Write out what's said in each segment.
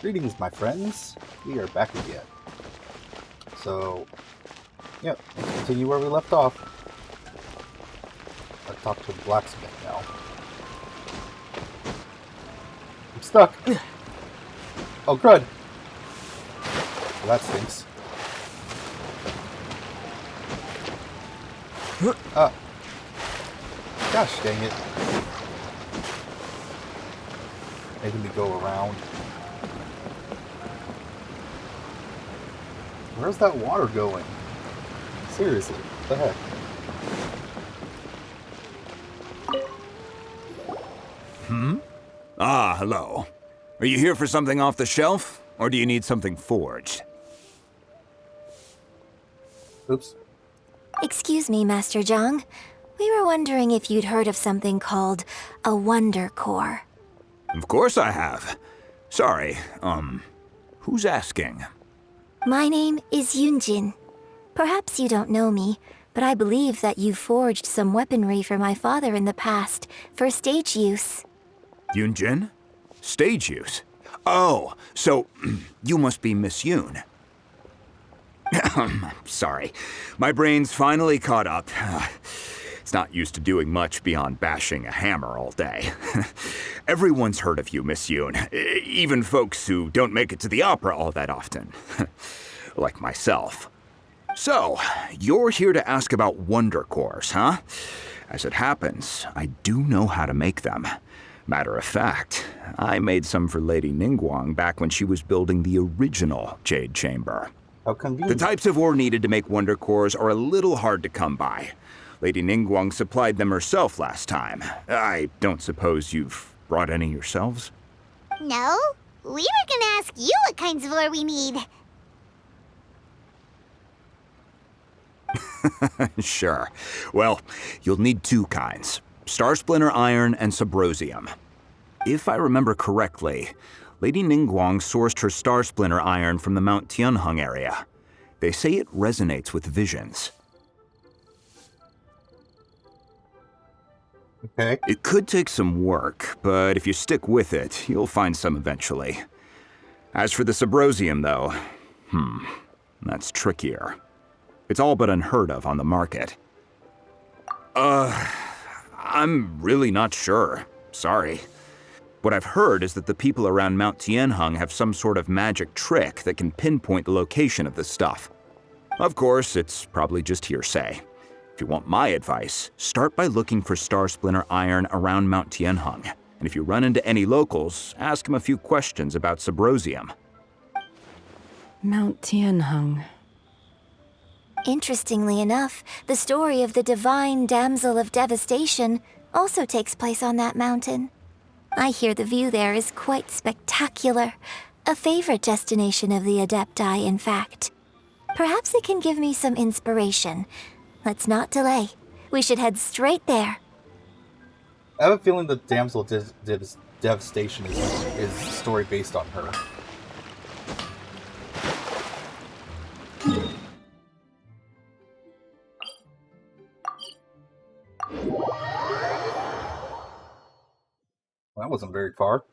Greetings, my friends. We are back again. So, yep, let's continue where we left off. I'll talk to the blacksmith now. I'm stuck. Oh, crud. Well, that stinks. Gosh dang it. Making me go around. Where's that water going? Seriously, what the heck? Ah, hello. Are you here for something off the shelf, or do you need something forged? Oops. Excuse me, Master Zhang. We were wondering if you'd heard of something called a Wonder Core. Of course I have. Sorry, who's asking? My name is Yunjin. Perhaps you don't know me, but I believe that you forged some weaponry for my father in the past for stage use. Yunjin? Stage use? Oh, so you must be Miss Yoon. Sorry, my brain's finally caught up. It's not used to doing much beyond bashing a hammer all day. Everyone's heard of you, Miss Yoon, even folks who don't make it to the opera all that often. Like myself. So, you're here to ask about Wonder Cores, huh? As it happens, I do know how to make them. Matter of fact, I made some for Lady Ningguang back when she was building the original Jade Chamber. How The convenient. types of ore needed to make Wonder Cores are a little hard to come by. Lady Ningguang supplied them herself last time. I don't suppose you've brought any yourselves? No, we were gonna ask you what kinds of ore we need. Sure. Well, you'll need two kinds. Star Splinter Iron and Subrosium. If I remember correctly, Lady Ningguang sourced her Star Splinter Iron from the Mount Tianheng area. They say it resonates with visions. Okay. It could take some work, but if you stick with it, you'll find some eventually. As for the Subrosium, though, that's trickier. It's all but unheard of on the market. I'm really not sure. Sorry. What I've heard is that the people around Mount Tianheng have some sort of magic trick that can pinpoint the location of the stuff. Of course, it's probably just hearsay. If you want my advice, start by looking for Star Splinter Iron around Mount Tianheng. And if you run into any locals, ask them a few questions about Subrosium. Mount Tianheng. Interestingly enough, the story of the divine damsel of devastation also takes place on that mountain. I hear the view there is quite spectacular. A favorite destination of the Adepti, in fact. Perhaps it can give me some inspiration. Let's not delay. We should head straight there. I have a feeling the damsel devastation is a story based on her. That wasn't very far.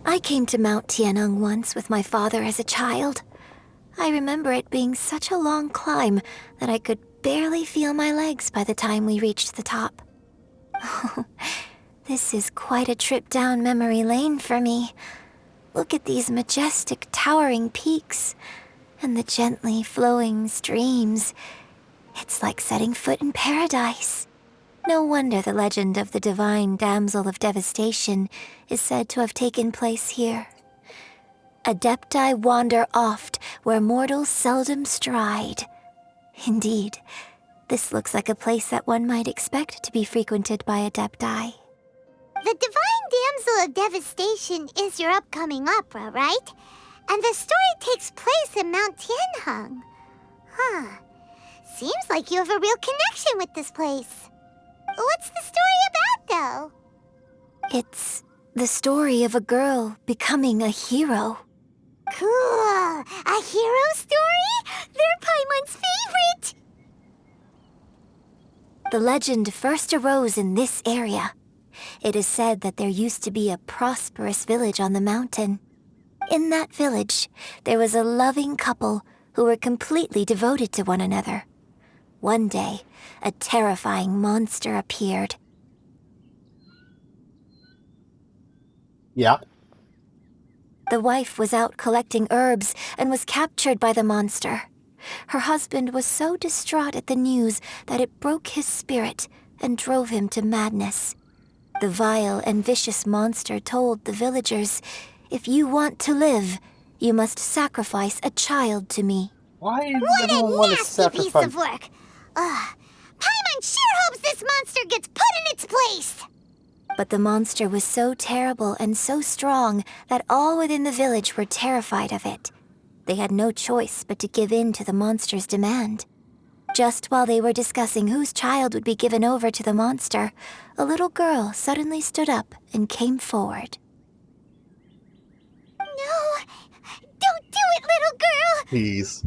I came to Mount Tianheng once with my father as a child. I remember it being such a long climb that I could barely feel my legs by the time we reached the top. This is quite a trip down memory lane for me. Look at these majestic, towering peaks and the gently flowing streams. It's like setting foot in paradise. No wonder the legend of the divine damsel of devastation is said to have taken place here. Adepti wander oft where mortals seldom stride. Indeed, this looks like a place that one might expect to be frequented by Adepti. The Divine Damsel of Devastation is your upcoming opera, right? And the story takes place in Mount Tianheng. Huh. Seems like you have a real connection with this place. What's the story about, though? It's the story of a girl becoming a hero. Cool! A hero story? They're Paimon's favorite! The legend first arose in this area. It is said that there used to be a prosperous village on the mountain. In that village, there was a loving couple who were completely devoted to one another. One day, a terrifying monster appeared. Yeah. The wife was out collecting herbs and was captured by the monster. Her husband was so distraught at the news that it broke his spirit and drove him to madness. The vile and vicious monster told the villagers, "If you want to live, you must sacrifice a child to me." Why does What everyone a want to nasty piece sacrifice? of work! Ugh. Paimon sure hopes this monster gets put in its place! But the monster was so terrible and so strong that all within the village were terrified of it. They had no choice but to give in to the monster's demand. Just while they were discussing whose child would be given over to the monster, a little girl suddenly stood up and came forward. No! Don't do it, little girl! Please.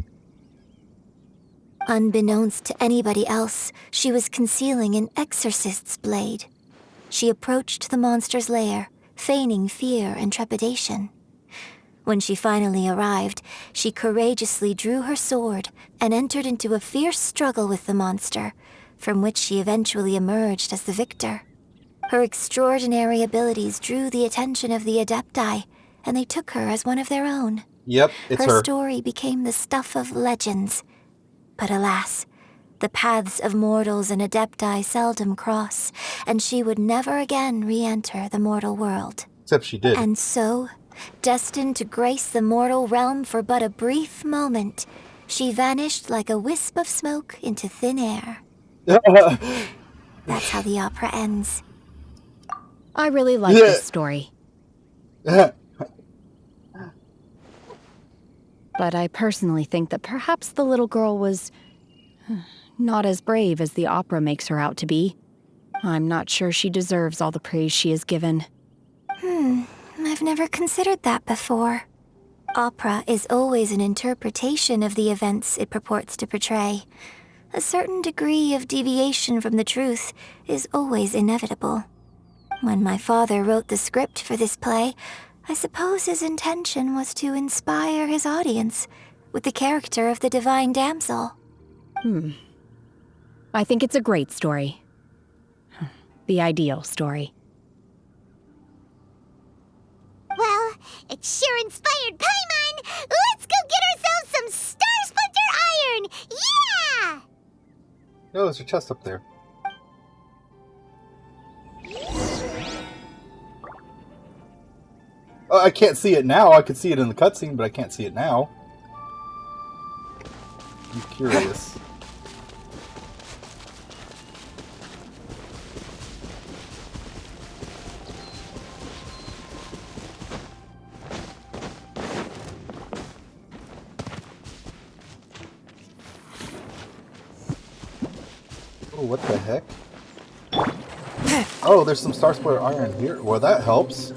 Unbeknownst to anybody else, she was concealing an exorcist's blade. She approached the monster's lair, feigning fear and trepidation. When she finally arrived, she courageously drew her sword and entered into a fierce struggle with the monster, from which she eventually emerged as the victor. Her extraordinary abilities drew the attention of the Adepti, and they took her as one of their own. Yep, it's Her her. story became the stuff of legends. But alas, the paths of mortals and Adepti seldom cross, and she would never again re-enter the mortal world. Except she did. And so, destined to grace the mortal realm for but a brief moment, she vanished like a wisp of smoke into thin air. That's how the opera ends. I really like this story. But I personally think that perhaps the little girl was not as brave as the opera makes her out to be. I'm not sure she deserves all the praise she is given. I've never considered that before. Opera is always an interpretation of the events it purports to portray. A certain degree of deviation from the truth is always inevitable. When my father wrote the script for this play, I suppose his intention was to inspire his audience with the character of the divine damsel. I think it's a great story. The ideal story. Well, it sure inspired Paimon! Let's go get ourselves some Star Splinter Iron! Yeah! Oh, there's a chest up there. I can't see it now. I could see it in the cutscene, but I can't see it now. I'm curious. Oh, what the heck? Oh, there's some Star Splitter Iron here. Well, that helps.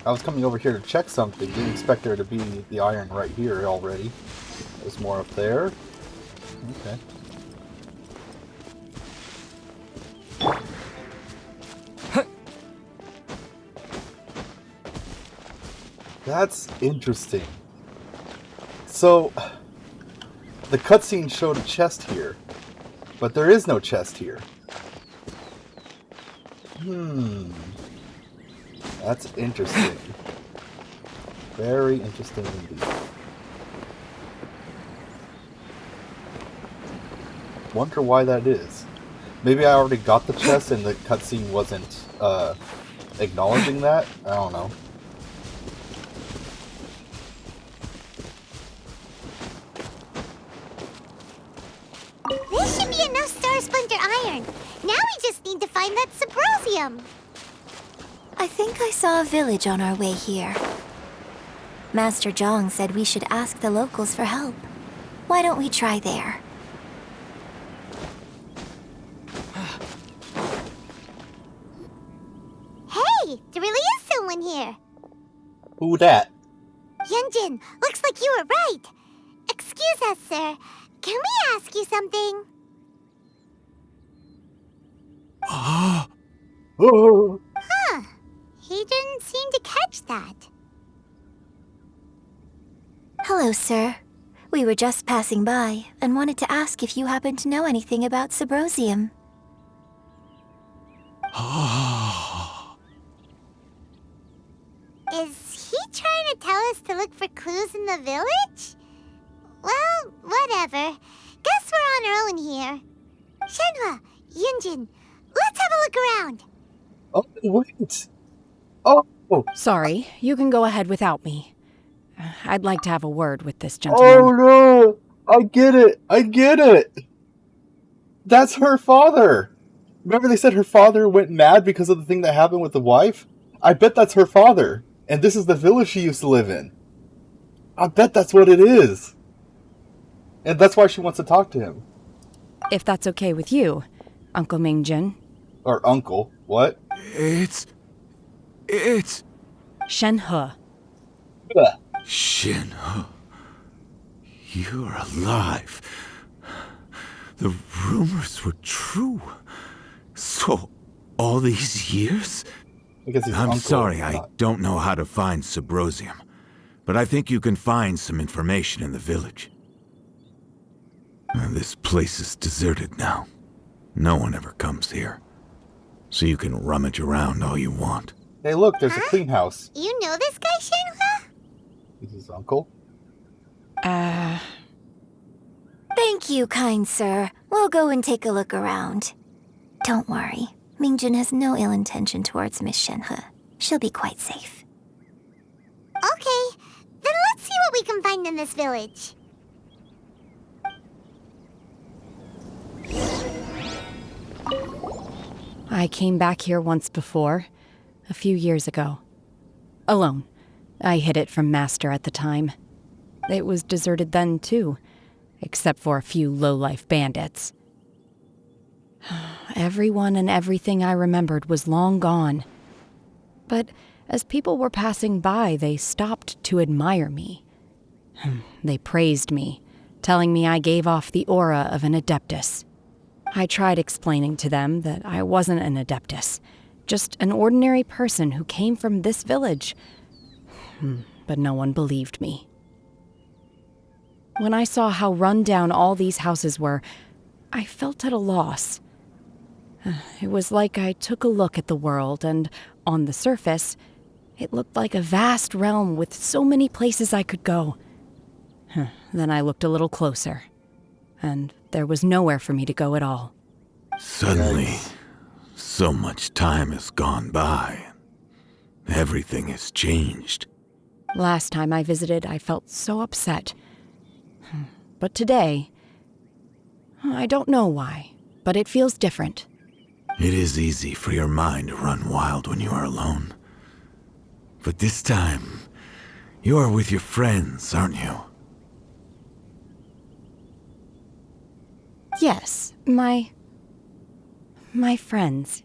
I was coming over here to check something. Didn't expect there to be the iron right here already. There's more up there. Okay. That's interesting. So, the cutscene showed a chest here, but there is no chest here. That's interesting. Very interesting indeed. Wonder why that is. Maybe I already got the chest and the cutscene wasn't acknowledging that? I don't know. This should be enough Star Splinter Iron. Now we just need to find that Saprosium. I think I saw a village on our way here. Master Zhang said we should ask the locals for help. Why don't we try there? Hey, there really is someone here. Who dat? Yunjin, looks like you were right. Excuse us, sir. Can we ask you something? Oh, Huh. He didn't seem to catch that. Hello, sir. We were just passing by and wanted to ask if you happen to know anything about Subrosium. Is he trying to tell us to look for clues in the village? Well, whatever. Guess we're on our own here. Shenhua, Yunjin, let's have a look around. oh, wait. Oh, Sorry, you can go ahead without me. I'd like to have a word with this oh gentleman. no! I get it! I get it! That's her father! Remember they said her father went mad because of the thing that happened with the wife? I bet that's her father. And this is the village she used to live in. I bet that's what it is. And that's why she wants to talk to him. If that's okay with you, Uncle Mingjin. Or uncle. What? It's Shenhe. Ugh. Shin, you're alive. The rumors were true. So, all these years? I guess he's I'm uncle, sorry, I not- don't know how to find Subrosium, but I think you can find some information in the village. This place is deserted now. No one ever comes here. So you can rummage around all you want. Hey, look, there's a clean house. You know this guy, Shenhua? Is his uncle? Thank you, kind sir. We'll go and take a look around. Don't worry. Mingjun has no ill intention towards Miss Shenhe. She'll be quite safe. Okay, then let's see what we can find in this village. I came back here once before, a few years ago. Alone. I hid it from Master at the time. It was deserted then, too, except for a few low-life bandits. Everyone and everything I remembered was long gone. But as people were passing by, they stopped to admire me. They praised me, telling me I gave off the aura of an adeptus. I tried explaining to them that I wasn't an adeptus, just an ordinary person who came from this village. But no one believed me. When I saw how run down all these houses were, I felt at a loss. It was like I took a look at the world, and on the surface, it looked like a vast realm with so many places I could go. Then I looked a little closer, and there was nowhere for me to go at all. Suddenly, so much time has gone by. Everything has changed. Last time I visited, I felt so upset. But today, I don't know why, but it feels different. It is easy for your mind to run wild when you are alone. But this time, you are with your friends, aren't you? Yes, my friends.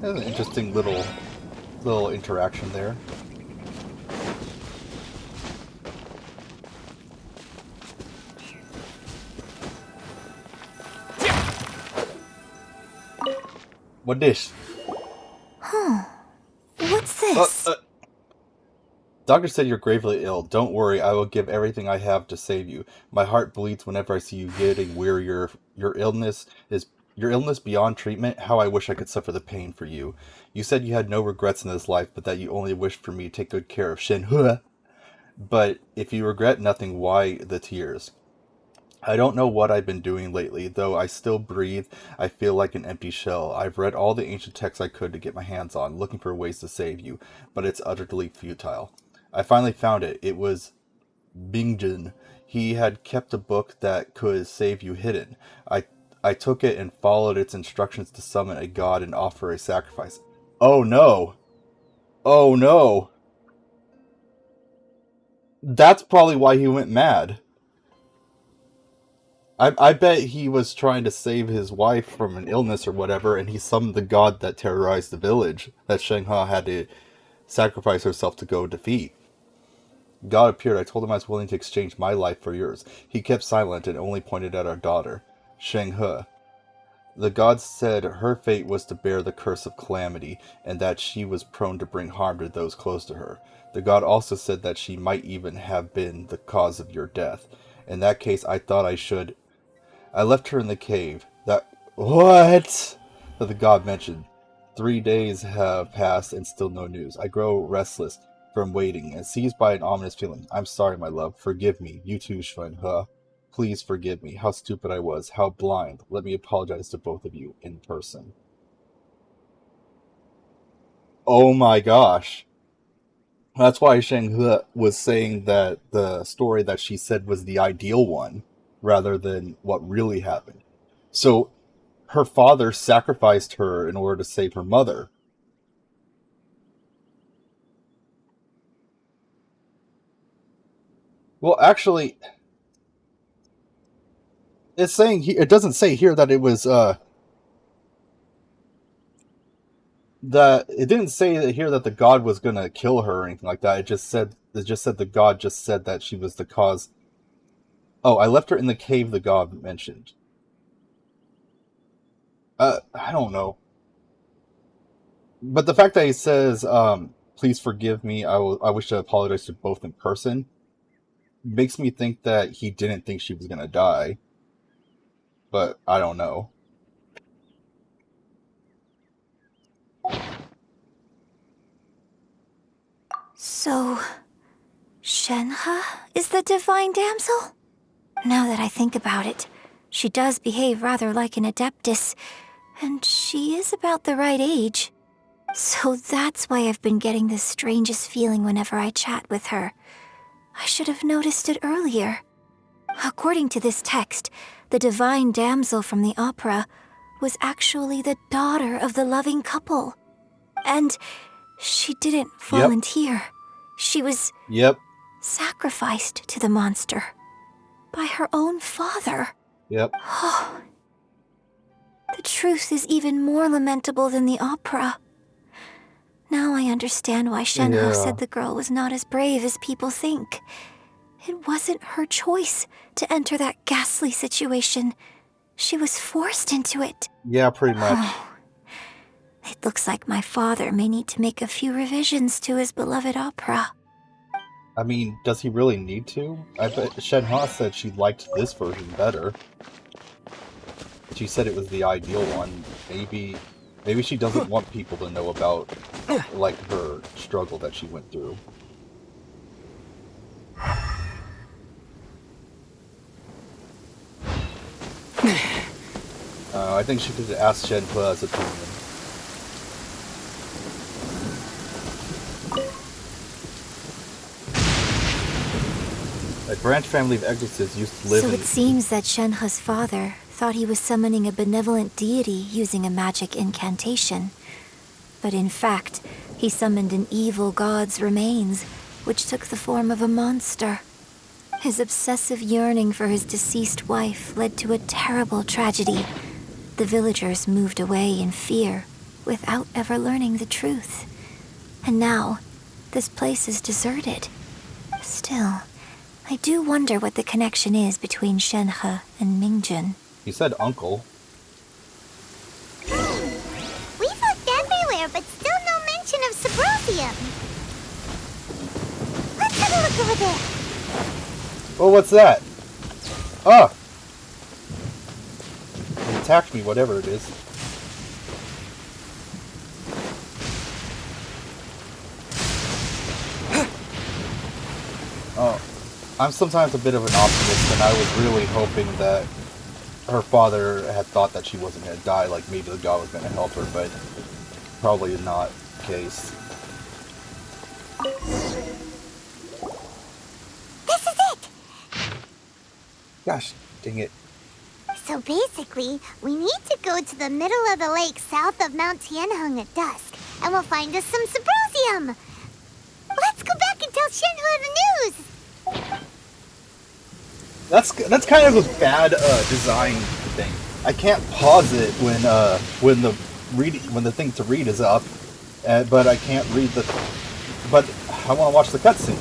That's an interesting little interaction there. What dish? What's this? Doctor said you're gravely ill. Don't worry, I will give everything I have to save you. My heart bleeds whenever I see you getting wearier. Your illness beyond treatment. How I wish I could suffer the pain for you. You said you had no regrets in this life, but that you only wished for me to take good care of Shenhua. But if you regret nothing, why the tears? I don't know what I've been doing lately, though I still breathe. I feel like an empty shell. I've read all the ancient texts I could to get my hands on, looking for ways to save you, but it's utterly futile. I finally found it. It was Bingjin. He had kept a book that could save you hidden. I took it and followed its instructions to summon a god and offer a sacrifice. Oh no! Oh no! That's probably why he went mad. I bet he was trying to save his wife from an illness or whatever, and he summoned the god that terrorized the village that Shenhua had to sacrifice herself to go defeat. God appeared. I told him I was willing to exchange my life for yours. He kept silent and only pointed at our daughter, Shenhua. The gods said her fate was to bear the curse of calamity, and that she was prone to bring harm to those close to her. The god also said that she might even have been the cause of your death. In that case, I thought I should. I left her in the cave. That. What? That the god mentioned. 3 days have passed and still no news. I grow restless from waiting and seized by an ominous feeling. I'm sorry, my love. Forgive me. You too, Shuen. Huh? Please forgive me. How stupid I was. How blind. Let me apologize to both of you in person. Oh my gosh. That's why Sheng He was saying that the story that she said was the ideal one, rather than what really happened. So, her father sacrificed her in order to save her mother. Well, actually, it doesn't say here that it was that it didn't say here that the god was gonna kill her or anything like that. It just said the god just said that she was the cause. Oh, I left her in the cave the god mentioned. I don't know. But the fact that he says, please forgive me, I wish to apologize to both in person, makes me think that he didn't think she was gonna die. But I don't know. So, Shenhe is the divine damsel? Now that I think about it, she does behave rather like an adeptus, and she is about the right age. So that's why I've been getting the strangest feeling whenever I chat with her. I should have noticed it earlier. According to this text, the divine damsel from the opera was actually the daughter of the loving couple. And she didn't volunteer. She was Yep. sacrificed to the monster by her own father. Yep. Oh, the truth is even more lamentable than the opera. Now I understand why Shenhe said the girl was not as brave as people think. It wasn't her choice to enter that ghastly situation. She was forced into it. Yeah, pretty much. It looks like my father may need to make a few revisions to his beloved opera. I mean, does he really need to? I bet Shenhe said she liked this version better. She said it was the ideal one. Maybe she doesn't want people to know about, like, her struggle that she went through. I think she could ask Shenhe's opinion. A branch family of exorcists used to live So in... it seems that Shenhe's father thought he was summoning a benevolent deity using a magic incantation. But in fact, he summoned an evil god's remains, which took the form of a monster. His obsessive yearning for his deceased wife led to a terrible tragedy. The villagers moved away in fear, without ever learning the truth. And now, this place is deserted. Still, I do wonder what the connection is between Shenhe and Mingjun. He said uncle. We've looked everywhere, but still no mention of Subrosium. Let's have a look over there. Oh, what's that? Ah! It attacked me, whatever it is. Oh, I'm sometimes a bit of an optimist, and I was really hoping that her father had thought that she wasn't going to die, like maybe the god was going to help her, but probably not the case. This is it! Gosh, dang it. So basically, we need to go to the middle of the lake south of Mount Tianheng at dusk, and we'll find us some Subrosium! Let's go back and tell Shenhe the news! That's kind of a bad design thing. I can't pause it when the thing to read is up, but I can't read the. But I want to watch the cutscene.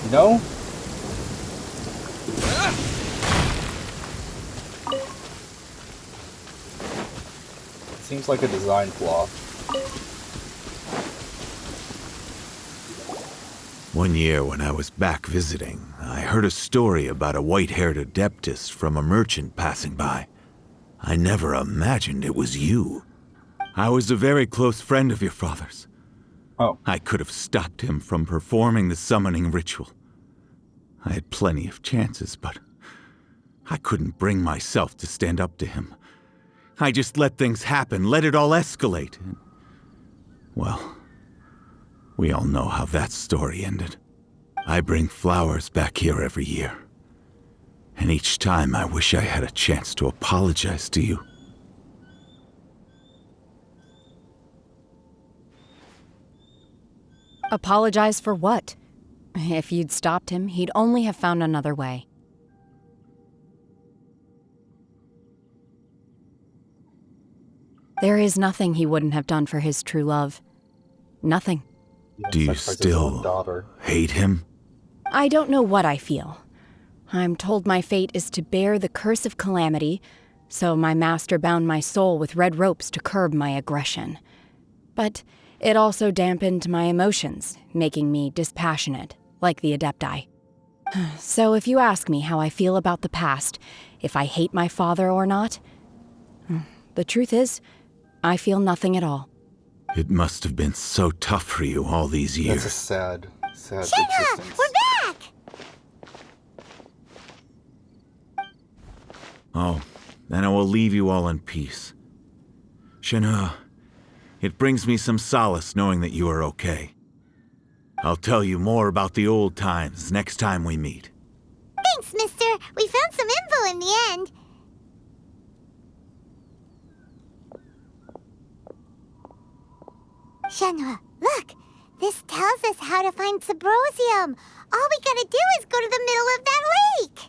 You know? seems like a design flaw. One year when I was back visiting, I heard a story about a white-haired adeptus from a merchant passing by. I never imagined it was you. I was a very close friend of your father's. Oh. I could have stopped him from performing the summoning ritual. I had plenty of chances, but I couldn't bring myself to stand up to him. I just let things happen, let it all escalate. Well, we all know how that story ended. I bring flowers back here every year. And each time I wish I had a chance to apologize to you. Apologize for what? If you'd stopped him, he'd only have found another way. There is nothing he wouldn't have done for his true love. Nothing. Do you Sacrifice his own still daughter. hate him? I don't know what I feel. I'm told my fate is to bear the curse of calamity, so my master bound my soul with red ropes to curb my aggression. But it also dampened my emotions, making me dispassionate, like the Adepti. So if you ask me how I feel about the past, if I hate my father or not, the truth is, I feel nothing at all. It must have been so tough for you all these years. That's a sad Shenhe, existence. we're back! Oh, then I will leave you all in peace. Shenhe, it brings me some solace knowing that you are okay. I'll tell you more about the old times next time we meet. Thanks, mister. We found some info in the end. Shenhe, look! This tells us how to find Subrosium. All we gotta do is go to the middle of that lake!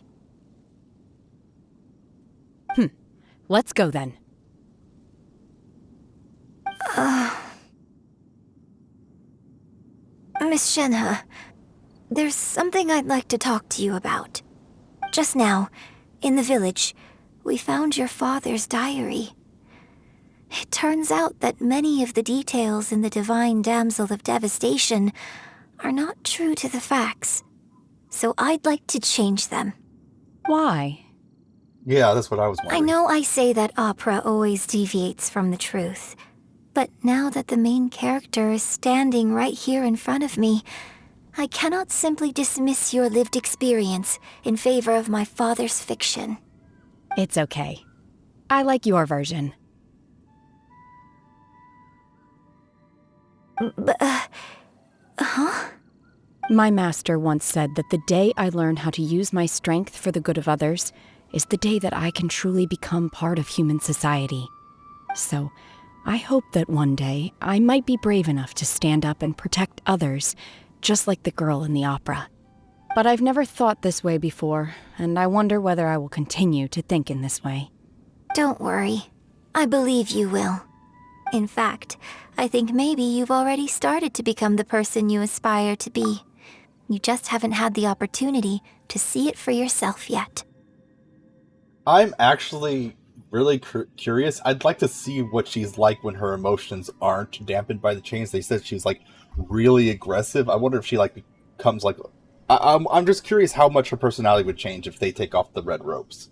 Let's go then. Miss Shenhe, there's something I'd like to talk to you about. Just now, in the village, we found your father's diary. It turns out that many of the details in the Divine Damsel of Devastation are not true to the facts. So I'd like to change them. Why? Yeah, that's what I was wondering. I know I say that opera always deviates from the truth, but now that the main character is standing right here in front of me, I cannot simply dismiss your lived experience in favor of my father's fiction. It's okay. I like your version. But, huh? My master once said that the day I learn how to use my strength for the good of others is the day that I can truly become part of human society. So, I hope that one day I might be brave enough to stand up and protect others, just like the girl in the opera. But I've never thought this way before, and I wonder whether I will continue to think in this way. Don't worry. I believe you will. In fact, I think maybe you've already started to become the person you aspire to be. You just haven't had the opportunity to see it for yourself yet. I'm actually really curious. I'd like to see what she's like when her emotions aren't dampened by the chains. They said she's like really aggressive. I wonder if she like becomes like. I'm just curious how much her personality would change if they take off the red ropes.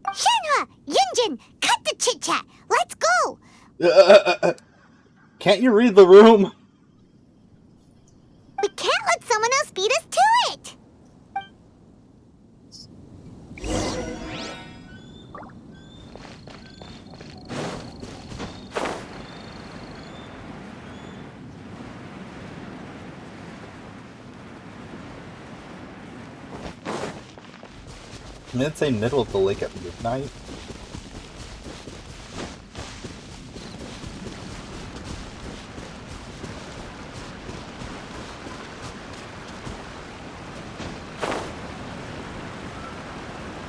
Shenhe! Yunjin! Cut the chit-chat! Let's go! Can't you read the room? We can't let someone else beat us to it! Didn't it say middle of the lake at midnight?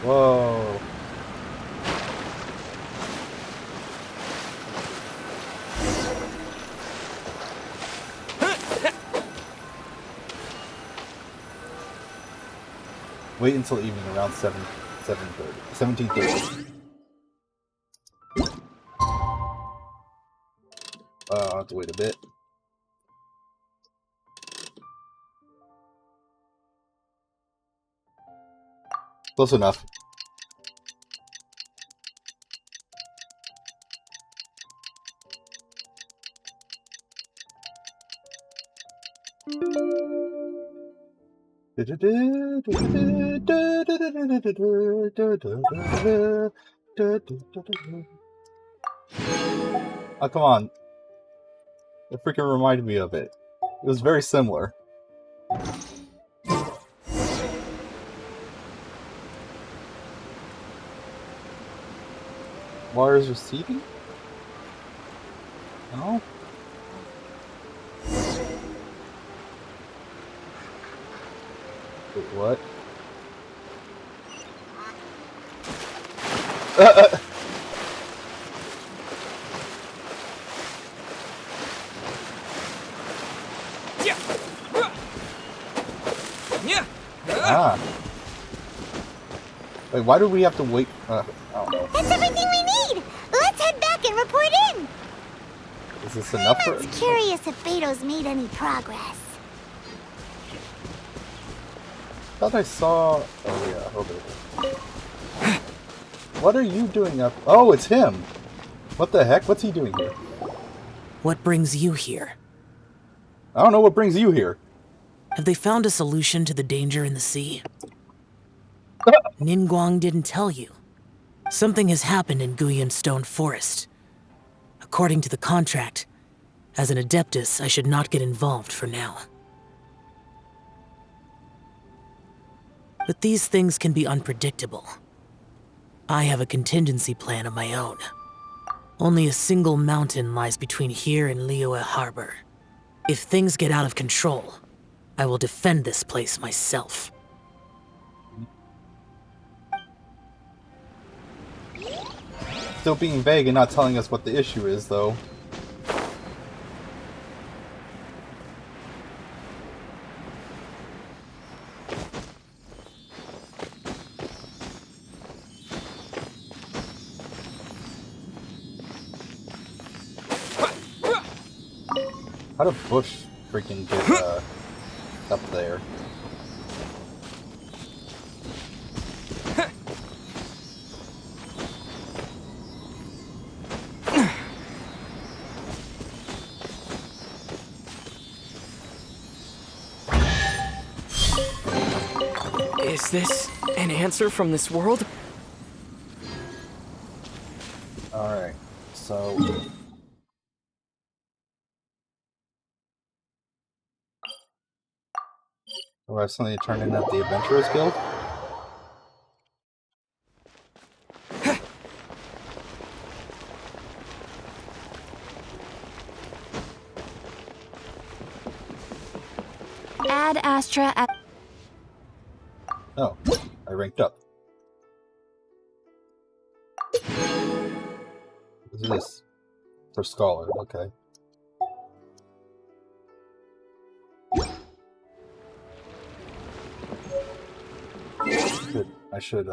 Whoa. Wait until evening around 17:30. have to wait a bit. Close enough. Oh, come on. It freaking reminded me of it. It was very similar. Water is receding? No? Wait, what? Ah. Wait, why do we have to wait? I don't know. That's everything we need! Let's head back and report in! Is this enough for... I'm curious if Beto's made any progress. I thought I saw... Oh yeah, hold it. What are you doing up? Oh, it's him! What the heck? What's he doing here? What brings you here? I don't know what brings you here. Have they found a solution to the danger in the sea? Ningguang didn't tell you. Something has happened in Guyan Stone Forest. According to the contract, as an Adeptus, I should not get involved for now. But these things can be unpredictable. I have a contingency plan of my own. Only a single mountain lies between here and Liyue Harbor. If things get out of control, I will defend this place myself. Still being vague and not telling us what the issue is, though. How did Bush freaking get up there? Is this an answer from this world? Alright, so... Do I have something to turn in at the Adventurers Guild? Add Astra at... Oh, I ranked up. What is this? For Scholar, okay. I should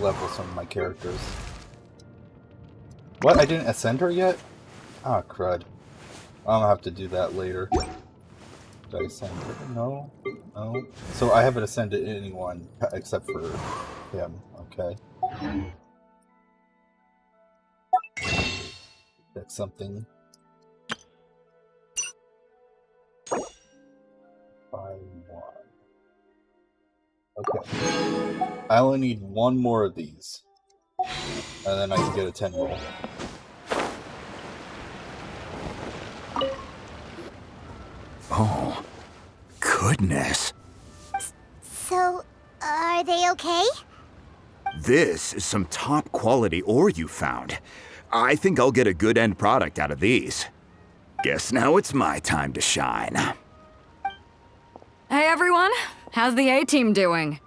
level some of my characters. What? I didn't ascend her yet? Ah, crud. I'm gonna have to do that later. Did I ascend her? No? No? So I haven't ascended anyone except for him, okay. Check something. 5-1. Okay. I only need one more of these. And then I can get a 10 roll. Oh, goodness. So, are they okay? This is some top quality ore you found. I think I'll get a good end product out of these. Guess now it's my time to shine. Hey everyone, how's the A-team doing?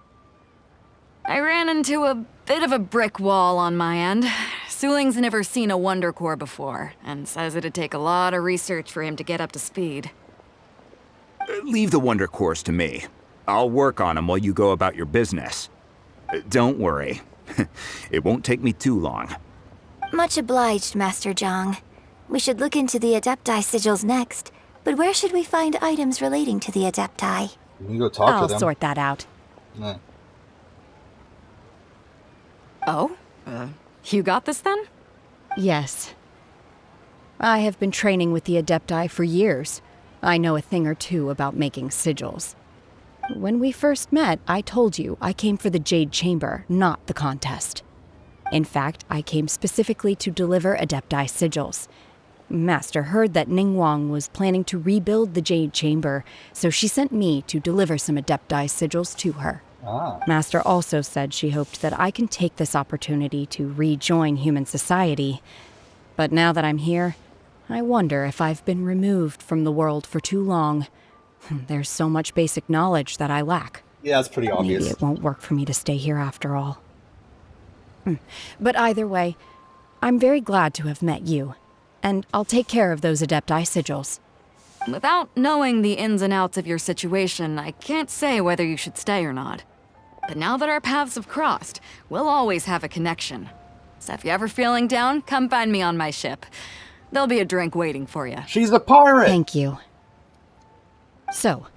I ran into a bit of a brick wall on my end. Suling's never seen a Wonder Core before, and says it'd take a lot of research for him to get up to speed. Leave the Wonder Cores to me. I'll work on them while you go about your business. Don't worry. It won't take me too long. Much obliged, Master Zhang. We should look into the Adepti sigils next. But where should we find items relating to the Adepti? You can go talk to I'll them. sort that out. Yeah. Oh? You got this then? Yes. I have been training with the Adepti for years. I know a thing or two about making sigils. When we first met, I told you I came for the Jade Chamber, not the contest. In fact, I came specifically to deliver Adepti sigils. Master heard that Ningguang was planning to rebuild the Jade Chamber, so she sent me to deliver some Adepti sigils to her. Ah. Master also said she hoped that I can take this opportunity to rejoin human society. But now that I'm here, I wonder if I've been removed from the world for too long. There's so much basic knowledge that I lack. Yeah, it's pretty obvious. Maybe it won't work for me to stay here after all. But either way, I'm very glad to have met you. And I'll take care of those Adepti sigils. Without knowing the ins and outs of your situation, I can't say whether you should stay or not. But now that our paths have crossed, we'll always have a connection. So if you're ever feeling down, come find me on my ship. There'll be a drink waiting for you. She's a pirate! Thank you. So,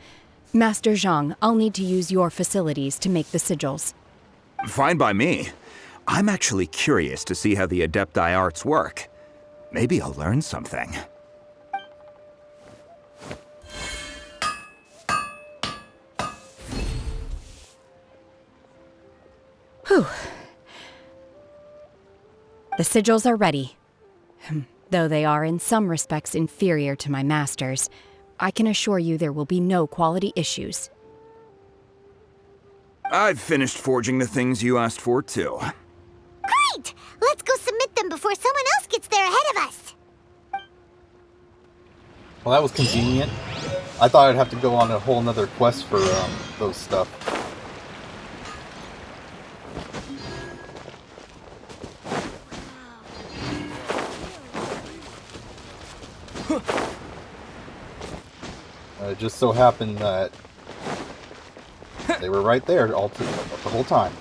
Master Zhang, I'll need to use your facilities to make the sigils. Fine by me. I'm actually curious to see how the Adepti arts work. Maybe I'll learn something. Whew. The sigils are ready. Though they are in some respects inferior to my master's, I can assure you there will be no quality issues. I've finished forging the things you asked for, too. Great! Let's go submit them before someone else gets there ahead of us. Well, that was convenient. I thought I'd have to go on a whole nother quest for those stuff. It just so happened that they were right there the whole time.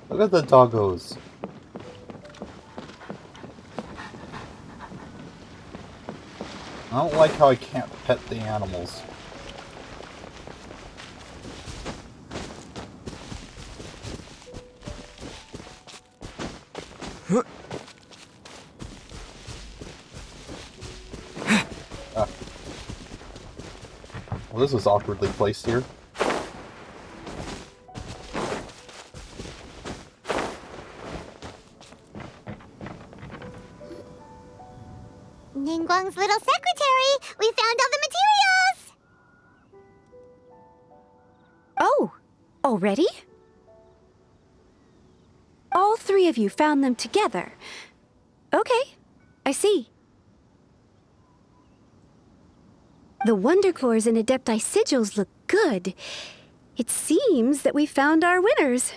Look at the doggos. I don't like how I can't pet the animals. Well, this was awkwardly placed here. Ningguang's little secretary! We found all the materials! Oh, already? All three of you found them together. Okay, I see. The Wonder Cores and Adepti sigils look good. It seems that we found our winners.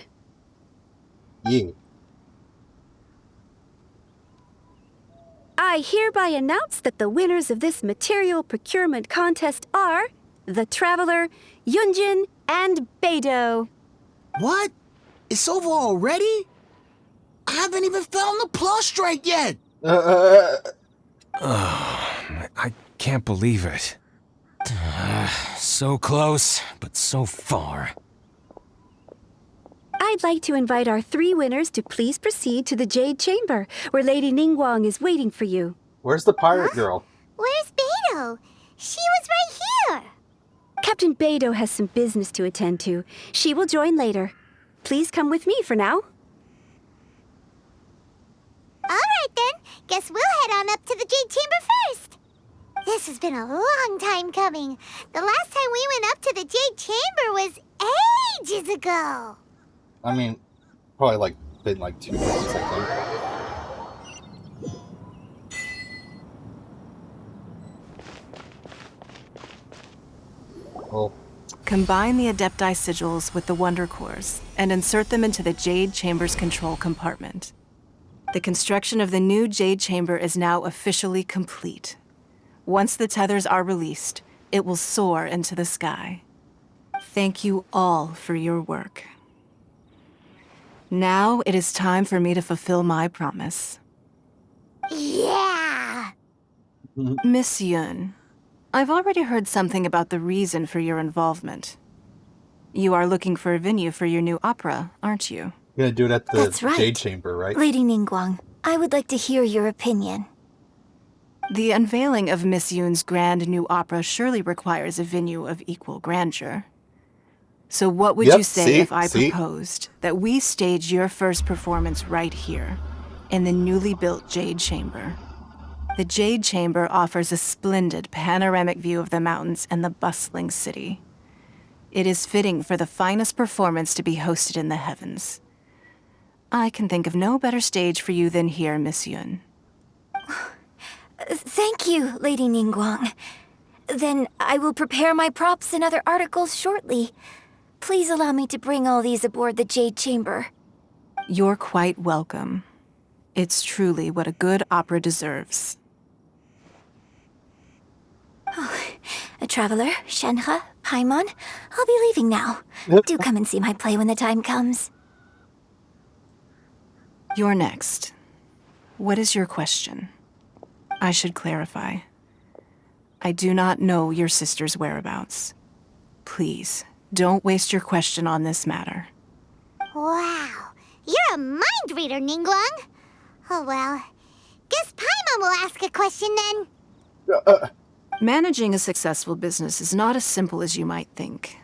Yeah. I hereby announce that the winners of this material procurement contest are the Traveler, Yunjin, and Beidou. What? It's over already? I haven't even found the plus strike yet! I can't believe it. So close, but so far. I'd like to invite our three winners to please proceed to the Jade Chamber, where Lady Ningguang is waiting for you. Where's the pirate girl? Where's Beidou? She was right here! Captain Beidou has some business to attend to. She will join later. Please come with me for now. Alright then, guess we'll head on up to the Jade Chamber first. This has been a long time coming. The last time we went up to the Jade Chamber was ages ago. I mean, probably been 2 months, I think. Well, Combine the Adepti sigils with the Wonder Cores and insert them into the Jade Chamber's control compartment. The construction of the new Jade Chamber is now officially complete. Once the tethers are released, it will soar into the sky. Thank you all for your work. Now it is time for me to fulfill my promise. Yeah! Miss Yun, I've already heard something about the reason for your involvement. You are looking for a venue for your new opera, aren't you? You're gonna do it at the That's right. Jade Chamber, right? Lady Ningguang, I would like to hear your opinion. The unveiling of Miss Yun's grand new opera surely requires a venue of equal grandeur. So what would you say if I proposed that we stage your first performance right here, in the newly built Jade Chamber? The Jade Chamber offers a splendid panoramic view of the mountains and the bustling city. It is fitting for the finest performance to be hosted in the heavens. I can think of no better stage for you than here, Miss Yun. Thank you, Lady Ningguang. Then I will prepare my props and other articles shortly. Please allow me to bring all these aboard the Jade Chamber. You're quite welcome. It's truly what a good opera deserves. A traveler, Shenhe, Paimon, I'll be leaving now. Do come and see my play when the time comes. You're next. What is your question? I should clarify. I do not know your sister's whereabouts. Please, don't waste your question on this matter. Wow, you're a mind reader, Ningguang. Oh well, guess Paimon will ask a question then. Managing a successful business is not as simple as you might think.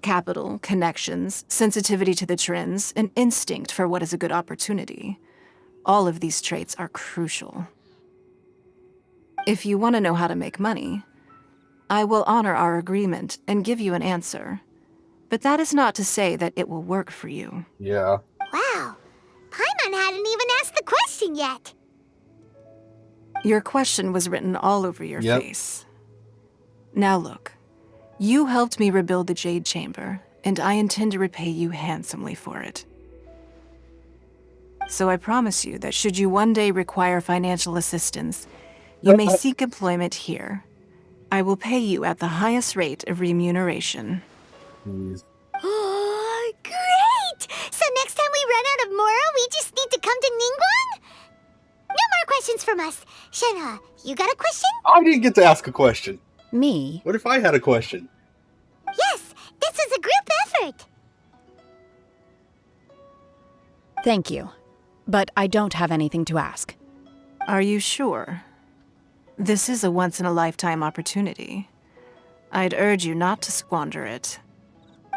Capital, connections, sensitivity to the trends, and instinct for what is a good opportunity. All of these traits are crucial. If you want to know how to make money, I will honor our agreement and give you an answer. But that is not to say that it will work for you. Yeah. Wow, Paimon hadn't even asked the question yet. Your question was written all over your face. Now look, you helped me rebuild the Jade Chamber, and I intend to repay you handsomely for it. So I promise you that should you one day require financial assistance, you may seek employment here. I will pay you at the highest rate of remuneration. Oh, great! So next time we run out of Moro, we just need to come to Ningguang? No more questions from us. Shenhe, you got a question? I didn't get to ask a question. Me? What if I had a question? Yes, this is a group effort. Thank you. But I don't have anything to ask. Are you sure? This is a once-in-a-lifetime opportunity. I'd urge you not to squander it.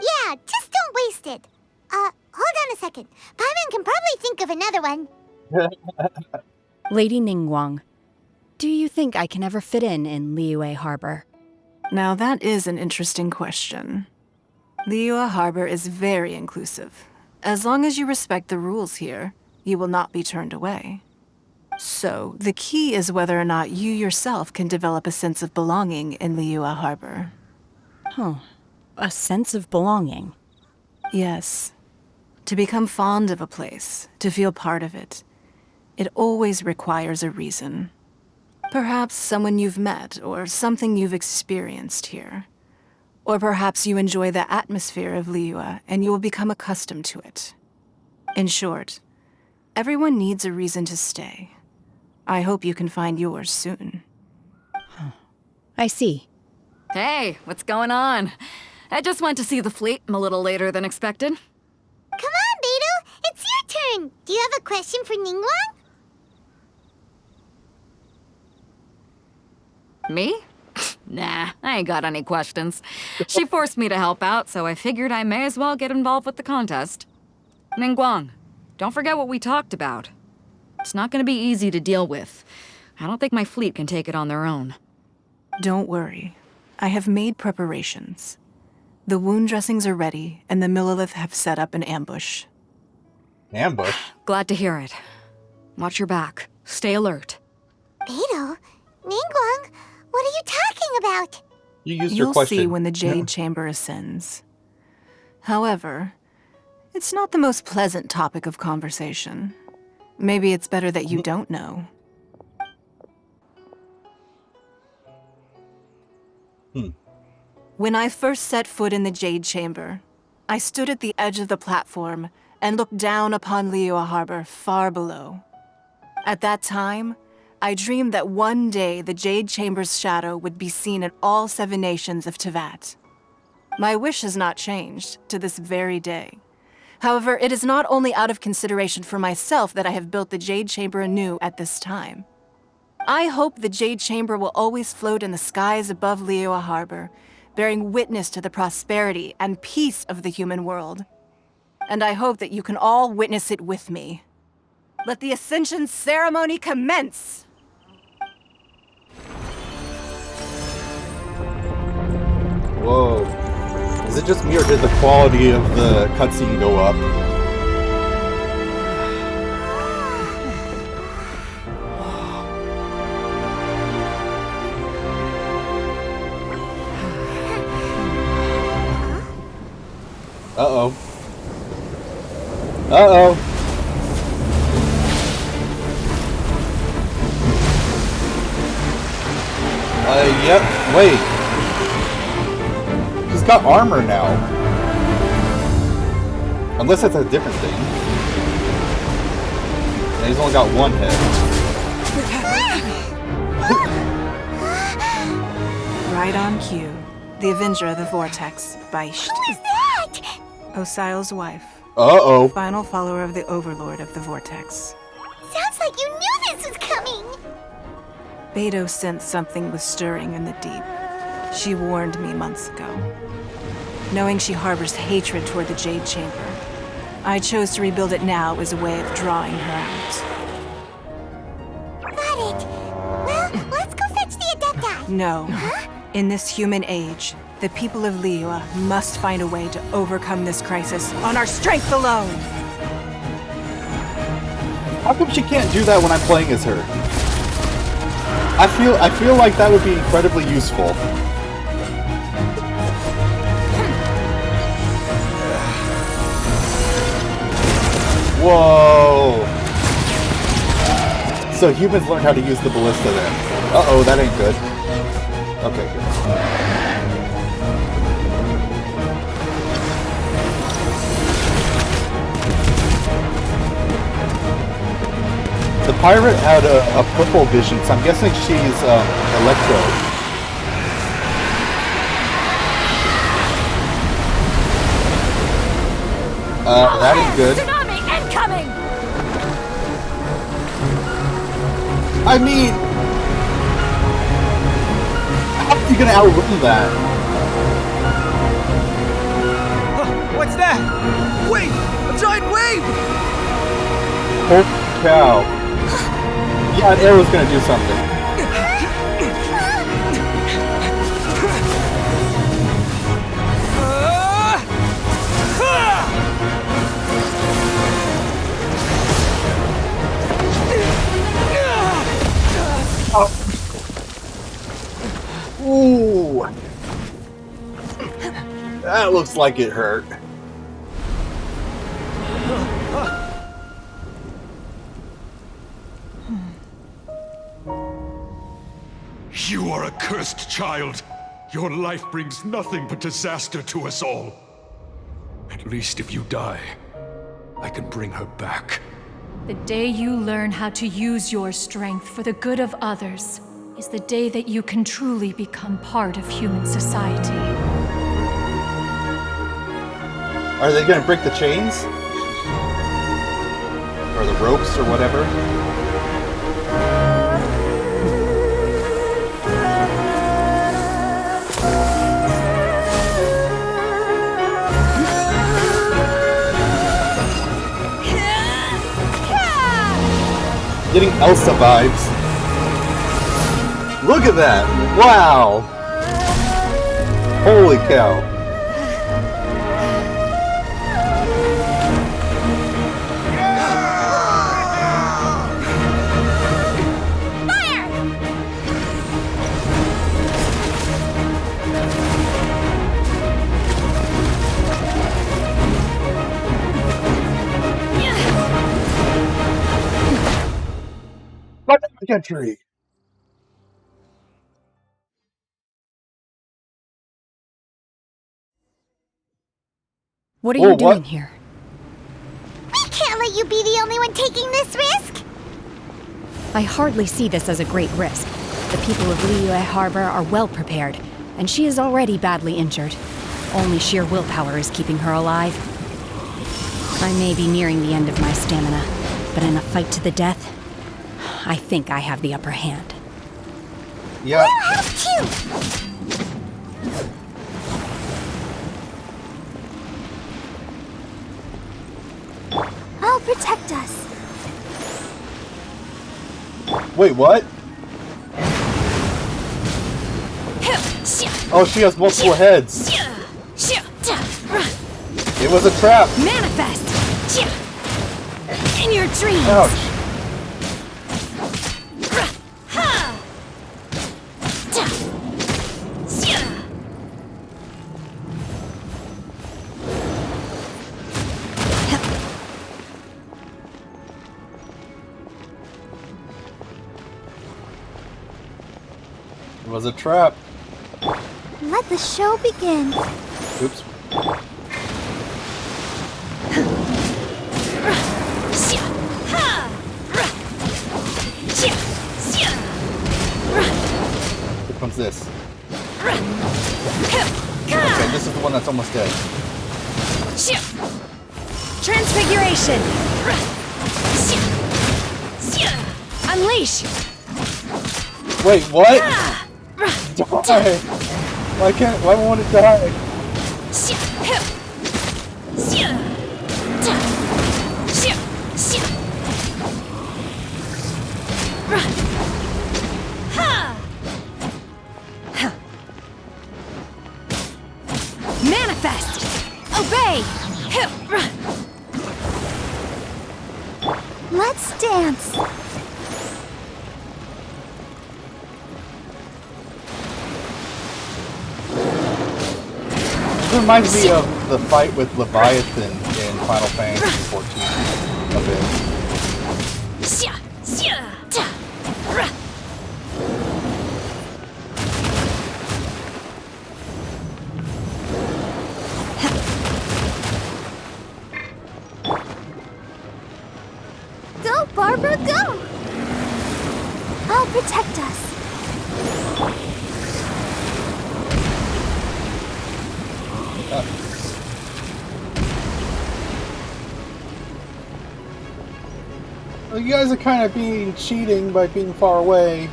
Yeah, just don't waste it. Hold on a second. Paimon can probably think of another one. Lady Ningguang, do you think I can ever fit in Liyue Harbor? Now that is an interesting question. Liyue Harbor is very inclusive. As long as you respect the rules here, you will not be turned away. So, the key is whether or not you yourself can develop a sense of belonging in Liyue Harbor. Oh, a sense of belonging. Yes. To become fond of a place, to feel part of it, it always requires a reason. Perhaps someone you've met, or something you've experienced here. Or perhaps you enjoy the atmosphere of Liyue and you will become accustomed to it. In short, everyone needs a reason to stay. I hope you can find yours soon. I see. Hey, what's going on? I just went to see the fleet. I'm a little later than expected. Come on, Beidou, it's your turn. Do you have a question for Ningguang? Me? Nah, I ain't got any questions. She forced me to help out, so I figured I may as well get involved with the contest. Ningguang, don't forget what we talked about. It's not gonna be easy to deal with. I don't think my fleet can take it on their own. Don't worry. I have made preparations. The wound dressings are ready, and the Millilith have set up an ambush. Ambush? Glad to hear it. Watch your back. Stay alert. Beidou, Ningguang, what are you talking about? You used your You'll question. see when the Jade Chamber ascends. However, it's not the most pleasant topic of conversation. Maybe it's better that you don't know. When I first set foot in the Jade Chamber, I stood at the edge of the platform and looked down upon Liyue Harbor far below. At that time, I dreamed that one day the Jade Chamber's shadow would be seen in all 7 nations of Teyvat. My wish has not changed to this very day. However, it is not only out of consideration for myself that I have built the Jade Chamber anew at this time. I hope the Jade Chamber will always float in the skies above Liyue Harbor, bearing witness to the prosperity and peace of the human world. And I hope that you can all witness it with me. Let the Ascension ceremony commence! Whoa. Is it just me, or did the quality of the cutscene go up? Uh-oh. Uh-oh. Yep. Wait. He's got armor now. Unless that's a different thing. And he's only got 1 head. Right on cue. The Avenger of the Vortex, Beisht. Who is that? Osial's wife. Uh-oh. Final follower of the Overlord of the Vortex. Sounds like you knew this was coming. Beto sensed something was stirring in the deep. She warned me months ago. Knowing she harbors hatred toward the Jade Chamber, I chose to rebuild it now as a way of drawing her out. Got it. Well, let's go fetch the Adepti. No. Huh? In this human age, the people of Liyue must find a way to overcome this crisis on our strength alone! How come she can't do that when I'm playing as her? I feel like that would be incredibly useful. Whoa! So humans learn how to use the ballista then. Uh-oh, that ain't good. Okay, good. The pirate had a purple vision, so I'm guessing she's Electro. That ain't good. Tsunami incoming! I mean, how are you gonna outrun that? What's that? Wait! A giant wave! Holy cow. Yeah, an arrow's gonna do something. Oh. Ooh. That looks like it hurt. You are a cursed child. Your life brings nothing but disaster to us all. At least if you die, I can bring her back. The day you learn how to use your strength for the good of others is the day that you can truly become part of human society. Are they gonna break the chains? Or the ropes or whatever? Getting Elsa vibes. Look at that! Wow! Holy cow. Country. What are you doing here? We can't let you be the only one taking this risk! I hardly see this as a great risk. The people of Liyue Harbor are well prepared, and she is already badly injured. Only sheer willpower is keeping her alive. I may be nearing the end of my stamina, but in a fight to the death, I think I have the upper hand. Yeah. We'll have to! I'll protect us. Wait, what? Oh, she has multiple heads. It was a trap. Manifest! In your dreams! Ouch. It was a trap. Let the show begin. Oops. Here comes this. Okay, this is the one that's almost dead. Transfiguration! Unleash! Wait, what? Die! Why won't it die? Manifest! Obey! Let's dance. It reminds me of the fight with Leviathan in Final Fantasy XIV a bit. Go, Barbara, go! I'll protect us. Well, you guys are kind of being cheating by being far away.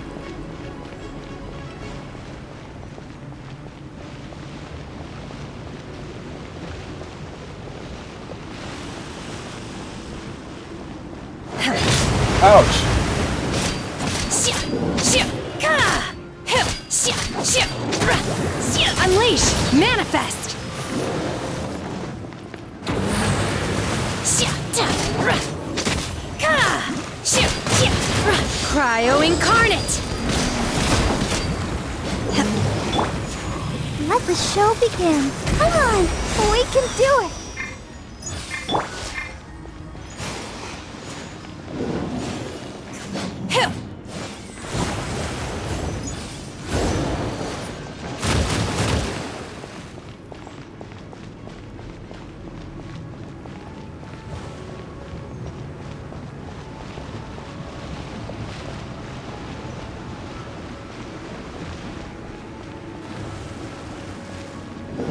Ouch! Unleash! Manifest! Cryo Incarnate! Let the show begin. Come on, we can do it.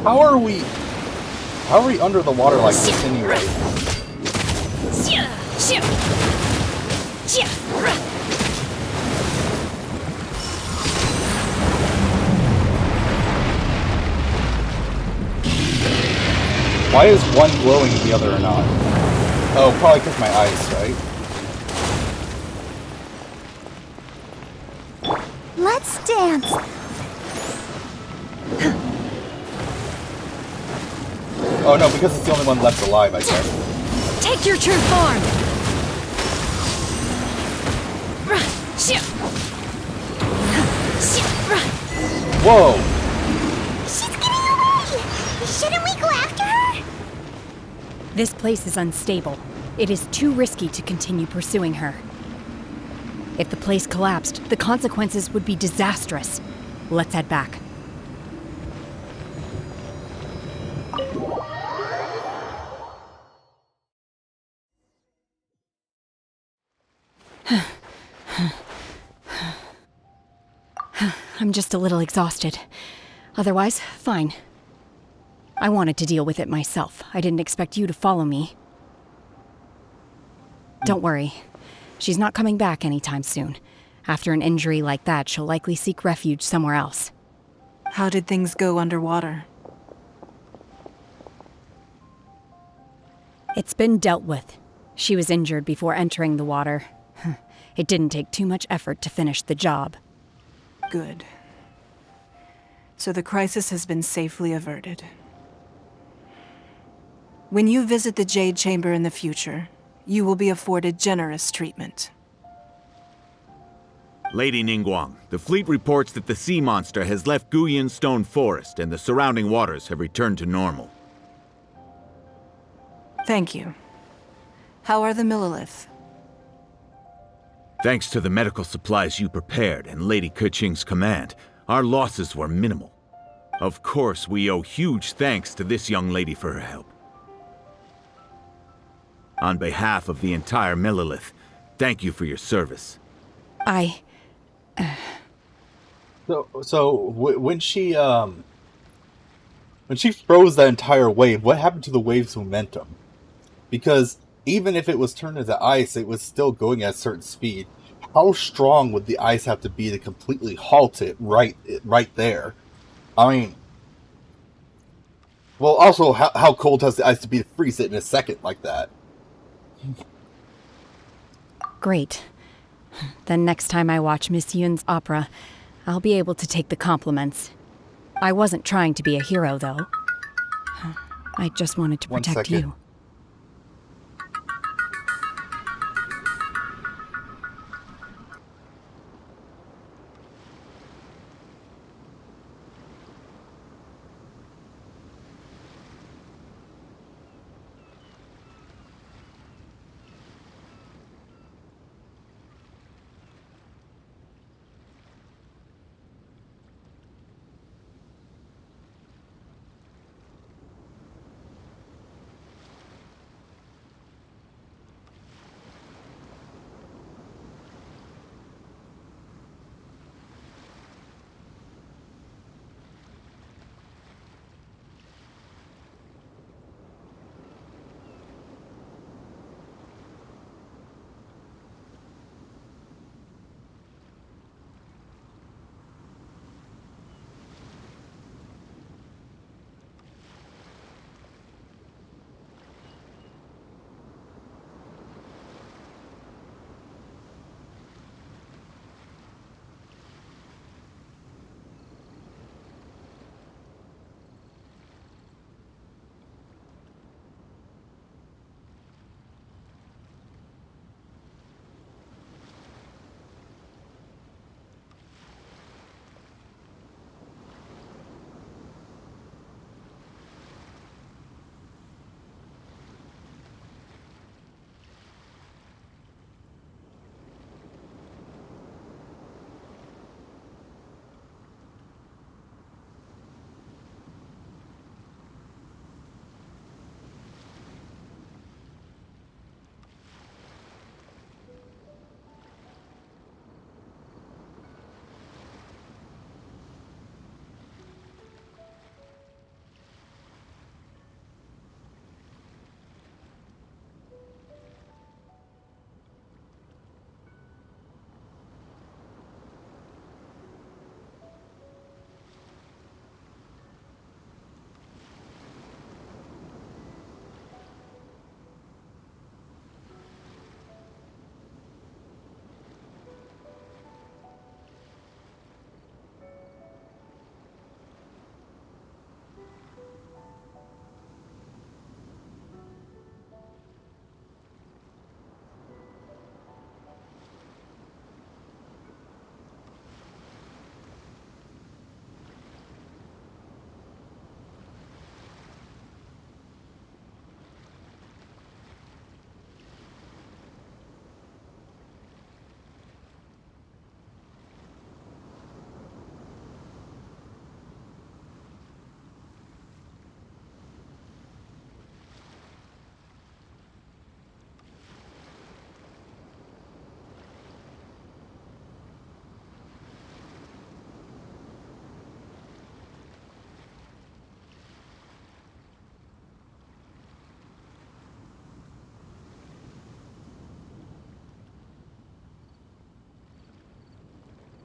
How are we under the water like this anyway? Why is one glowing and the other not? Oh, probably because my ice, right? Let's dance. Oh no, because it's the only one left alive, I guess. Take your true form! Whoa! She's getting away! Shouldn't we go after her? This place is unstable. It is too risky to continue pursuing her. If the place collapsed, the consequences would be disastrous. Let's head back. I'm just a little exhausted. Otherwise, fine. I wanted to deal with it myself. I didn't expect you to follow me. Don't worry. She's not coming back anytime soon. After an injury like that, she'll likely seek refuge somewhere else. How did things go underwater? It's been dealt with. She was injured before entering the water. It didn't take too much effort to finish the job. Good. So the crisis has been safely averted. When you visit the Jade Chamber in the future, you will be afforded generous treatment. Lady Ningguang, the fleet reports that the sea monster has left Guyan Stone Forest and the surrounding waters have returned to normal. Thank you. How are the Millilith? Thanks to the medical supplies you prepared and Lady Keqing's command, our losses were minimal. Of course, we owe huge thanks to this young lady for her help. On behalf of the entire Millilith, thank you for your service. When she froze that entire wave, what happened to the wave's momentum? Because even if it was turned into ice, it was still going at a certain speed. How strong would the ice have to be to completely halt it right there? I mean, well, also, how cold has the ice to be to freeze it in a second like that? Great. Then next time I watch Miss Yun's opera, I'll be able to take the compliments. I wasn't trying to be a hero, though. I just wanted to protect you.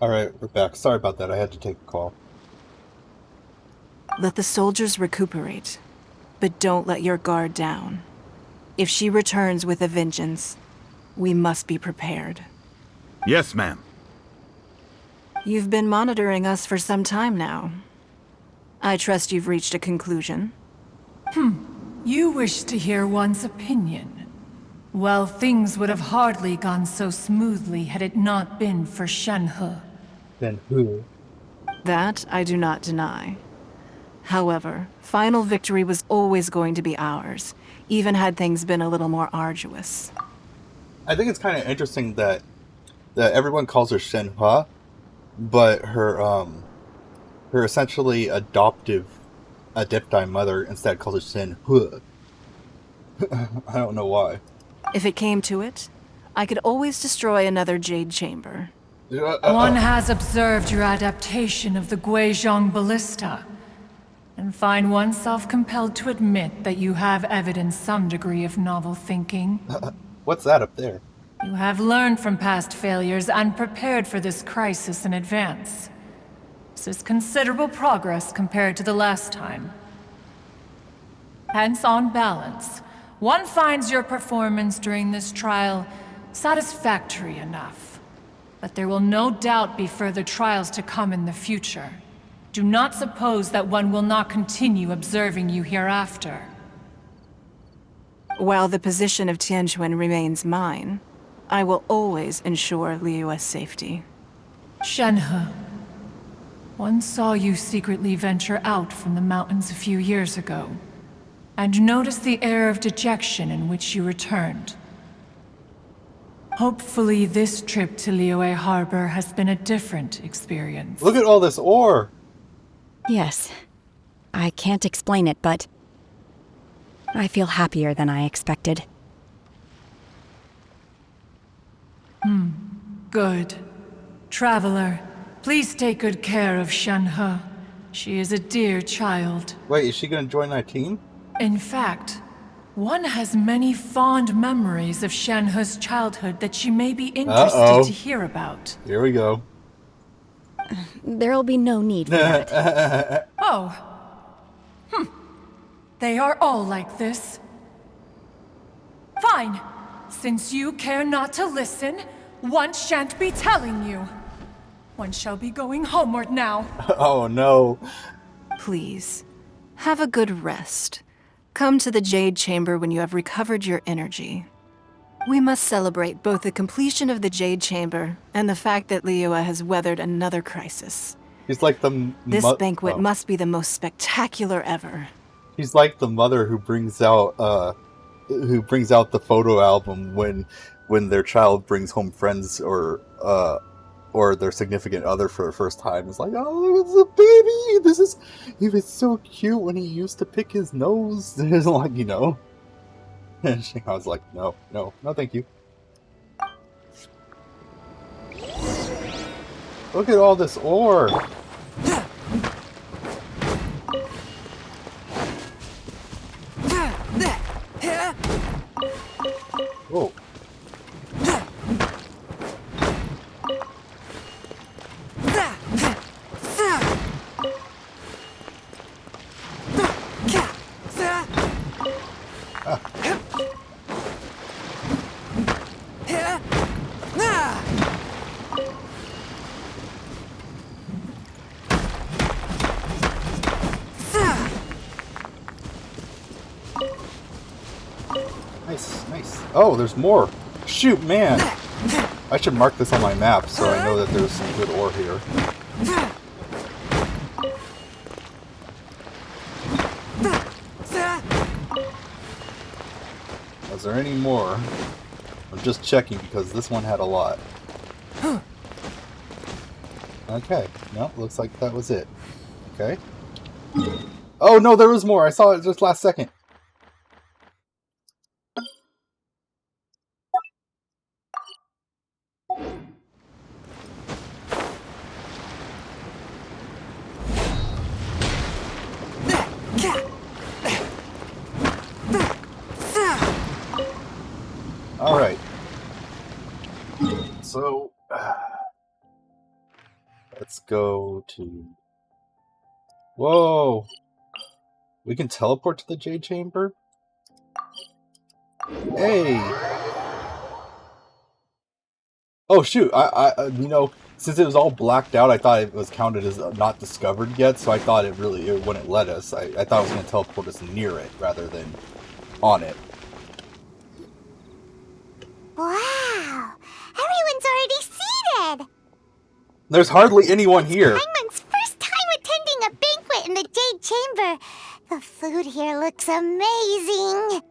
Alright, we're back. Sorry about that. I had to take a call. Let the soldiers recuperate, but don't let your guard down. If she returns with a vengeance, we must be prepared. Yes, ma'am. You've been monitoring us for some time now. I trust you've reached a conclusion. You wish to hear one's opinion. Well, things would have hardly gone so smoothly had it not been for Shenhe. Then who? That I do not deny. However, final victory was always going to be ours, even had things been a little more arduous. I think it's kind of interesting that everyone calls her Shenhua, but her essentially adoptive Adepti mother instead calls her Shenhua. I don't know why. If it came to it, I could always destroy another Jade Chamber. One has observed your adaptation of the Guizhong Ballista, and find oneself compelled to admit that you have evidenced some degree of novel thinking. What's that up there? You have learned from past failures and prepared for this crisis in advance. This is considerable progress compared to the last time. Hence, on balance, one finds your performance during this trial satisfactory enough. But there will no doubt be further trials to come in the future. Do not suppose that one will not continue observing you hereafter. While the position of Tianquan remains mine, I will always ensure Liyue's safety. Shenhe, one saw you secretly venture out from the mountains a few years ago, and noticed the air of dejection in which you returned. Hopefully this trip to Liyue Harbor has been a different experience. Look at all this ore! Yes. I can't explain it, but I feel happier than I expected. Good. Traveler, please take good care of Shenhe. She is a dear child. Wait, is she gonna join our team? In fact, one has many fond memories of Shenhe's childhood that she may be interested to hear about. Here we go. There'll be no need for that. Oh. They are all like this. Fine. Since you care not to listen, one shan't be telling you. One shall be going homeward now. Oh no. Please, have a good rest. Come to the Jade Chamber when you have recovered your energy. We must celebrate both the completion of the Jade Chamber and the fact that Liyue has weathered another crisis. He's like the This banquet must be the most spectacular ever. He's like the mother who brings out the photo album when their child brings home friends or their significant other for the first time. It's like, oh, it's a baby. He was so cute when he used to pick his nose. It's like, you know. And I was like, no, thank you. Look at all this ore. Whoa. Nice. Oh, there's more. Shoot, man. I should mark this on my map so I know that there's some good ore here. Is there any more? I'm just checking because this one had a lot. Okay. No, looks like that was it. Okay. Oh, no, there was more. I saw it just last second. Alright. So, Let's go to... Whoa! We can teleport to the Jade Chamber? Hey! Oh shoot, I since it was all blacked out, I thought it was counted as not discovered yet, so I thought it wouldn't let us. I thought it was going to teleport us near it rather than on it. Wow! Everyone's already seated! There's hardly anyone here. Paimon's first time attending a banquet in the Jade Chamber. The food here looks amazing.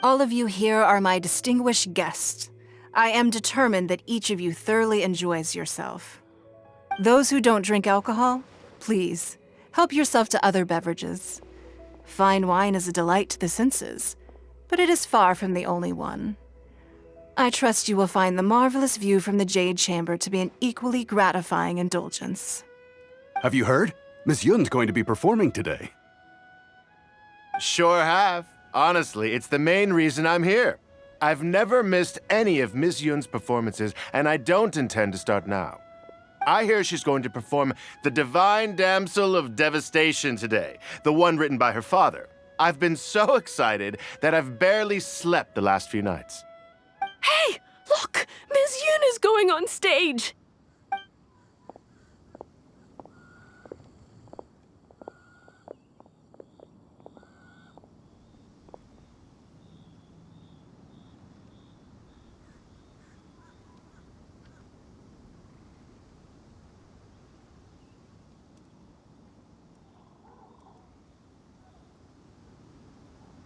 All of you here are my distinguished guests. I am determined that each of you thoroughly enjoys yourself. Those who don't drink alcohol, please, help yourself to other beverages. Fine wine is a delight to the senses, but it is far from the only one. I trust you will find the marvelous view from the Jade Chamber to be an equally gratifying indulgence. Have you heard? Miss Yun's going to be performing today. Sure have. Honestly, it's the main reason I'm here. I've never missed any of Miss Yun's performances, and I don't intend to start now. I hear she's going to perform The Divine Damsel of Devastation today, the one written by her father. I've been so excited that I've barely slept the last few nights. Hey, look! Miss Yun is going on stage!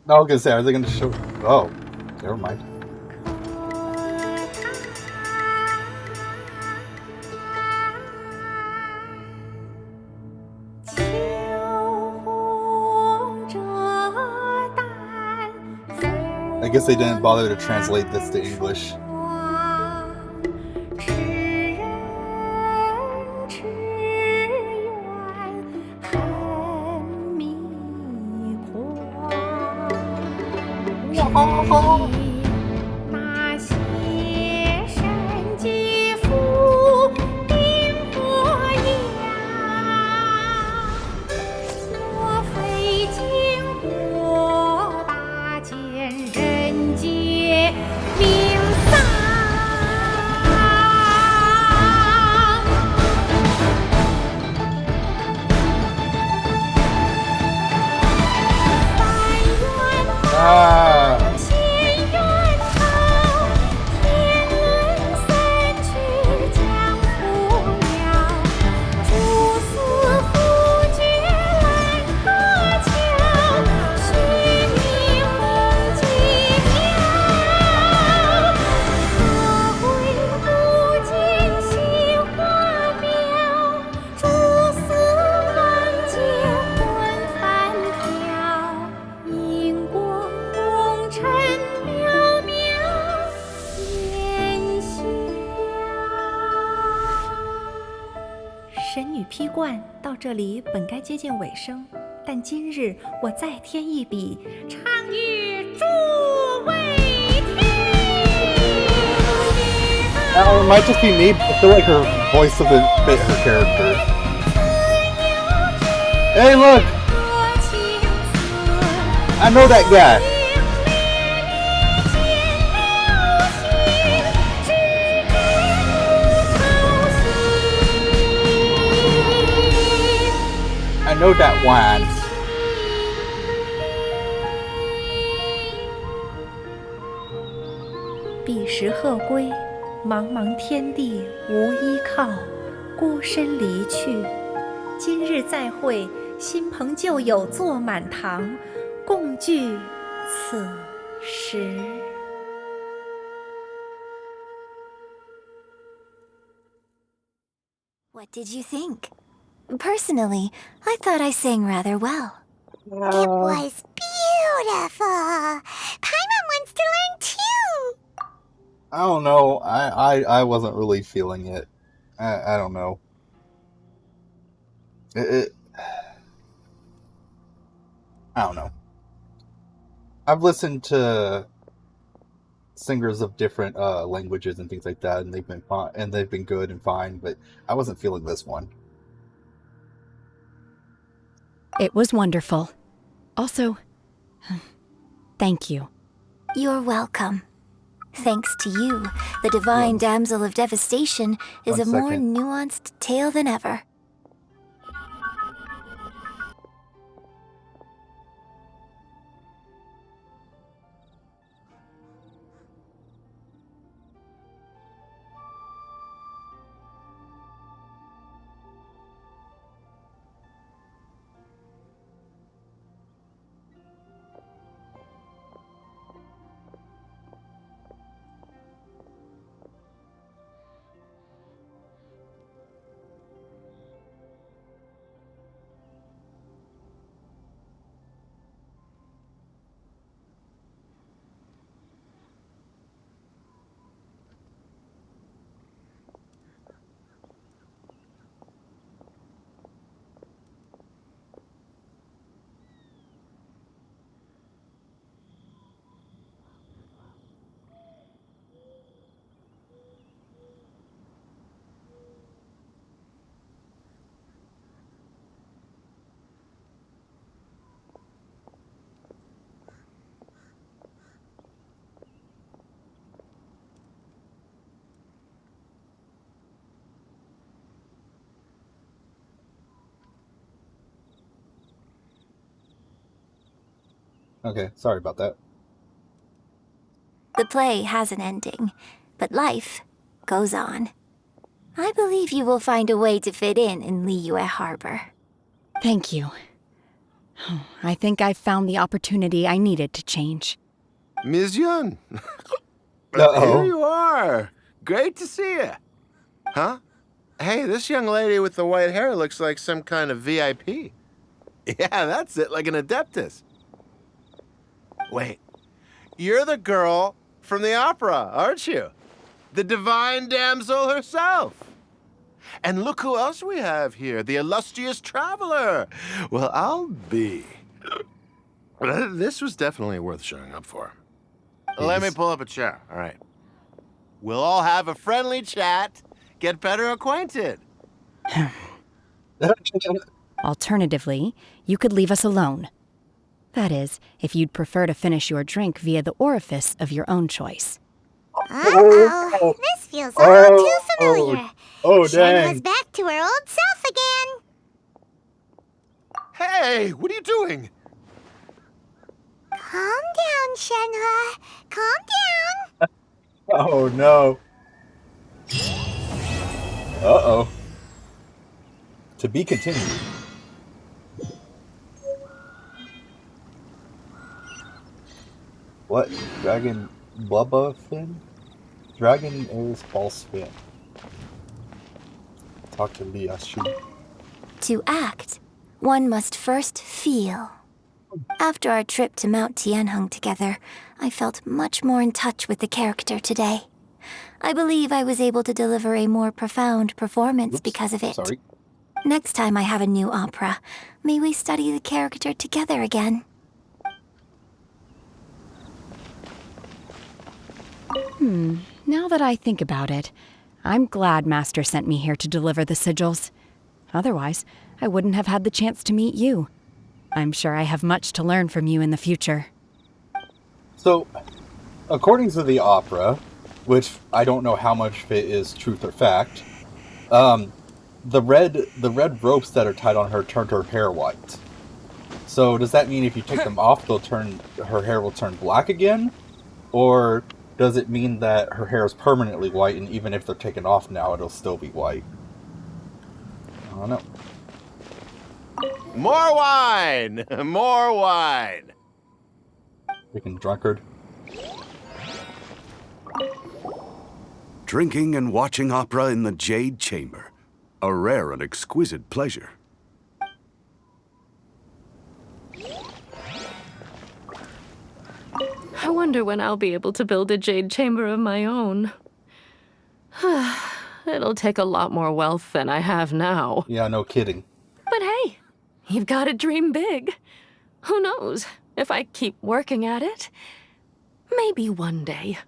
I was gonna say, are they gonna show... Oh, never mind. I guess they didn't bother to translate this to English.这里本该接近尾声，但今日我再添一笔，唱与诸位听。It might just be me, but I feel like her voice doesn't fit her character. Hey, look! I know that guy. I know that one. 彼时鹤归，茫茫天地无依靠，孤身离去。今日再会，新朋旧友坐满堂，共聚此时。What did you think? Personally, I thought I sang rather well. It was beautiful. Paimon wants to learn too. I don't know. I wasn't really feeling it. I don't know. I don't know. I've listened to singers of different languages and things like that, and they've been fine, and they've been good and fine. But I wasn't feeling this one. It was wonderful. Also, thank you. You're welcome. Thanks to you, the Divine Damsel of Devastation is a more nuanced tale than ever. Okay, sorry about that. The play has an ending, but life goes on. I believe you will find a way to fit in Liyue Harbor. Thank you. I think I've found the opportunity I needed to change. Ms. Yun! Uh-oh. Here you are! Great to see you! Huh? Hey, this young lady with the white hair looks like some kind of VIP. Yeah, that's it, like an Adeptus. Wait, you're the girl from the opera, aren't you? The Divine Damsel herself. And look who else we have here, the illustrious traveler. Well, I'll be. This was definitely worth showing up for. Let me pull up a chair, all right. We'll all have a friendly chat, get better acquainted. Alternatively, you could leave us alone. That is, if you'd prefer to finish your drink via the orifice of your own choice. Uh-oh, this feels all too familiar. Oh, Shenhua's back to her old self again. Hey, what are you doing? Calm down, Shenhua. Calm down. Oh, no. Uh-oh. To be continued. What? Dragon Bubba Fin? Dragon Air's false fin. Talk to Liashu. To act, one must first feel. After our trip to Mount Tianheng together, I felt much more in touch with the character today. I believe I was able to deliver a more profound performance because of it. Sorry. Next time I have a new opera, may we study the character together again. Now that I think about it, I'm glad Master sent me here to deliver the sigils. Otherwise, I wouldn't have had the chance to meet you. I'm sure I have much to learn from you in the future. So, according to the opera, which I don't know how much of it is truth or fact, the red ropes that are tied on her turned her hair white. So does that mean if you take them off, her hair will turn black again? Or does it mean that her hair is permanently white, and even if they're taken off now, it'll still be white? I don't know. More wine! More wine! Freaking drunkard. Drinking and watching opera in the Jade Chamber. A rare and exquisite pleasure. I wonder when I'll be able to build a jade chamber of my own. It'll take a lot more wealth than I have now. Yeah, no kidding. But hey, you've got to dream big. Who knows? If I keep working at it, maybe one day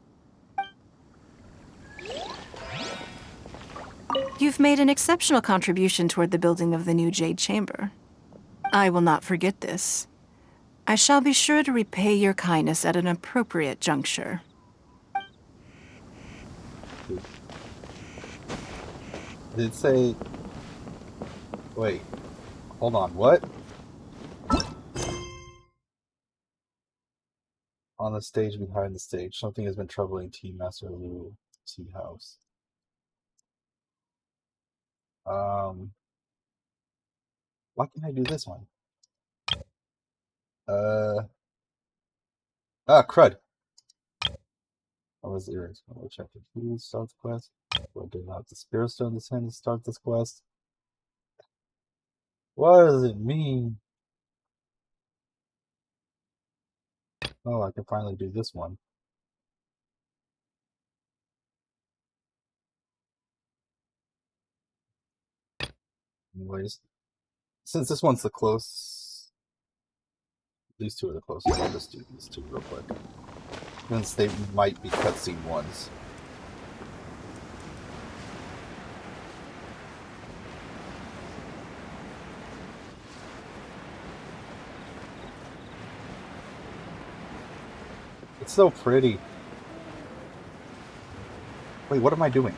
You've made an exceptional contribution toward the building of the new Jade Chamber. I will not forget this. I shall be sure to repay your kindness at an appropriate juncture. Did it say... Wait. Hold on, what? On the stage behind the stage, something has been troubling Tea Master Lu Tea House. Why can't I do this one? Crud. I was ears. I'll check it. Who starts the quest? Well, do not the Spirit Stone descend to start this quest? What does it mean? Oh, I can finally do this one. Anyways, since this one's the close, these two are the closest, I'll just do these two real quick. Since they might be cutscene ones. It's so pretty. Wait, what am I doing?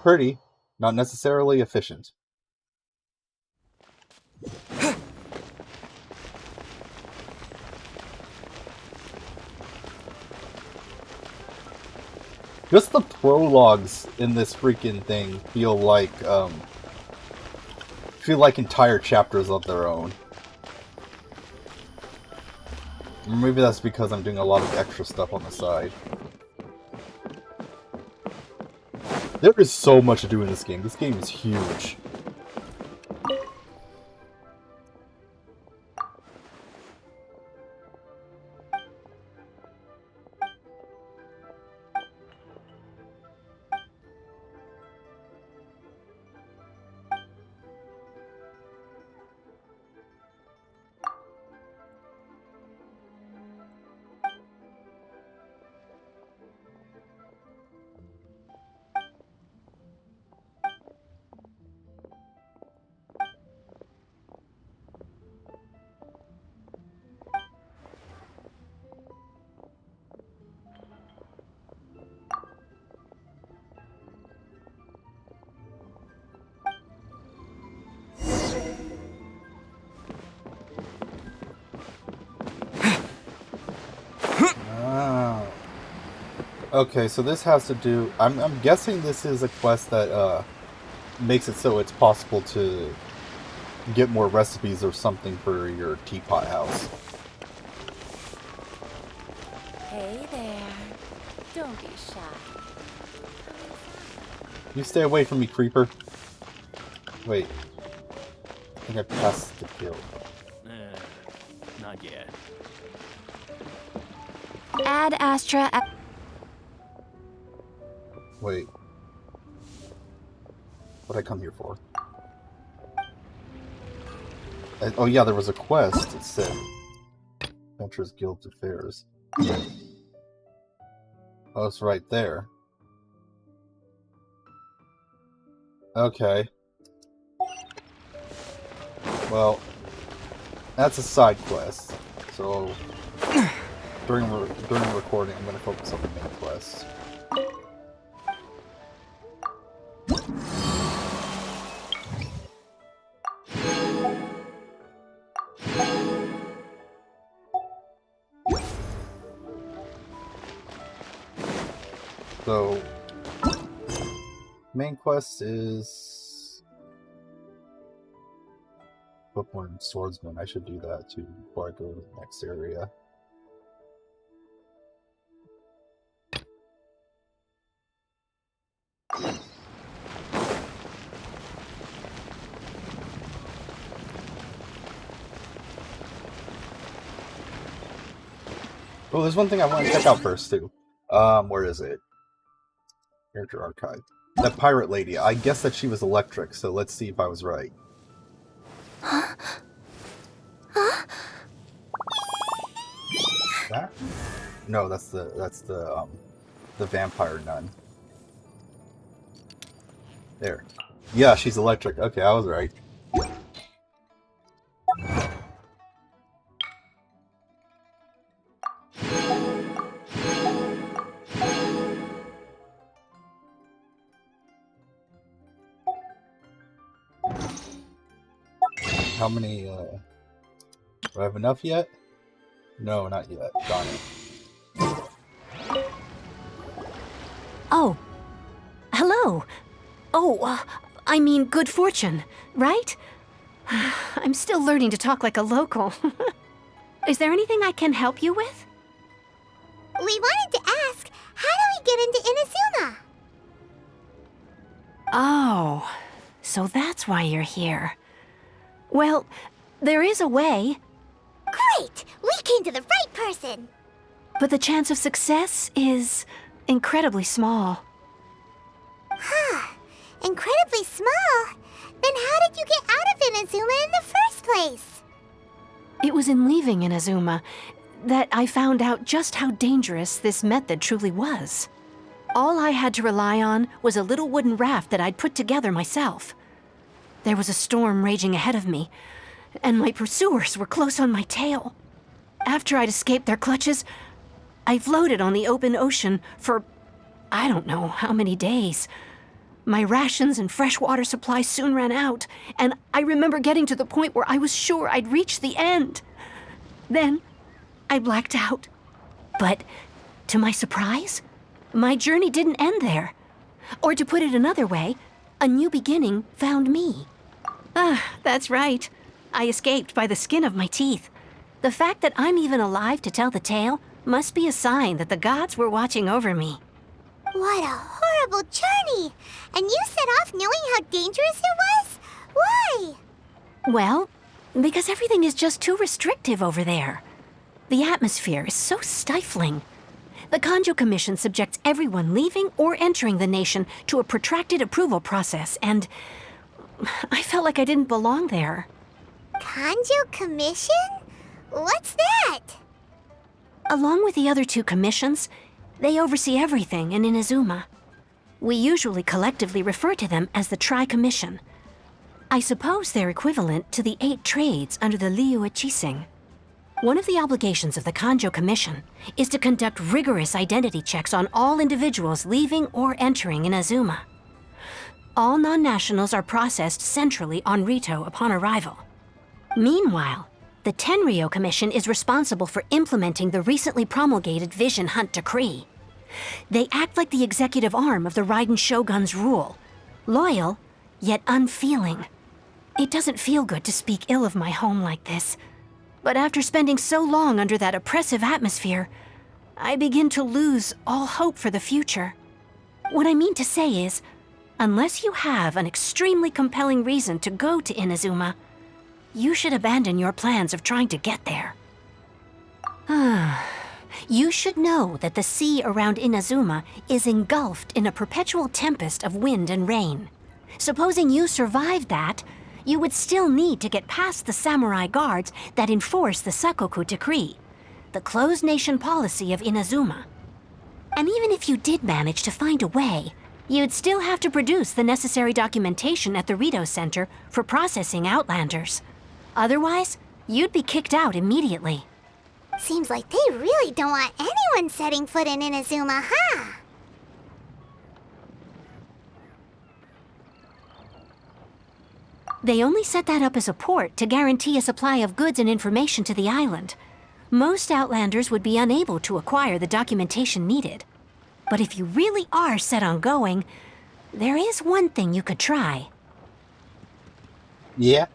Pretty, not necessarily efficient. Just the prologues in this freaking thing feel like entire chapters of their own. Maybe that's because I'm doing a lot of extra stuff on the side. There is so much to do in this game. This game is huge. Okay, so this has to do... I'm guessing this is a quest that makes it so it's possible to get more recipes or something for your teapot house. Hey there. Don't be shy. You stay away from me, creeper. Wait. I think I passed the kill. Not yet. Ad Astra... Wait. What'd I come here for? Oh yeah, there was a quest. It said Adventurers Guild Affairs. Oh, it's right there. Okay. Well, that's a side quest. So during recording, I'm going to focus on the main quest. So, main quest is Bookworm Swordsman. I should do that too before I go to the next area. Oh, there's one thing I want to check out first too. Where is it? Character archive. That pirate lady. I guess that she was electric, so let's see if I was right. That? No, that's the the vampire nun. There. Yeah, she's electric. Okay, I was right. How many, do I have enough yet? No, not yet. Darn it. Oh. Hello. Oh, I mean good fortune, right? I'm still learning to talk like a local. Is there anything I can help you with? We wanted to ask, how do we get into Inazuma? Oh, so that's why you're here. Well, there is a way. Great! We came to the right person! But the chance of success is incredibly small. Huh. Incredibly small? Then how did you get out of Inazuma in the first place? It was in leaving Inazuma that I found out just how dangerous this method truly was. All I had to rely on was a little wooden raft that I'd put together myself. There was a storm raging ahead of me, and my pursuers were close on my tail. After I'd escaped their clutches, I floated on the open ocean for I don't know how many days. My rations and fresh water supply soon ran out, and I remember getting to the point where I was sure I'd reached the end. Then, I blacked out. But, to my surprise, my journey didn't end there. Or to put it another way, a new beginning found me. That's right. I escaped by the skin of my teeth. The fact that I'm even alive to tell the tale must be a sign that the gods were watching over me. What a horrible journey! And you set off knowing how dangerous it was? Why? Well, because everything is just too restrictive over there. The atmosphere is so stifling. The Kanjo Commission subjects everyone leaving or entering the nation to a protracted approval process, and I felt like I didn't belong there. Kanjo Commission? What's that? Along with the other two commissions, they oversee everything in Inazuma. We usually collectively refer to them as the Tri-Commission. I suppose they're equivalent to the 8 trades under the Liyue Qixing. One of the obligations of the Kanjo Commission is to conduct rigorous identity checks on all individuals leaving or entering Inazuma. All non-nationals are processed centrally on Rito upon arrival. Meanwhile, the Tenryo Commission is responsible for implementing the recently promulgated Vision Hunt Decree. They act like the executive arm of the Raiden Shogun's rule, loyal, yet unfeeling. It doesn't feel good to speak ill of my home like this, but after spending so long under that oppressive atmosphere, I begin to lose all hope for the future. What I mean to say is, unless you have an extremely compelling reason to go to Inazuma, you should abandon your plans of trying to get there. You should know that the sea around Inazuma is engulfed in a perpetual tempest of wind and rain. Supposing you survived that, you would still need to get past the samurai guards that enforce the Sakoku Decree, the closed nation policy of Inazuma. And even if you did manage to find a way, you'd still have to produce the necessary documentation at the Rito Center for processing Outlanders. Otherwise, you'd be kicked out immediately. Seems like they really don't want anyone setting foot in Inazuma, huh? They only set that up as a port to guarantee a supply of goods and information to the island. Most Outlanders would be unable to acquire the documentation needed. But if you really are set on going, there is one thing you could try. Yeah?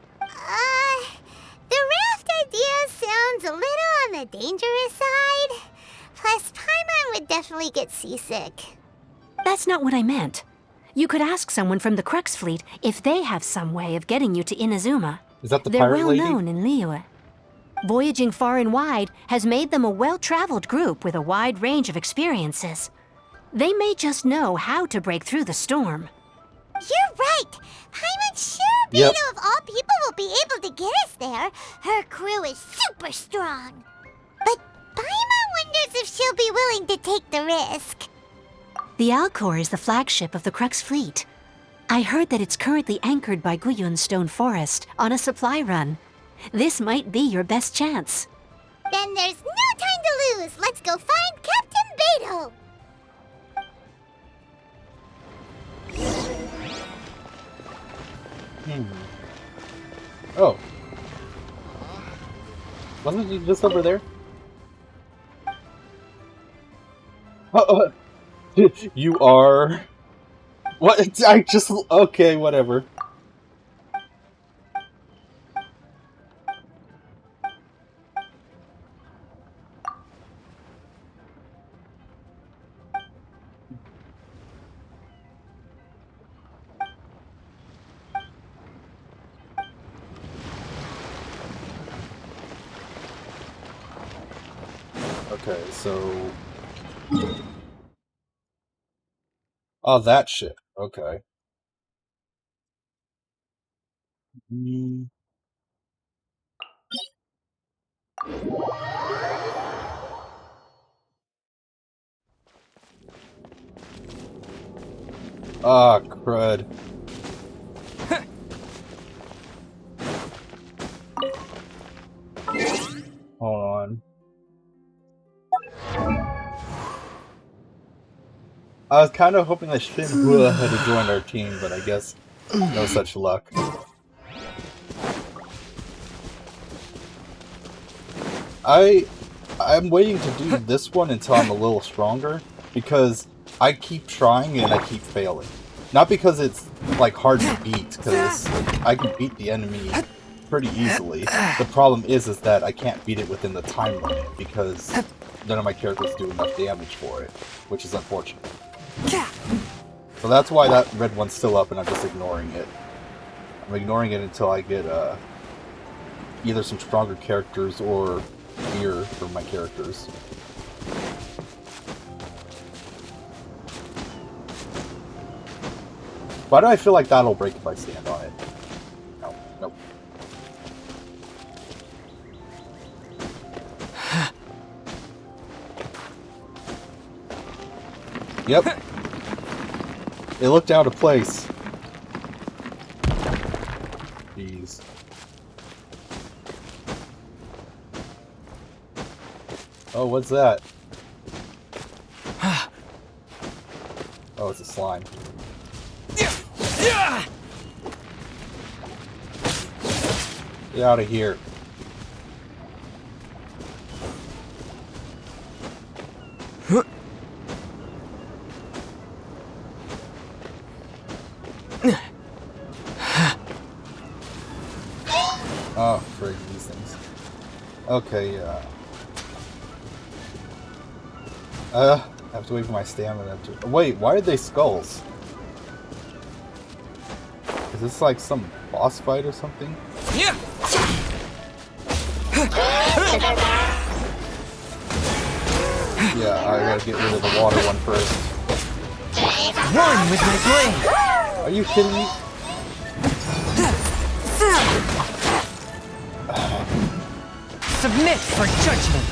The raft idea sounds a little on the dangerous side. Plus, Paimon would definitely get seasick. That's not what I meant. You could ask someone from the Crux Fleet if they have some way of getting you to Inazuma. Is that the They're pirate well lady? known in Liyue. Voyaging far and wide has made them a well-traveled group with a wide range of experiences. They may just know how to break through the storm. You're right! Paimon's sure Beto of all people will be able to get us there. Her crew is super strong. But Paimon wonders if she'll be willing to take the risk. The Alcor is the flagship of the Crux fleet. I heard that it's currently anchored by Guyun Stone Forest on a supply run. This might be your best chance. Then there's no time to lose. Let's go find Captain Beto. Oh. Wasn't he just over there? Oh, you are... What? I just... Okay, whatever. Okay, so... Oh, that shit. Okay. Ah, crud. Hold on. I was kind of hoping that Shinhua had joined our team, but I guess no such luck. I'm waiting to do this one until I'm a little stronger, because I keep trying and I keep failing. Not because it's like hard to beat, because I can beat the enemy pretty easily. The problem is that I can't beat it within the time limit, because none of my characters do enough damage for it, which is unfortunate. So that's why that red one's still up and I'm just ignoring it. I'm ignoring it until I get either some stronger characters or gear for my characters. Why do I feel like that'll break if I stand on it? No, nope. Yep. It looked out of place. Jeez. Oh, what's that? Oh, it's a slime. Get out of here. Oh, frig, these things. Okay, I have to wait for my stamina to... Wait, why are they skulls? Is this like some boss fight or something? Yeah. Yeah, I gotta get rid of the water one first. One with my blade! Are you kidding me? Submit for judgment!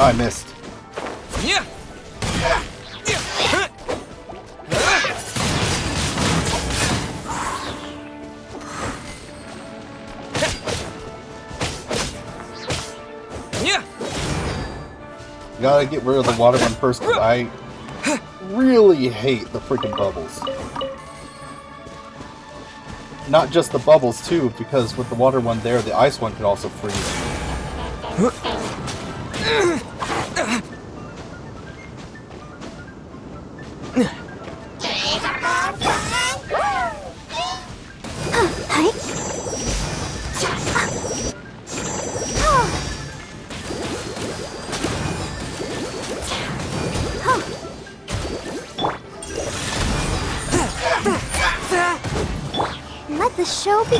I missed. Gotta get rid of the water one first, because I really hate the freaking bubbles. Not just the bubbles, too, because with the water one there, the ice one could also freeze. Let the show be...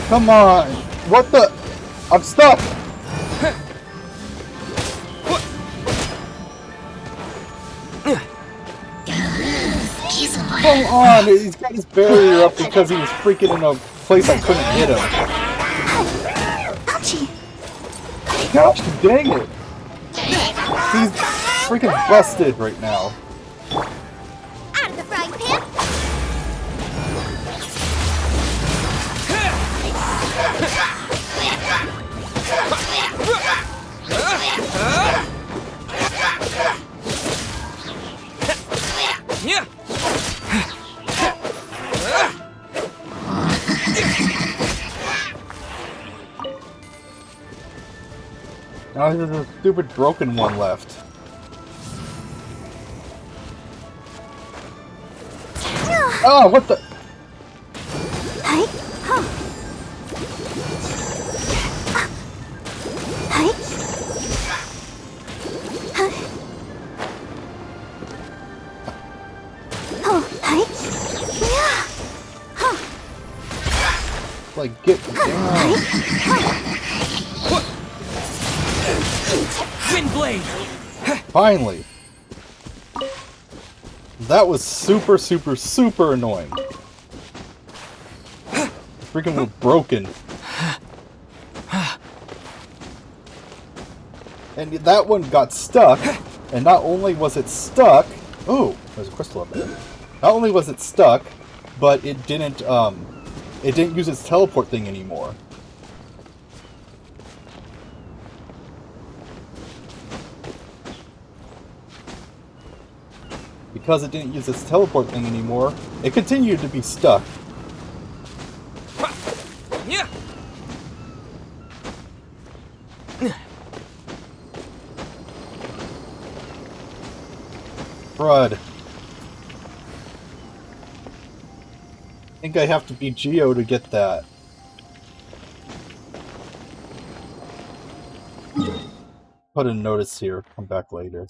Come on! What the? I'm stuck! Come on! He's got his barrier up because he was freaking in a place I couldn't hit him. Ouchie! Gosh dang it! He's freaking busted right now. Out of the frying pan! Yeah. Now there's a stupid broken one left. Oh, what the? Like, get down. Windblade! Finally. That was super, super, super annoying. Freaking was broken. And that one got stuck, and not only was it stuck... Oh, there's a crystal up there. Not only was it stuck, but it didn't use its teleport thing anymore. Because it didn't use its teleport thing anymore, it continued to be stuck. Yeah. Crud. I think I have to be Geo to get that. Put a notice here. Come back later.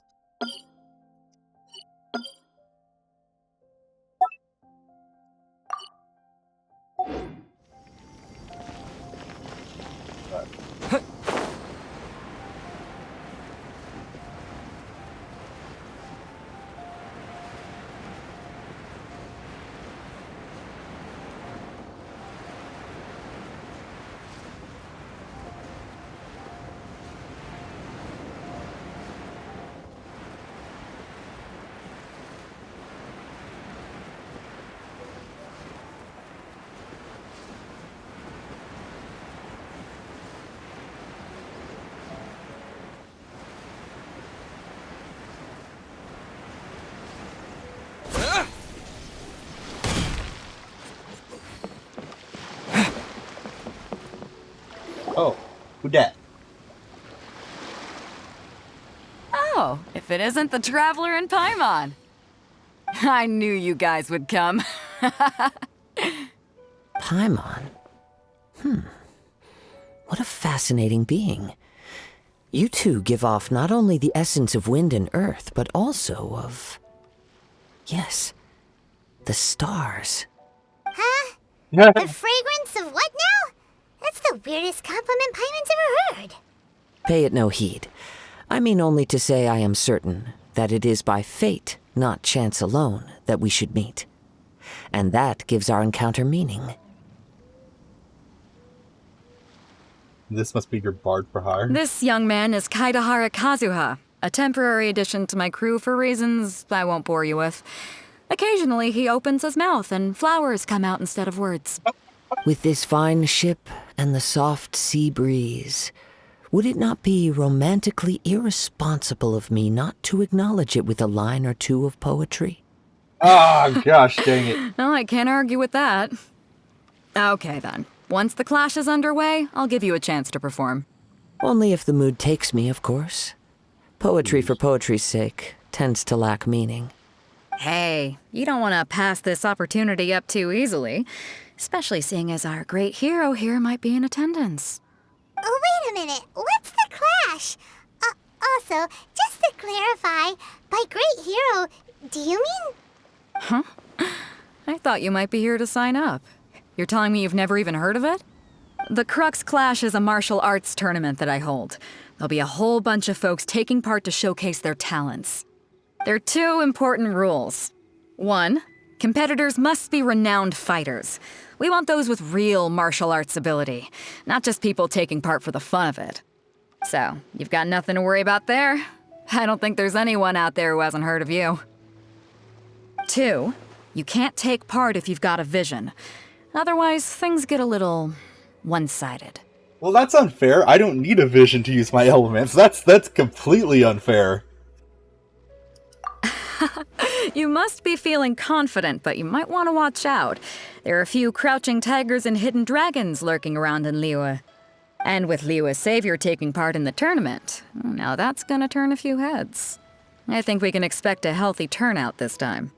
Oh, who dat? Oh, if it isn't the Traveler and Paimon. I knew you guys would come. Paimon? What a fascinating being. You two give off not only the essence of wind and earth, but also of... Yes, the stars. Huh? The fragrance of what now? That's the weirdest compliment Paimon's ever heard. Pay it no heed. I mean only to say I am certain that it is by fate, not chance alone, that we should meet. And that gives our encounter meaning. This must be your bard for hire. This young man is Kaidahara Kazuha, a temporary addition to my crew for reasons I won't bore you with. Occasionally he opens his mouth and flowers come out instead of words. With this fine ship and the soft sea breeze, would it not be romantically irresponsible of me not to acknowledge it with a line or two of poetry? Ah, gosh dang it. Well, I can't argue with that. Okay then. Once the clash is underway, I'll give you a chance to perform. Only if the mood takes me, of course. Poetry for poetry's sake tends to lack meaning. Hey, you don't want to pass this opportunity up too easily, especially seeing as our great hero here might be in attendance. Oh, wait a minute. What's the clash? Also, just to clarify, by great hero, do you mean... Huh? I thought you might be here to sign up. You're telling me you've never even heard of it? The Crux Clash is a martial arts tournament that I hold. There'll be a whole bunch of folks taking part to showcase their talents. There are 2 important rules. 1, competitors must be renowned fighters. We want those with real martial arts ability, not just people taking part for the fun of it. So, you've got nothing to worry about there. I don't think there's anyone out there who hasn't heard of you. 2, you can't take part if you've got a vision. Otherwise, things get a little one-sided. Well, that's unfair. I don't need a vision to use my elements. That's completely unfair. You must be feeling confident, but you might want to watch out. There are a few crouching tigers and hidden dragons lurking around in Liyue. And with Liyue's savior taking part in the tournament, now that's gonna turn a few heads. I think we can expect a healthy turnout this time.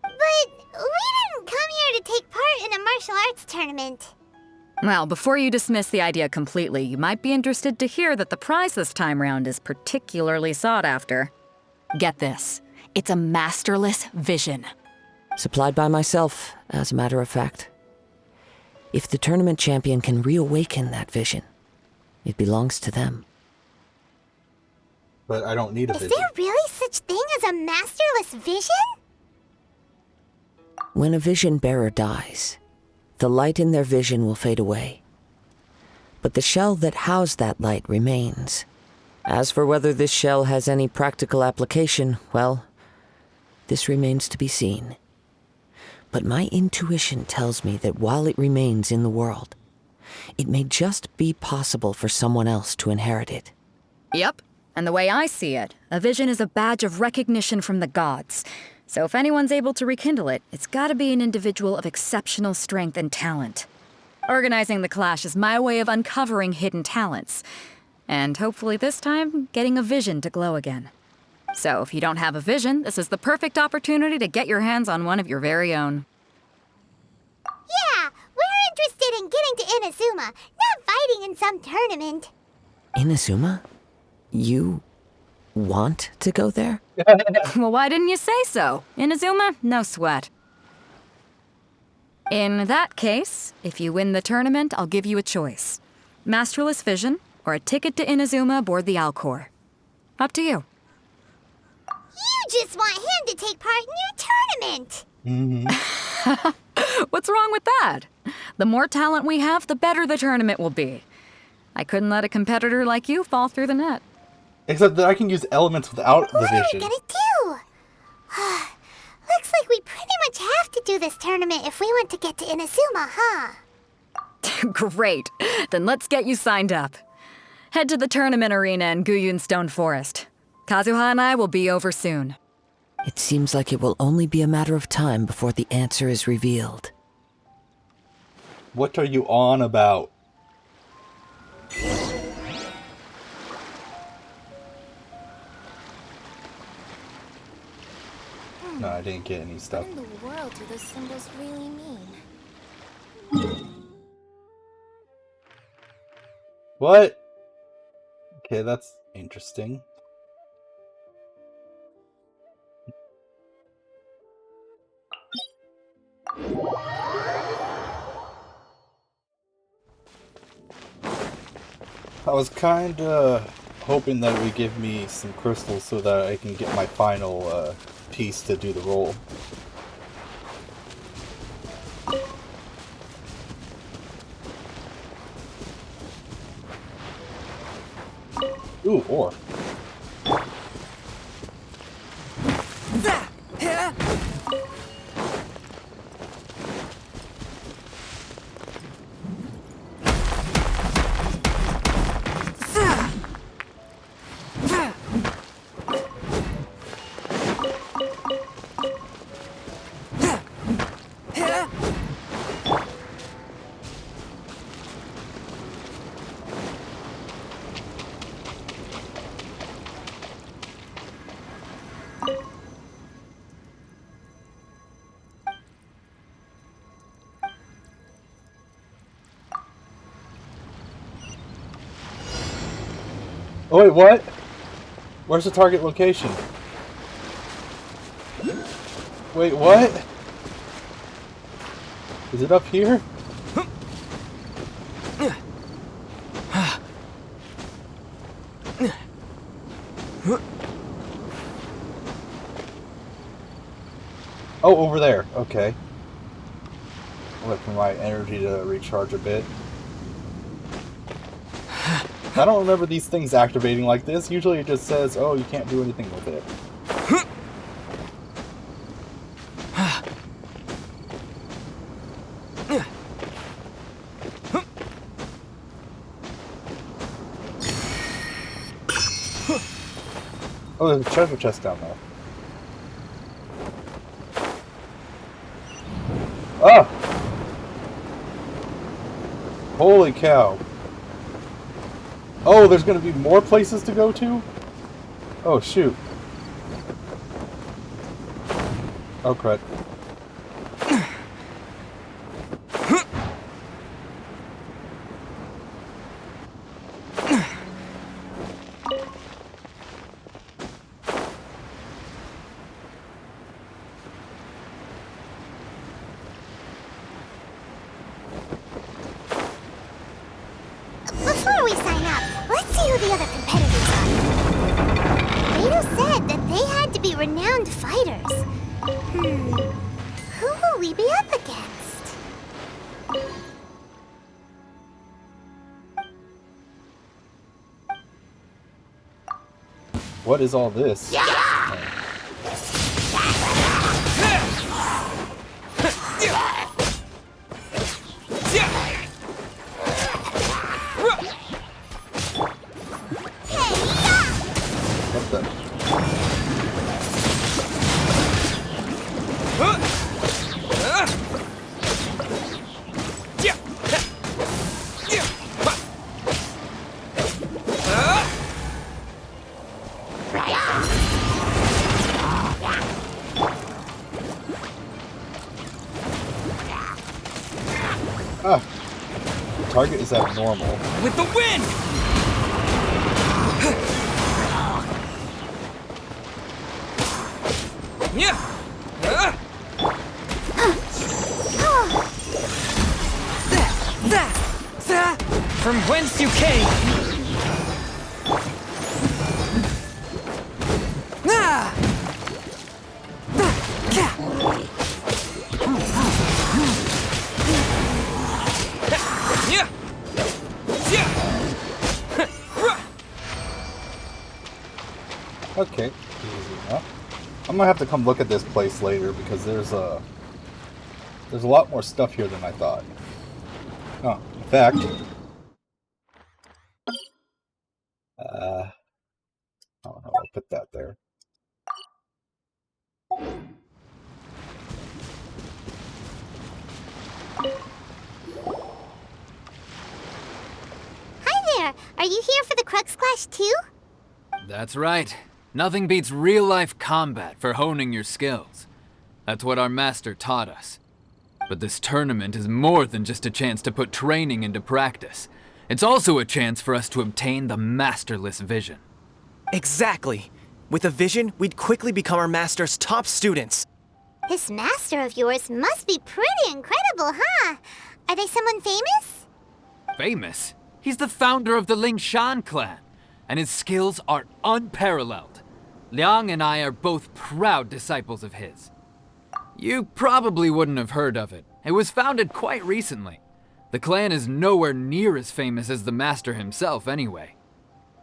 But we didn't come here to take part in a martial arts tournament. Well, before you dismiss the idea completely, you might be interested to hear that the prize this time round is particularly sought after. Get this. It's a masterless vision. Supplied by myself, as a matter of fact. If the tournament champion can reawaken that vision, it belongs to them. But I don't need a vision. Is there really such thing as a masterless vision? When a vision bearer dies, the light in their vision will fade away. But the shell that housed that light remains. As for whether this shell has any practical application, well, this remains to be seen. But my intuition tells me that while it remains in the world, it may just be possible for someone else to inherit it. Yep, and the way I see it, a vision is a badge of recognition from the gods. So if anyone's able to rekindle it, it's gotta be an individual of exceptional strength and talent. Organizing the clash is my way of uncovering hidden talents. And hopefully this time, getting a vision to glow again. So if you don't have a vision, this is the perfect opportunity to get your hands on one of your very own. Yeah, we're interested in getting to Inazuma, not fighting in some tournament. Inazuma? You want to go there? Well, why didn't you say so? Inazuma? No sweat. In that case, if you win the tournament, I'll give you a choice. Masterless Vision, or a ticket to Inazuma aboard the Alcor. Up to you. You just want him to take part in your tournament! Mm-hmm. What's wrong with that? The more talent we have, the better the tournament will be. I couldn't let a competitor like you fall through the net. Except that I can use elements without the vision. What are we gonna do? Looks like we pretty much have to do this tournament if we want to get to Inazuma, huh? Great. Then let's get you signed up. Head to the tournament arena in Guyun Stone Forest. Kazuha and I will be over soon. It seems like it will only be a matter of time before the answer is revealed. What are you on about? No, I didn't get any stuff. What in the world do those symbols really mean? What? Okay, that's interesting. I was kinda hoping that it would give me some crystals so that I can get my final piece to do the roll. Ooh, ore. Oh wait, what? Where's the target location? Wait, what? Is it up here? Oh, over there. Okay. I'll wait for my energy to recharge a bit. I don't remember these things activating like this. Usually it just says, oh, you can't do anything with it. Oh, there's a treasure chest down there. Ah! Holy cow. Oh, there's gonna be more places to go to? Oh, shoot. Oh, crud. Before we sign up, let's see who the other competitors are. Beto said that they had to be renowned fighters. Who will we be up against? What is all this? What the? Ah, the target is abnormal. With the wind! Yeah. From whence you came. Okay, easy enough. I'm gonna have to come look at this place later because there's a lot more stuff here than I thought. Oh, in fact, I don't know. I'll put that there. Hi there! Are you here for the Crux Clash too? That's right. Nothing beats real-life combat for honing your skills. That's what our master taught us. But this tournament is more than just a chance to put training into practice. It's also a chance for us to obtain the masterless vision. Exactly. With a vision, we'd quickly become our master's top students. This master of yours must be pretty incredible, huh? Are they someone famous? Famous? He's the founder of the Lingshan clan, and his skills are unparalleled. Liang and I are both proud disciples of his. You probably wouldn't have heard of it. It was founded quite recently. The clan is nowhere near as famous as the master himself anyway.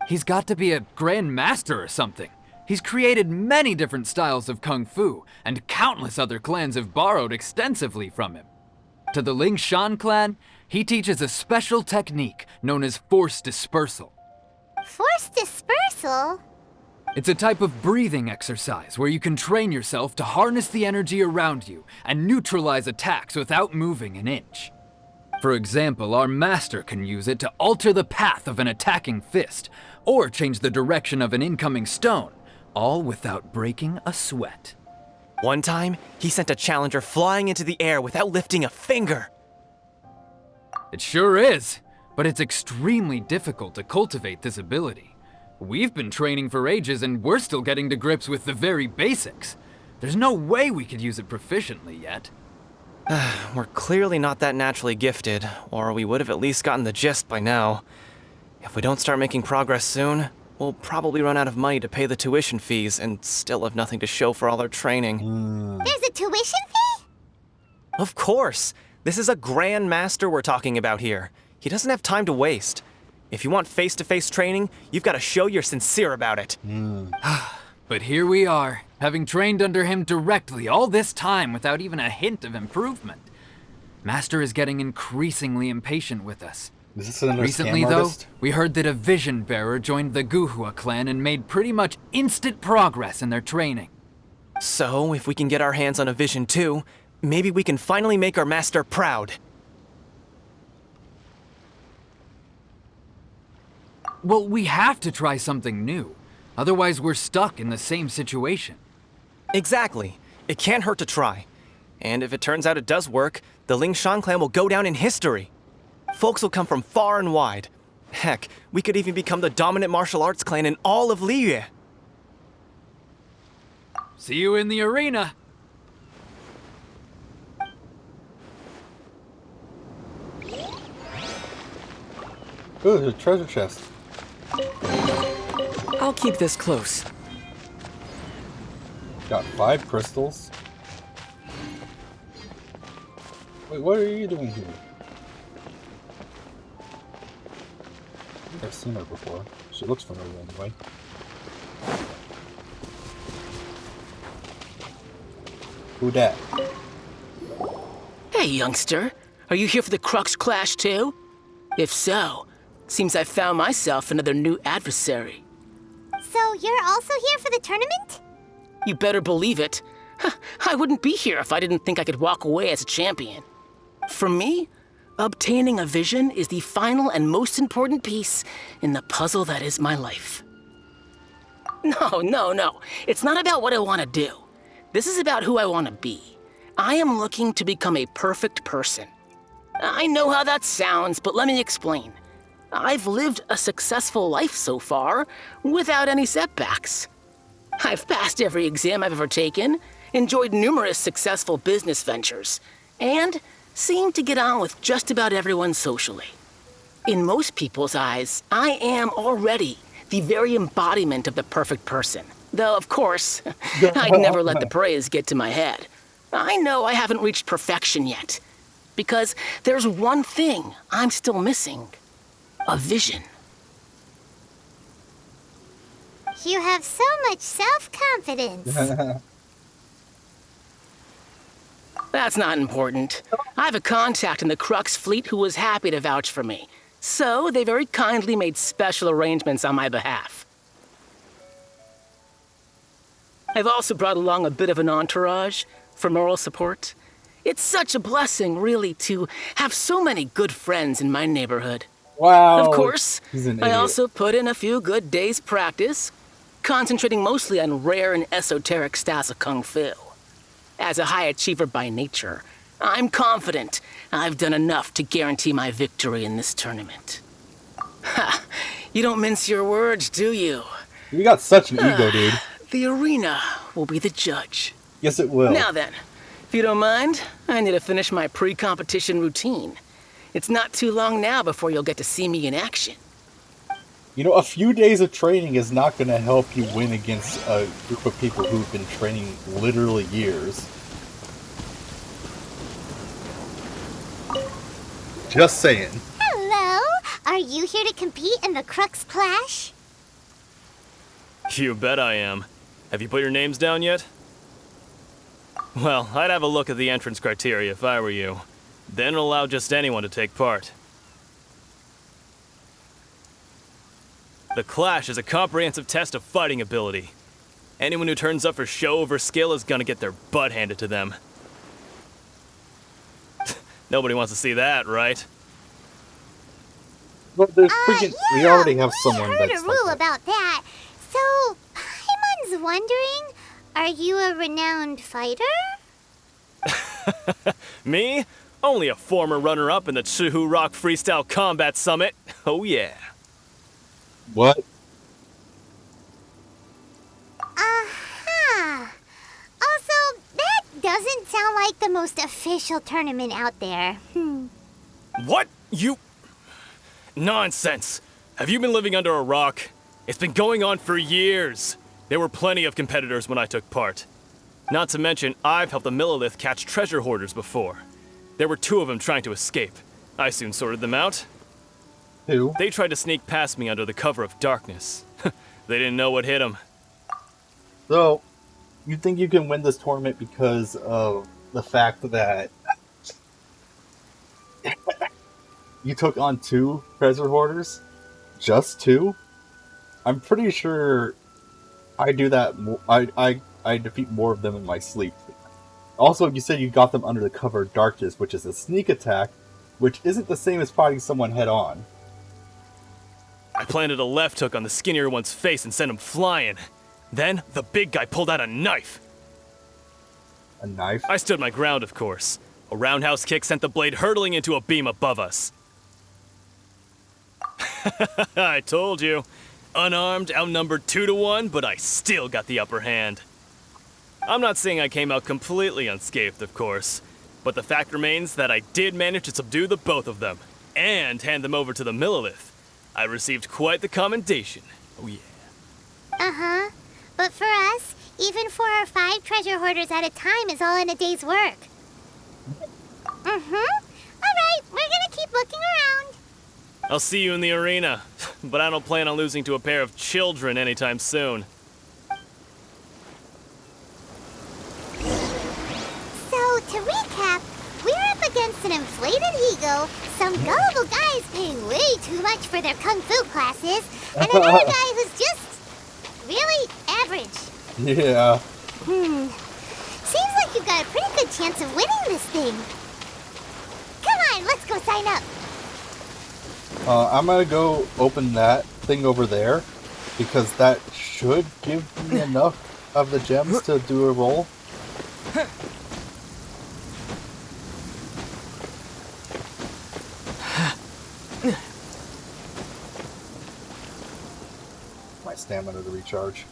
He's got to be a grand master or something. He's created many different styles of kung fu, and countless other clans have borrowed extensively from him. To the Lingshan clan, he teaches a special technique known as force dispersal. Force dispersal? It's a type of breathing exercise where you can train yourself to harness the energy around you and neutralize attacks without moving an inch. For example, our master can use it to alter the path of an attacking fist, or change the direction of an incoming stone, all without breaking a sweat. One time, he sent a challenger flying into the air without lifting a finger. It sure is, but it's extremely difficult to cultivate this ability. We've been training for ages and we're still getting to grips with the very basics. There's no way we could use it proficiently yet. We're clearly not that naturally gifted, or we would have at least gotten the gist by now. If we don't start making progress soon, we'll probably run out of money to pay the tuition fees and still have nothing to show for all our training. There's a tuition fee? Of course! This is a Grand Master we're talking about here. He doesn't have time to waste. If you want face-to-face training, you've got to show you're sincere about it. But here we are, having trained under him directly all this time without even a hint of improvement. Master is getting increasingly impatient with us. Is this another Recently, scam though, artist? we heard that a Vision Bearer joined the Guhua clan and made pretty much instant progress in their training. So, if we can get our hands on a Vision too, maybe we can finally make our master proud. Well, we have to try something new. Otherwise, we're stuck in the same situation. Exactly. It can't hurt to try. And if it turns out it does work, the Lingshan clan will go down in history. Folks will come from far and wide. Heck, we could even become the dominant martial arts clan in all of Liyue. See you in the arena. Ooh, there's a treasure chest. I'll keep this close. Got 5 crystals. Wait, what are you doing here? I think I've seen her before. She looks familiar anyway. Who dat? Hey, youngster. Are you here for the Crux Clash too? If so, seems I found myself another new adversary. So you're also here for the tournament? You better believe it. I wouldn't be here if I didn't think I could walk away as a champion. For me, obtaining a vision is the final and most important piece in the puzzle that is my life. No. It's not about what I want to do. This is about who I want to be. I am looking to become a perfect person. I know how that sounds, but let me explain. I've lived a successful life so far, without any setbacks. I've passed every exam I've ever taken, enjoyed numerous successful business ventures, and seem to get on with just about everyone socially. In most people's eyes, I am already the very embodiment of the perfect person. Though, of course, I'd never let the praise get to my head. I know I haven't reached perfection yet, because there's one thing I'm still missing. A vision. You have so much self-confidence. That's not important. I have a contact in the Crux fleet who was happy to vouch for me. So they very kindly made special arrangements on my behalf. I've also brought along a bit of an entourage for moral support. It's such a blessing, really, to have so many good friends in my neighborhood. Wow. Of course, He's an I idiot. also put in a few good days' practice, concentrating mostly on rare and esoteric styles of Kung Fu. As a high achiever by nature, I'm confident I've done enough to guarantee my victory in this tournament. Ha! You don't mince your words, do you? You got such an ego, dude. The arena will be the judge. Yes, it will. Now then, if you don't mind, I need to finish my pre-competition routine. It's not too long now before you'll get to see me in action. You know, a few days of training is not going to help you win against a group of people who've been training literally years. Just saying. Hello! Are you here to compete in the Crux Clash? You bet I am. Have you put your names down yet? Well, I'd have a look at the entrance criteria if I were you. Then allow just anyone to take part. The Clash is a comprehensive test of fighting ability. Anyone who turns up for show over skill is gonna get their butt handed to them. Nobody wants to see that, right? Well, there's freaking... we already have someone I heard that's a rule like about that. So, Paimon's wondering, are you a renowned fighter? Me? Only a former runner-up in the Chihu Rock Freestyle Combat Summit. Oh yeah. What? Aha! Also, that doesn't sound like the most official tournament out there. What? You... Nonsense. Have you been living under a rock? It's been going on for years. There were plenty of competitors when I took part. Not to mention, I've helped the Millilith catch treasure hoarders before. There were 2 of them trying to escape. I soon sorted them out. Who? They tried to sneak past me under the cover of darkness. They didn't know what hit them. So, you think you can win this tournament because of the fact that you took on 2 treasure hoarders? Just 2? I'm pretty sure I do that. I defeat more of them in my sleep. Also, you said you got them under the cover of darkness, which is a sneak attack, which isn't the same as fighting someone head on. I planted a left hook on the skinnier one's face and sent him flying. Then, the big guy pulled out a knife. A knife? I stood my ground, of course. A roundhouse kick sent the blade hurtling into a beam above us. I told you. Unarmed, outnumbered 2 to 1, but I still got the upper hand. I'm not saying I came out completely unscathed, of course, but the fact remains that I did manage to subdue the both of them, and hand them over to the Millilith. I received quite the commendation. Oh yeah. Uh-huh. But for us, even 4 or 5 treasure hoarders at a time is all in a day's work. Mm-hmm. Alright, we're gonna keep looking around. I'll see you in the arena, but I don't plan on losing to a pair of children anytime soon. So, to recap, we're up against an inflated ego, some gullible guys paying way too much for their kung fu classes, and another guy who's just really average. Yeah. Seems like you've got a pretty good chance of winning this thing. Come on, let's go sign up. I'm gonna go open that thing over there, because that should give me enough of the gems to do a roll. My stamina to recharge.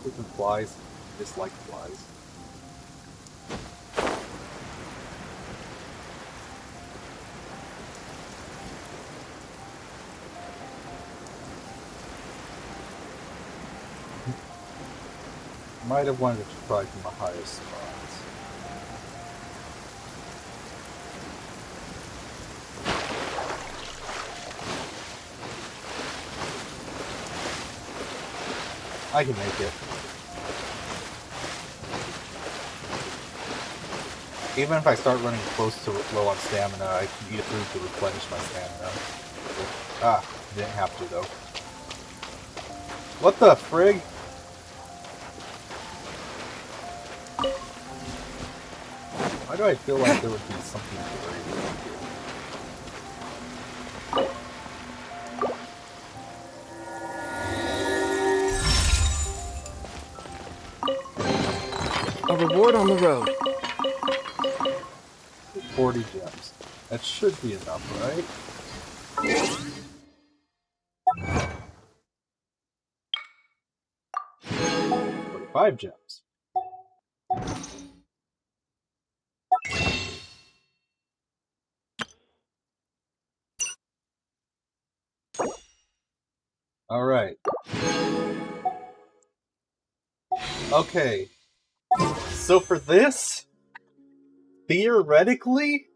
Freaking flies. Dislike flies. Might have wanted to try from the highest spots. I can make it. Even if I start running close to low on stamina, I can eat food to replenish my stamina. Didn't have to though. What the frig? Why do I feel like there would be something great? A reward on the road. 40 gems. That should be enough, right? 45 gems. All right. Okay. So for this, theoretically,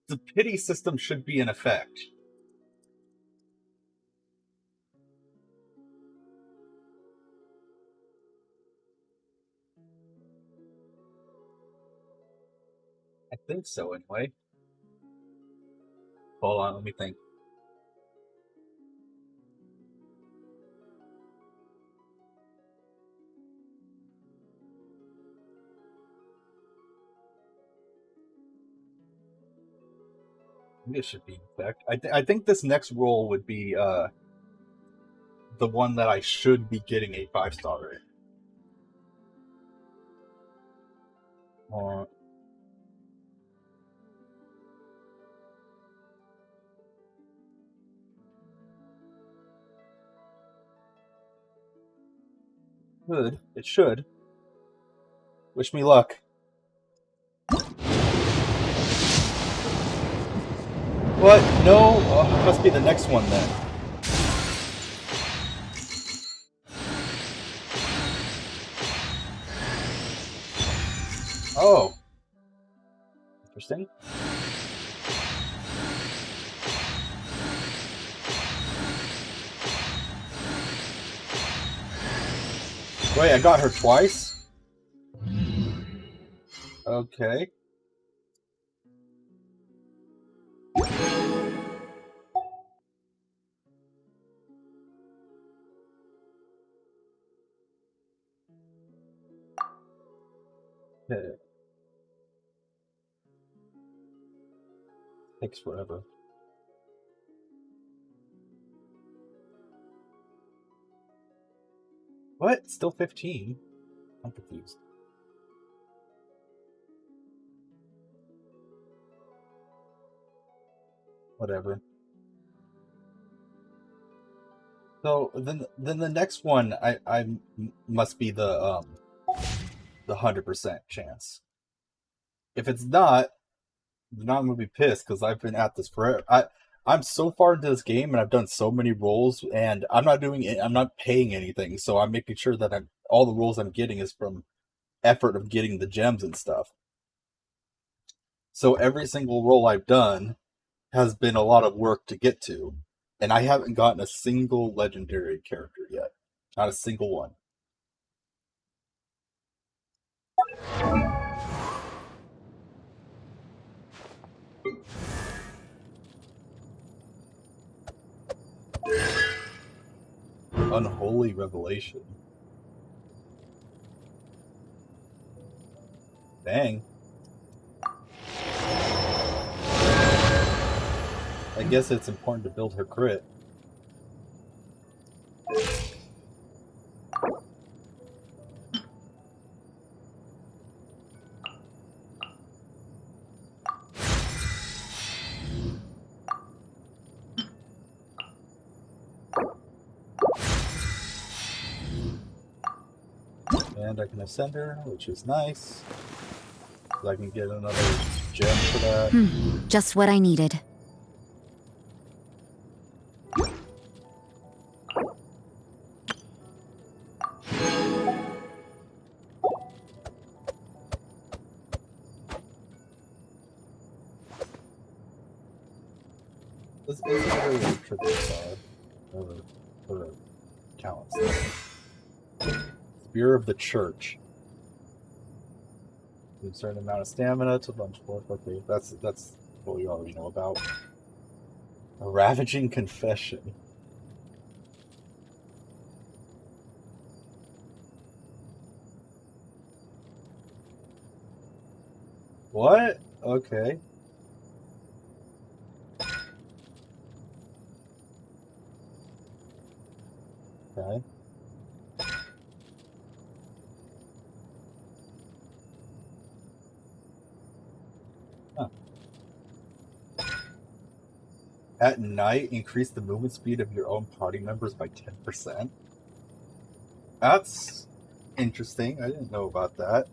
the pity system should be in effect. I think so, anyway. Hold on, let me think. It should be in effect. I think this next roll would be the one that I should be getting a 5-star in. Good. It should. Wish me luck. What? No? Must be the next one then. Oh. Interesting. Wait, I got her twice? Okay. Okay. Takes forever. What? Still 15? I'm confused. Whatever. So then the next one I must be the 100% chance. If it's not, then I'm gonna be pissed because I've been at this forever. I'm so far into this game and I've done so many roles and I'm not paying anything, so I'm making sure that all the roles I'm getting is from effort of getting the gems and stuff. So every single role I've done has been a lot of work to get to, and I haven't gotten a single legendary character yet. Not a single one. Unholy revelation. Dang. I guess it's important to build her crit. And I can ascend her, which is nice. I can get another gem for that. Just what I needed. This is a very tricky side for talents. Spear of the Church. A certain amount of stamina to launch forth. Okay, that's what we already know about. A ravaging confession. What? Okay. Okay. Huh. At night, increase the movement speed of your own party members by 10%. That's interesting. I didn't know about that.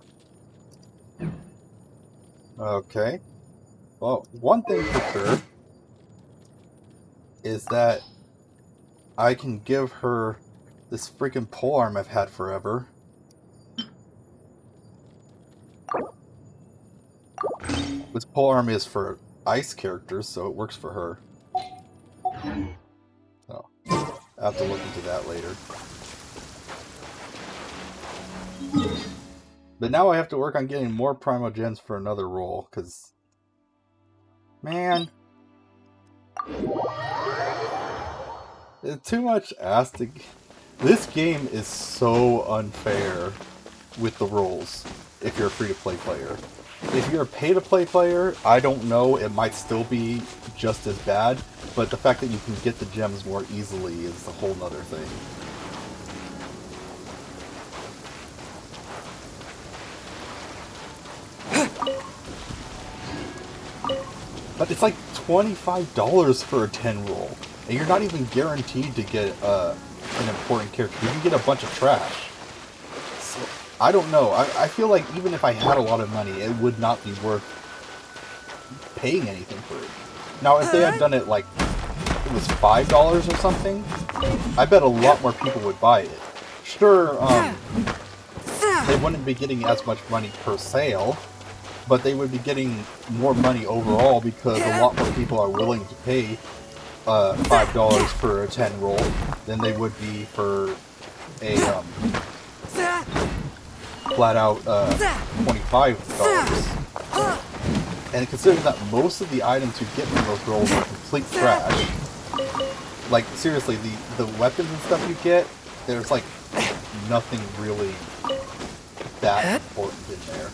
Okay. Well, one thing for sure is that I can give her this freaking polearm I've had forever. This polearm is for ice characters, so it works for her. So, I'll have to look into that later. But now I have to work on getting more primogens for another role, because... Man... It's too much asked to... This game is so unfair with the roles, if you're a free-to-play player. If you're a pay-to-play player, I don't know, it might still be just as bad, but the fact that you can get the gems more easily is a whole nother thing. But it's like $25 for a 10 roll, and you're not even guaranteed to get an important character. You can get a bunch of trash. So, I don't know. I feel like even if I had a lot of money, it would not be worth paying anything for it. Now, if they had done it like it was $5 or something, I bet a lot more people would buy it. Sure, they wouldn't be getting as much money per sale, but they would be getting more money overall because a lot more people are willing to pay $5 for a 10 roll than they would be for a flat out $25. And considering that most of the items you get from those rolls are complete trash, like seriously, the weapons and stuff you get, there's like nothing really that important in there.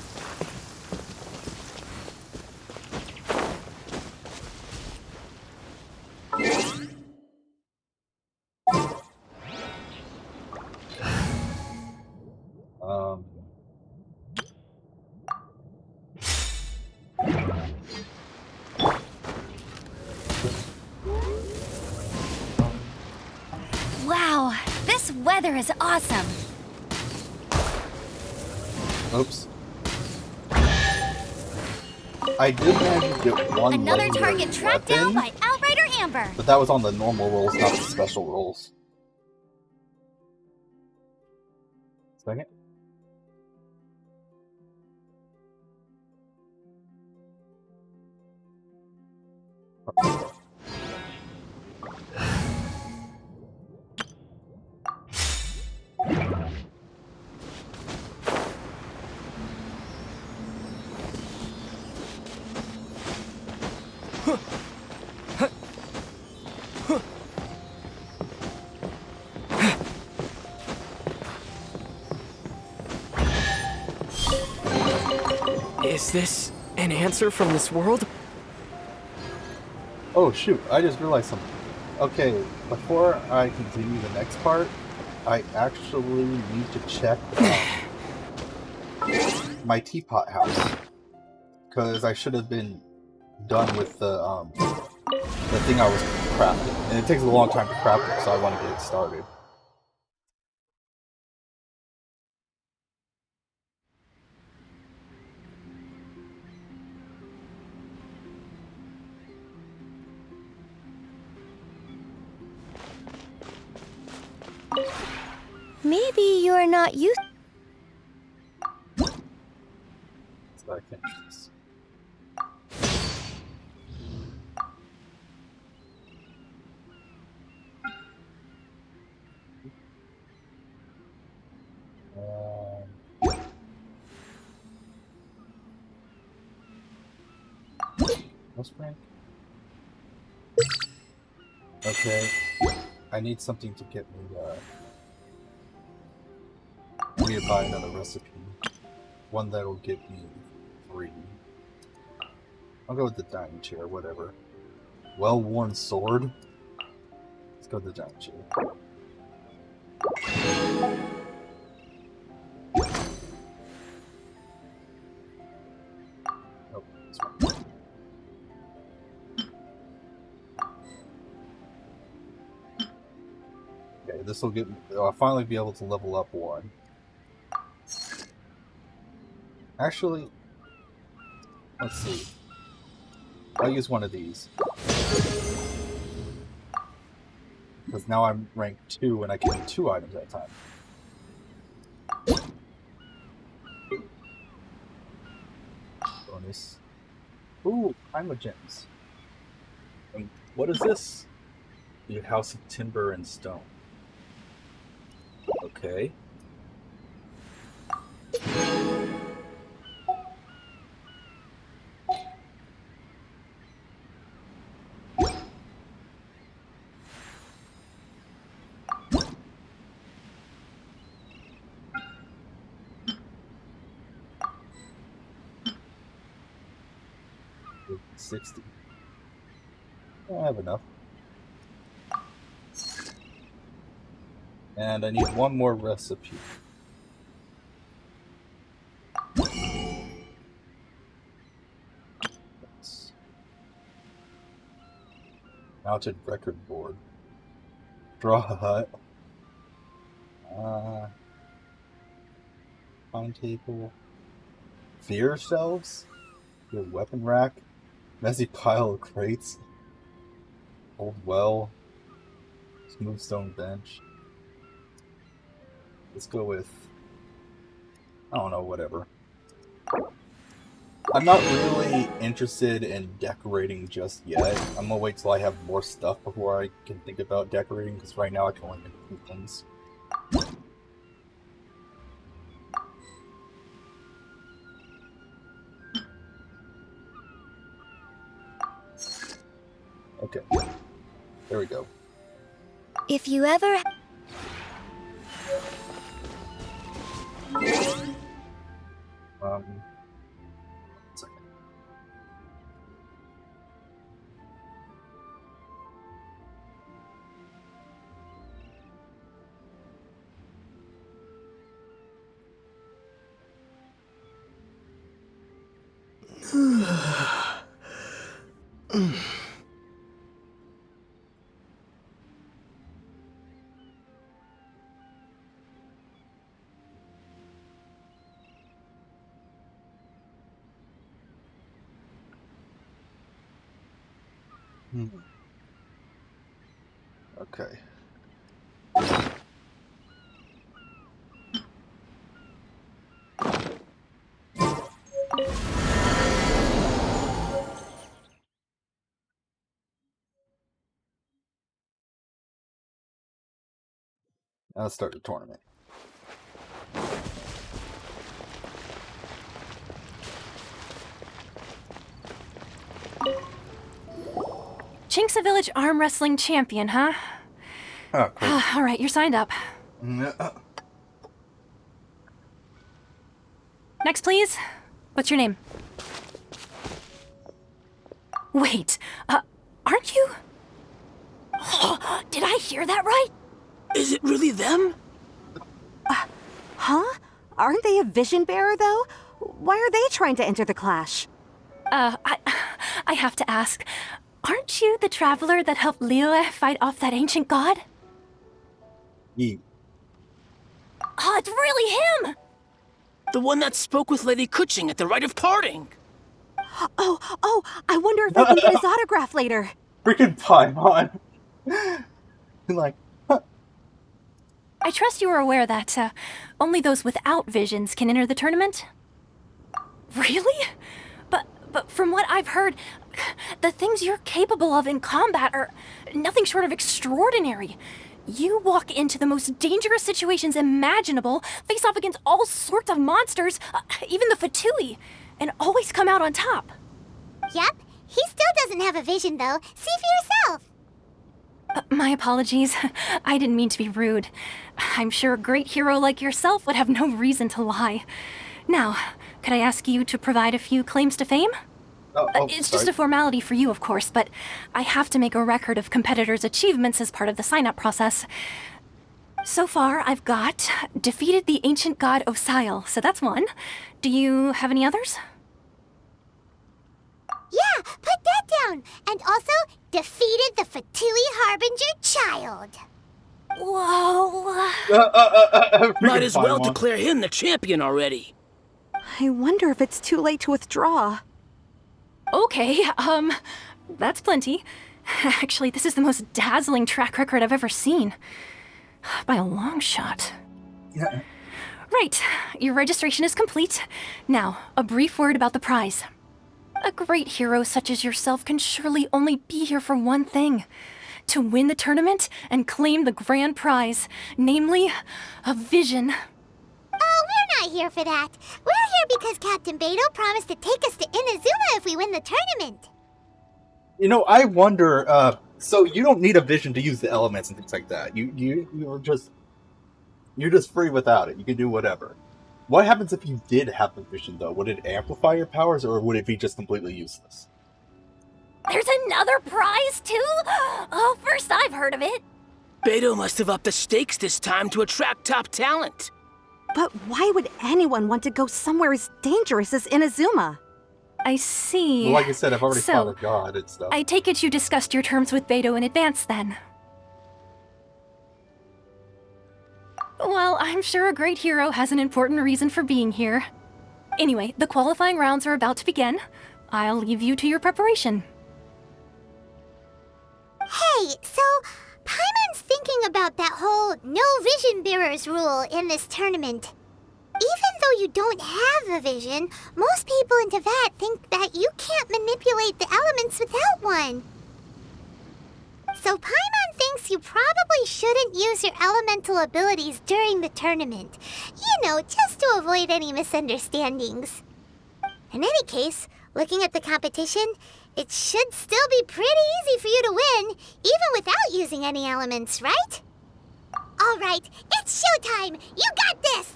Wow, this weather is awesome. Oops. I did manage to get one Another legendary target tracked down by Outrider Amber. but that was on the normal rolls, not the special rolls. Second. Is this an answer from this world? Oh shoot, I just realized something. Okay, before I continue the next part, I actually need to check my teapot house. Because I should have been done with the thing I was crafting. And it takes a long time to craft it, so I want to get it started. Maybe you're not used. So I can just... What's rank? Okay, I need something to get me, I need to buy another recipe. One that'll give me 3. I'll go with the dining chair, whatever. Well-worn sword? Let's go with the dining chair. Oh, this one. Okay, this will get. I'll finally be able to level up 1. Actually, let's see. I'll use one of these. Because now I'm rank 2 and I can do 2 items at a time. Bonus. Ooh, I'm a gems. And what is this? Your house of timber and stone. Okay. $60. I have enough. And I need one more recipe. Mounted record board. Draw a hut. Pine table. Fear shelves? Your weapon rack? Messy pile of crates? Old well. Smooth stone bench. Let's go with... I don't know, whatever. I'm not really interested in decorating just yet. I'm gonna wait till I have more stuff before I can think about decorating, because right now I can only make a few things. Okay. There we go. If you ever... One second. Okay. Now let's start the tournament. Chinksa Village arm wrestling champion, huh? Oh, cool. All right, you're signed up. Next, please. What's your name? Wait, aren't you? Did I hear that right? Is it really them? Huh? Aren't they a vision bearer, though? Why are they trying to enter the clash? I have to ask, aren't you the traveler that helped Liyue fight off that ancient god? Oh, it's really him! The one that spoke with Lady Kuching at the rite of parting. Oh, I wonder if I can get his autograph later. Freaking Paimon. Like, I trust you are aware that only those without visions can enter the tournament? Really? But from what I've heard, the things you're capable of in combat are nothing short of extraordinary. You walk into the most dangerous situations imaginable, face off against all sorts of monsters, even the Fatui, and always come out on top. Yep, he still doesn't have a vision though. See for yourself. My apologies. I didn't mean to be rude. I'm sure a great hero like yourself would have no reason to lie. Now, could I ask you to provide a few claims to fame? It's just a formality for you, of course, but I have to make a record of competitors' achievements as part of the sign-up process. So far, I've got defeated the ancient god Osile, so that's one. Do you have any others? Yeah, put that down. And also, defeated the Fatui Harbinger child. Whoa. Might as well declare him the champion already. I wonder if it's too late to withdraw. Okay, that's plenty. Actually, this is the most dazzling track record I've ever seen. By a long shot. Yeah. Right, your registration is complete. Now, a brief word about the prize. A great hero such as yourself can surely only be here for one thing. To win the tournament and claim the grand prize, namely, a vision. Oh, we're not here for that. We're here because Captain Beto promised to take us to Inazuma if we win the tournament. You know, I wonder, so you don't need a vision to use the elements and things like that. You're just free without it. You can do whatever. What happens if you did have the vision, though? Would it amplify your powers, or would it be just completely useless? There's another prize, too? Oh, first I've heard of it. Beto must have upped the stakes this time to attract top talent. But why would anyone want to go somewhere as dangerous as Inazuma? I see. Well, like I said, I've already fought a god and stuff. I take it you discussed your terms with Beto in advance, then. Well, I'm sure a great hero has an important reason for being here. Anyway, the qualifying rounds are about to begin. I'll leave you to your preparation. Hey, so Paimon's thinking about that whole no vision bearers rule in this tournament. Even though you don't have a vision, most people in Teyvat think that you can't manipulate the elements without one. So Paimon thinks you probably shouldn't use your elemental abilities during the tournament. You know, just to avoid any misunderstandings. In any case, looking at the competition, it should still be pretty easy for you to win, even without using any elements, right? Alright, it's showtime! You got this!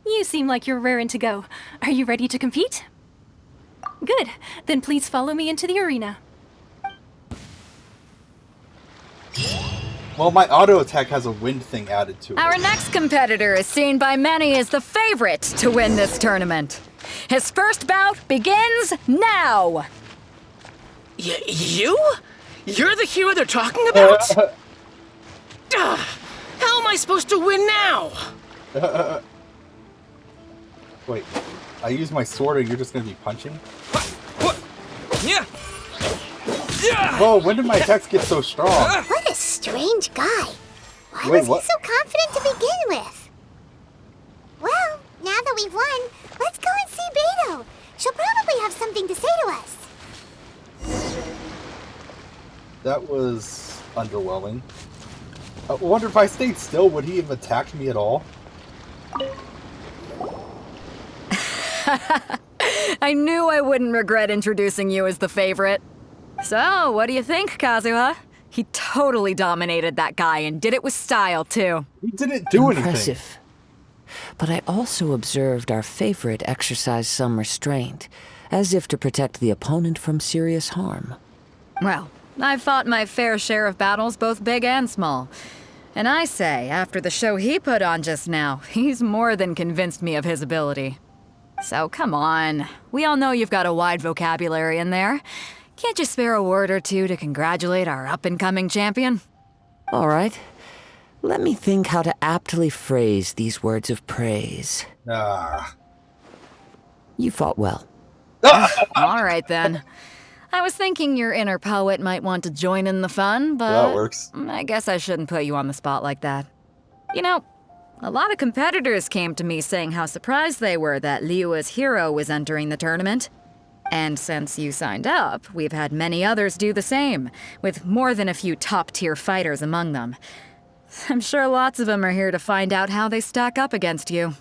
You seem like you're raring to go. Are you ready to compete? Good. Then please follow me into the arena. Well, my auto attack has a wind thing added to it. Our next competitor is seen by many as the favorite to win this tournament. His first bout begins now! You? You're the hero they're talking about? How am I supposed to win now? Wait, I use my sword and you're just gonna be punching? Whoa, when did my attacks get so strong? What a strange guy. Why Wait, was what? he so confident to begin with? Well, now that we've won, let's go and see Beto. She'll probably have something to say to us. That was underwhelming. I wonder if I stayed still, would he have attacked me at all? I knew I wouldn't regret introducing you as the favorite. So, what do you think, Kazuha? He totally dominated that guy and did it with style, too. He didn't do Impressive. But I also observed our favorite exercise some restraint, as if to protect the opponent from serious harm. Well, I've fought my fair share of battles, both big and small. And I say, after the show he put on just now, he's more than convinced me of his ability. So come on, we all know you've got a wide vocabulary in there. Can't you spare a word or two to congratulate our up-and-coming champion? All right. Let me think how to aptly phrase these words of praise. You fought well. All right, then. I was thinking your inner poet might want to join in the fun, but That works. I guess I shouldn't put you on the spot like that. You know, a lot of competitors came to me saying how surprised they were that Liyue's hero was entering the tournament. And since you signed up, we've had many others do the same, with more than a few top-tier fighters among them. I'm sure lots of them are here to find out how they stack up against you.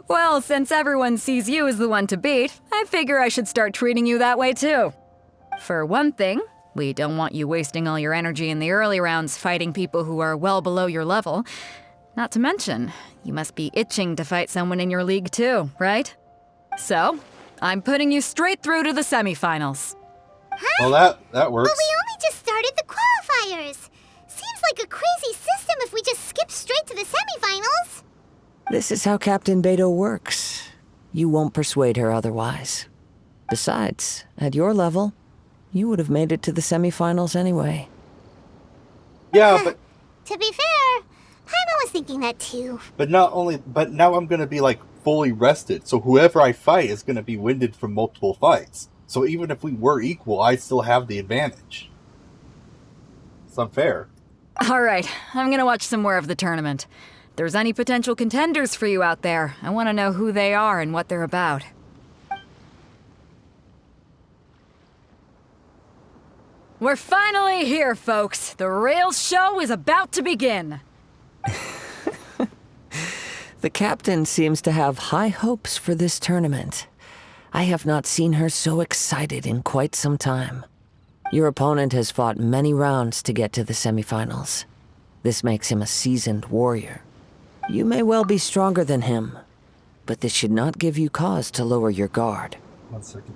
Well, since everyone sees you as the one to beat, I figure I should start treating you that way too. For one thing, we don't want you wasting all your energy in the early rounds fighting people who are well below your level. Not to mention, you must be itching to fight someone in your league too, right? So, I'm putting you straight through to the semifinals. Well, that works. But we only just started the qualifiers. Seems like a crazy system if we just skip straight to the semifinals. This is how Captain Beto works. You won't persuade her otherwise. Besides, at your level, you would have made it to the semifinals anyway. Yeah, but To be fair, Paimon was thinking that too. but now I'm gonna be like fully rested, so whoever I fight is gonna be winded from multiple fights. So even if we were equal, I'd still have the advantage. It's unfair. All right, I'm gonna watch some more of the tournament. If there's any potential contenders for you out there, I want to know who they are and what they're about. We're finally here, folks. The real show is about to begin. The captain seems to have high hopes for this tournament. I have not seen her so excited in quite some time. Your opponent has fought many rounds to get to the semifinals. This makes him a seasoned warrior. You may well be stronger than him, but this should not give you cause to lower your guard. 1 second.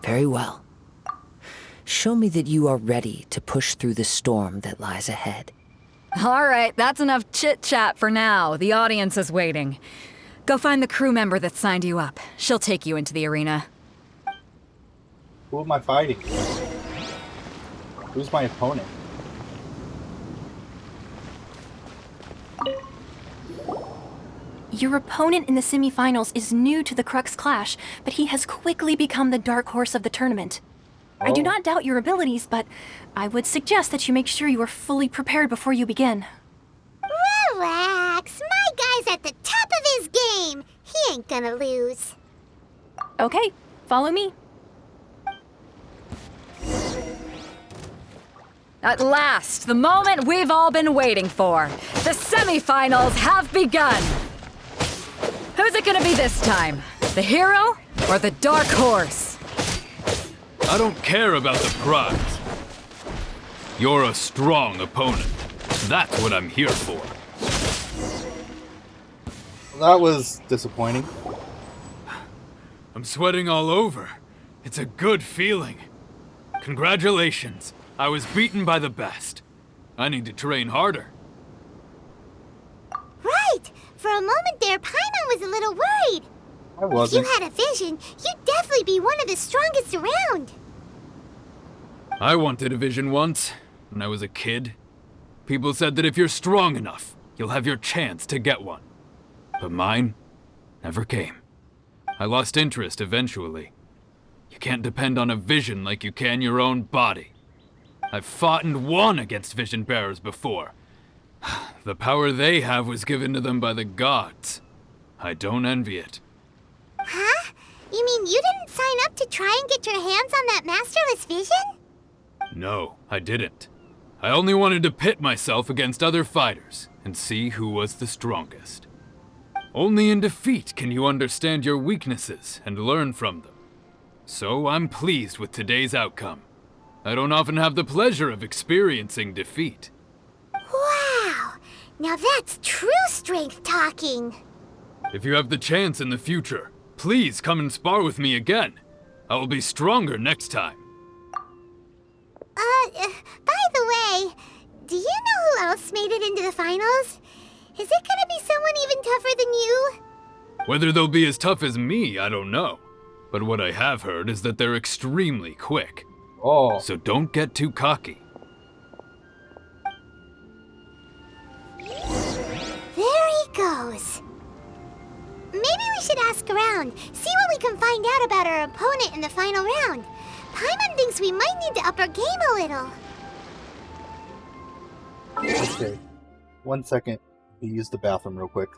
Very well. Show me that you are ready to push through the storm that lies ahead. All right, that's enough chit-chat for now. The audience is waiting. Go find the crew member that signed you up. She'll take you into the arena. Who am I fighting? Who's my opponent? Your opponent in the semifinals is new to the Crux Clash, but he has quickly become the dark horse of the tournament. I do not doubt your abilities, but I would suggest that you make sure you are fully prepared before you begin. Relax. My guy's at the top of his game. He ain't gonna lose. Okay, follow me. At last, the moment we've all been waiting for. The semifinals have begun. Who's it gonna be this time? The hero or the dark horse? I don't care about the prize. You're a strong opponent. That's what I'm here for. That was disappointing. I'm sweating all over. It's a good feeling. Congratulations. I was beaten by the best. I need to train harder. Right! For a moment there, Paimon was a little worried. I wasn't. If you had a vision, you'd definitely be one of the strongest around. I wanted a vision once, when I was a kid. People said that if you're strong enough, you'll have your chance to get one. But mine never came. I lost interest eventually. You can't depend on a vision like you can your own body. I've fought and won against vision bearers before. The power they have was given to them by the gods. I don't envy it. Huh? You mean you didn't sign up to try and get your hands on that masterless vision? No, I didn't. I only wanted to pit myself against other fighters and see who was the strongest. Only in defeat can you understand your weaknesses and learn from them. So I'm pleased with today's outcome. I don't often have the pleasure of experiencing defeat. Wow! Now that's true strength talking. If you have the chance in the future, please come and spar with me again. I will be stronger next time. By the way, do you know who else made it into the finals? Is it gonna be someone even tougher than you? Whether they'll be as tough as me, I don't know. But what I have heard is that they're extremely quick. Oh. So don't get too cocky. There he goes. Maybe we should ask around, see what we can find out about our opponent in the final round. Paimon thinks we might need to up our game a little. Okay. 1 second. You use the bathroom real quick.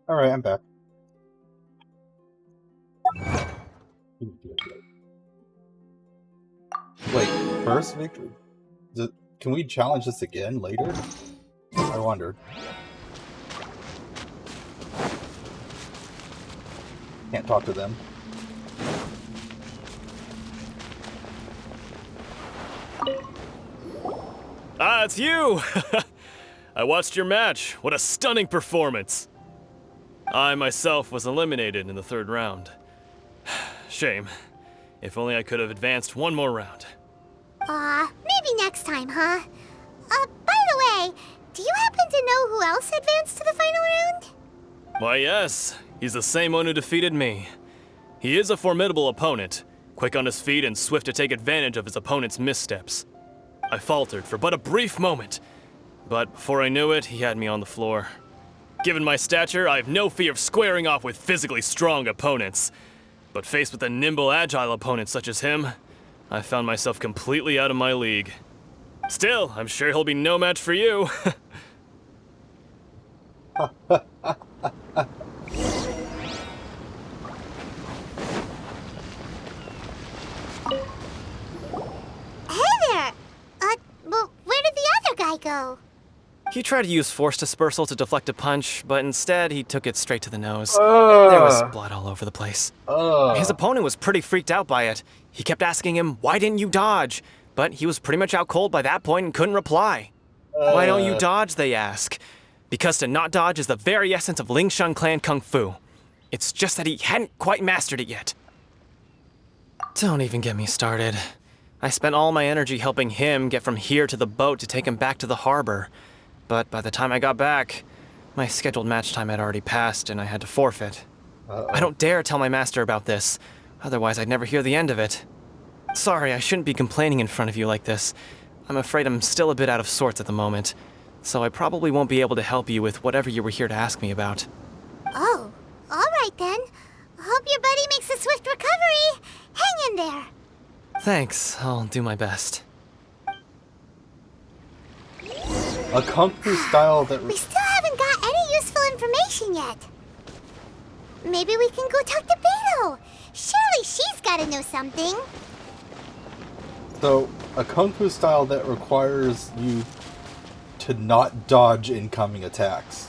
Alright, I'm back. Wait, first victory? Can we challenge this again later? I wondered. Can't talk to them. Ah, it's you! I watched your match. What a stunning performance. I myself was eliminated in the 3rd round. Shame. If only I could have advanced one more round. Maybe next time, huh? By the way, do you happen to know who else advanced to the final round? Why, yes. He's the same one who defeated me. He is a formidable opponent, quick on his feet and swift to take advantage of his opponent's missteps. I faltered for but a brief moment, but before I knew it, he had me on the floor. Given my stature, I have no fear of squaring off with physically strong opponents. But faced with a nimble, agile opponent such as him, I found myself completely out of my league. Still, I'm sure he'll be no match for you. Hey there! Well, where did the other guy go? He tried to use force dispersal to deflect a punch, but instead he took it straight to the nose. There was blood all over the place. His opponent was pretty freaked out by it. He kept asking him, "Why didn't you dodge?" But he was pretty much out cold by that point and couldn't reply. "Why don't you dodge?" they ask. Because to not dodge is the very essence of Lingshan clan kung fu. It's just that he hadn't quite mastered it yet. Don't even get me started. I spent all my energy helping him get from here to the boat to take him back to the harbor. But by the time I got back, my scheduled match time had already passed and I had to forfeit. I don't dare tell my master about this, otherwise I'd never hear the end of it. Sorry, I shouldn't be complaining in front of you like this. I'm afraid I'm still a bit out of sorts at the moment, so I probably won't be able to help you with whatever you were here to ask me about. Oh, alright then. Hope your buddy makes a swift recovery. Hang in there. Thanks, I'll do my best. A kung fu style that... We still haven't got any useful information yet. Maybe we can go talk to Beto. Surely she's gotta know something. So, a kung fu style that requires you to not dodge incoming attacks.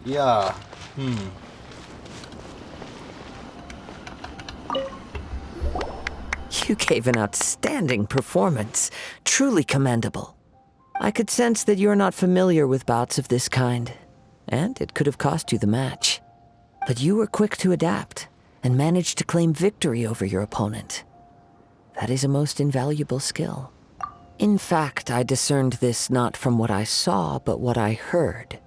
Yeah, You gave an outstanding performance. Truly commendable. I could sense that you're not familiar with bouts of this kind, and it could have cost you the match. But you were quick to adapt, and managed to claim victory over your opponent. That is a most invaluable skill. In fact, I discerned this not from what I saw, but what I heard.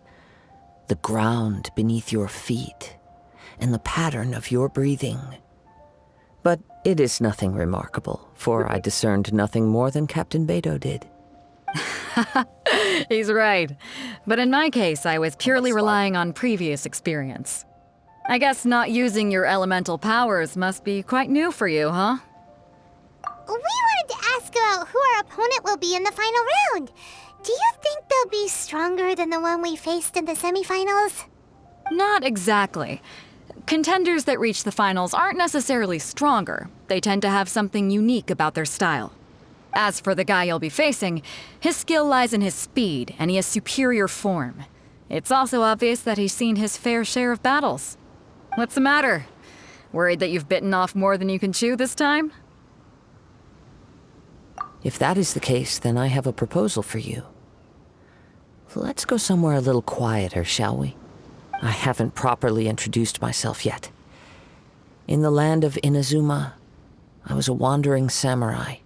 The ground beneath your feet, and the pattern of your breathing. But it is nothing remarkable, for I discerned nothing more than Captain Beto did. He's right. But in my case, I was purely relying on previous experience. I guess not using your elemental powers must be quite new for you, huh? We wanted to ask about who our opponent will be in the final round. Do you think they'll be stronger than the one we faced in the semifinals? Not exactly. Contenders that reach the finals aren't necessarily stronger. They tend to have something unique about their style. As for the guy you'll be facing, his skill lies in his speed, and he has superior form. It's also obvious that he's seen his fair share of battles. What's the matter? Worried that you've bitten off more than you can chew this time? If that is the case, then I have a proposal for you. Let's go somewhere a little quieter, shall we? I haven't properly introduced myself yet. In the land of Inazuma, I was a wandering samurai.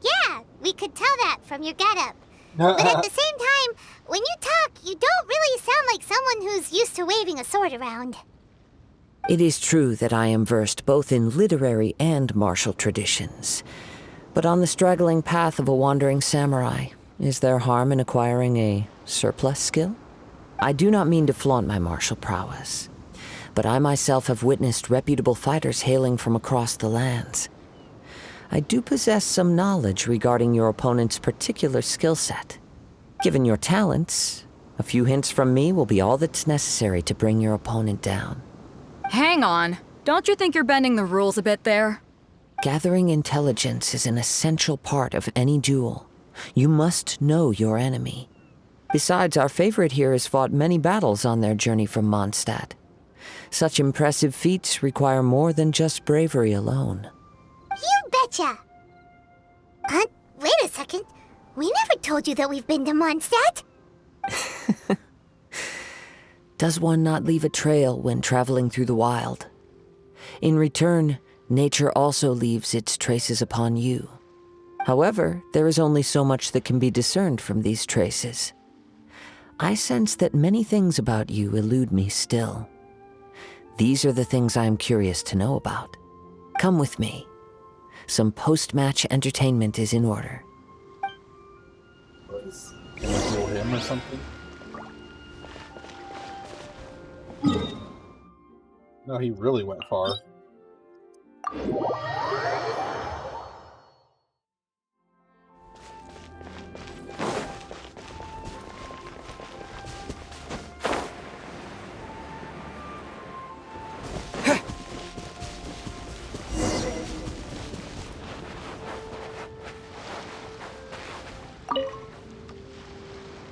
Yeah, we could tell that from your getup. But at the same time, when you talk, you don't really sound like someone who's used to waving a sword around. It is true that I am versed both in literary and martial traditions. But on the straggling path of a wandering samurai, is there harm in acquiring a surplus skill? I do not mean to flaunt my martial prowess, but I myself have witnessed reputable fighters hailing from across the lands. I do possess some knowledge regarding your opponent's particular skill set. Given your talents, A few hints from me will be all that's necessary to bring your opponent down. Hang on. Don't you think you're bending the rules a bit there? Gathering intelligence is an essential part of any duel. You must know your enemy. Besides, our favorite here has fought many battles on their journey from Mondstadt. Such impressive feats require more than just bravery alone. You betcha! Wait a second. We never told you that we've been to Mondstadt. Does one not leave a trail when traveling through the wild? In return, nature also leaves its traces upon you. However, there is only so much that can be discerned from these traces. I sense that many things about you elude me still. These are the things I am curious to know about. Come with me. Some post-match entertainment is in order. Can I heal him or something? No, he really went far.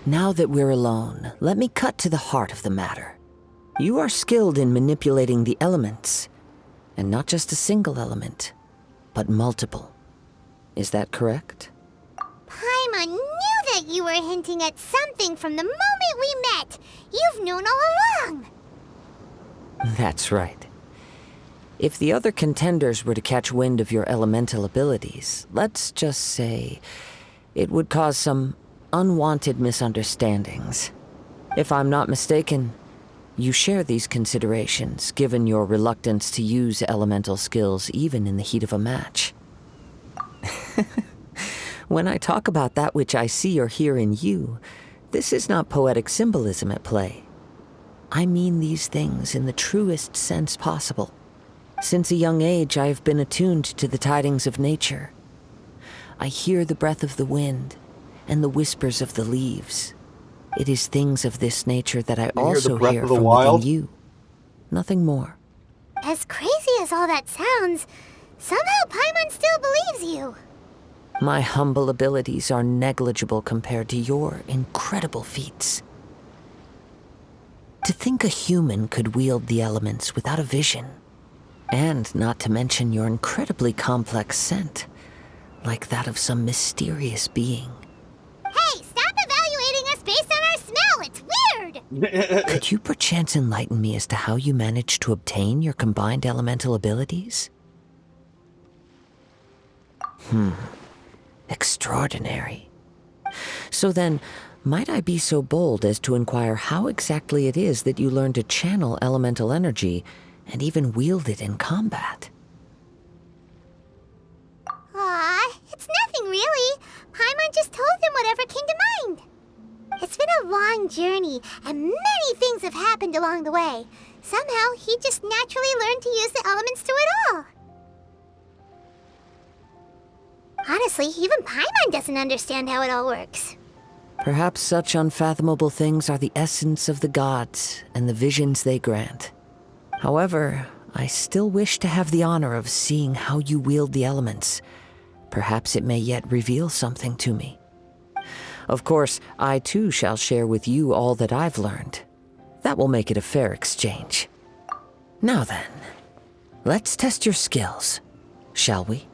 Now that we're alone, let me cut to the heart of the matter. You are skilled in manipulating the elements, and not just a single element, but multiple. Is that correct? Paimon knew that you were hinting at something from the moment we met. You've known all along. That's right. If the other contenders were to catch wind of your elemental abilities, let's just say it would cause some unwanted misunderstandings. If I'm not mistaken, you share these considerations, given your reluctance to use elemental skills even in the heat of a match. When I talk about that which I see or hear in you, this is not poetic symbolism at play. I mean these things in the truest sense possible. Since a young age, I have been attuned to the tidings of nature. I hear the breath of the wind and the whispers of the leaves. It is things of this nature that I also hear from within you. Nothing more. As crazy as all that sounds, somehow Paimon still believes you. My humble abilities are negligible compared to your incredible feats. To think a human could wield the elements without a vision, and not to mention your incredibly complex scent, like that of some mysterious being. Hey, stop evaluating us based on our smell! It's weird! Could you perchance enlighten me as to how you managed to obtain your combined elemental abilities? Extraordinary. So then, might I be so bold as to inquire how exactly it is that you learned to channel elemental energy and even wield it in combat? Aw, it's nothing really. Paimon just told him whatever came to mind. It's been a long journey, and many things have happened along the way. Somehow, he just naturally learned to use the elements through it all. Honestly, even Paimon doesn't understand how it all works. Perhaps such unfathomable things are the essence of the gods and the visions they grant. However, I still wish to have the honor of seeing how you wield the elements. Perhaps it may yet reveal something to me. Of course, I too shall share with you all that I've learned. That will make it a fair exchange. Now then, let's test your skills, shall we?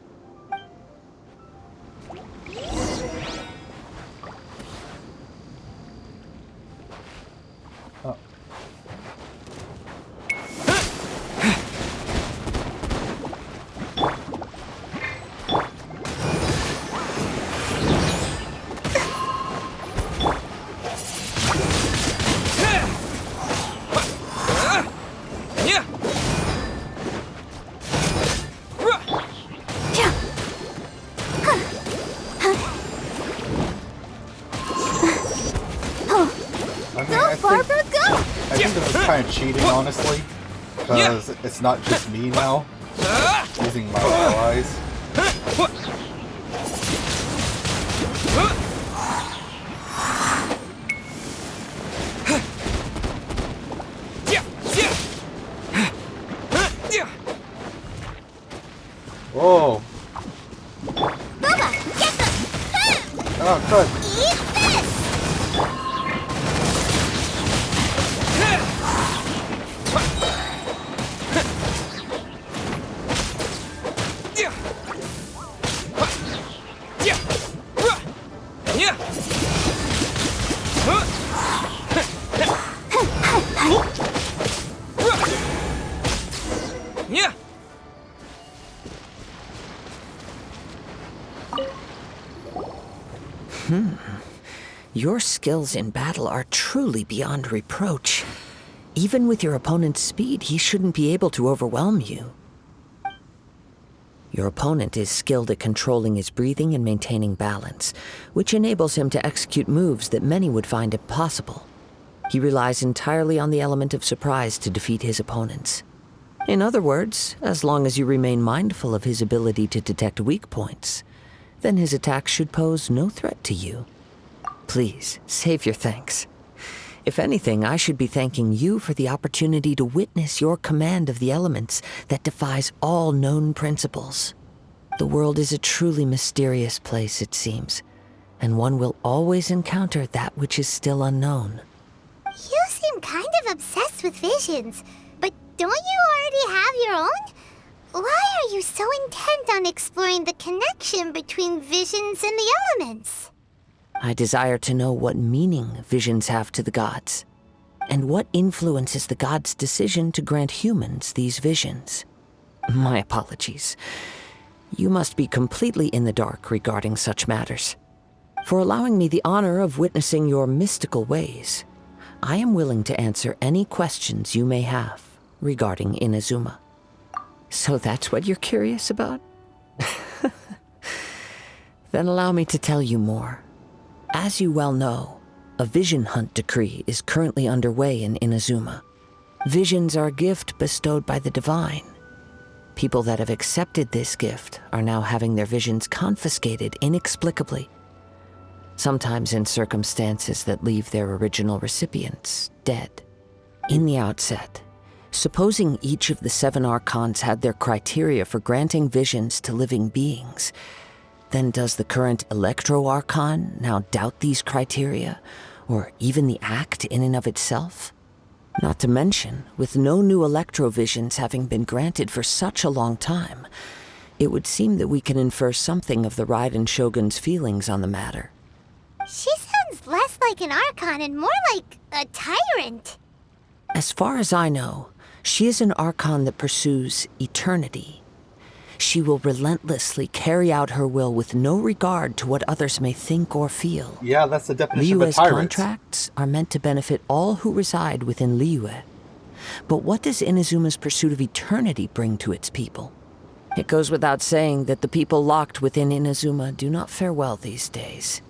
I think this is kind of cheating, honestly, because it's not just me now using my allies. Whoa. Bubba, get them! Oh, good. Eat this! Your skills in battle are truly beyond reproach. Even with your opponent's speed, he shouldn't be able to overwhelm you. Your opponent is skilled at controlling his breathing and maintaining balance, which enables him to execute moves that many would find impossible. He relies entirely on the element of surprise to defeat his opponents. In other words, as long as you remain mindful of his ability to detect weak points, then his attack should pose no threat to you. Please, save your thanks. If anything, I should be thanking you for the opportunity to witness your command of the elements that defies all known principles. The world is a truly mysterious place, it seems, and one will always encounter that which is still unknown. You seem kind of obsessed with visions, but don't you already have your own? Why are you so intent on exploring the connection between visions and the elements? I desire to know what meaning visions have to the gods, and what influences the gods' decision to grant humans these visions. My apologies. You must be completely in the dark regarding such matters. For allowing me the honor of witnessing your mystical ways, I am willing to answer any questions you may have regarding Inazuma. So that's what you're curious about? Then allow me to tell you more. As you well know, a vision hunt decree is currently underway in Inazuma. Visions are a gift bestowed by the divine. People that have accepted this gift are now having their visions confiscated inexplicably, sometimes in circumstances that leave their original recipients dead. In the outset, supposing each of the 7 archons had their criteria for granting visions to living beings, then does the current Electro-Archon now doubt these criteria, or even the act in and of itself? Not to mention, with no new Electrovisions having been granted for such a long time, it would seem that we can infer something of the Raiden Shogun's feelings on the matter. She sounds less like an Archon and more like a tyrant. As far as I know, she is an Archon that pursues eternity. She will relentlessly carry out her will with no regard to what others may think or feel. Yeah, that's the definition of a Liyue's tyrant. contracts are meant to benefit all who reside within Liyue. But what does Inazuma's pursuit of eternity bring to its people? It goes without saying that the people locked within Inazuma do not fare well these days.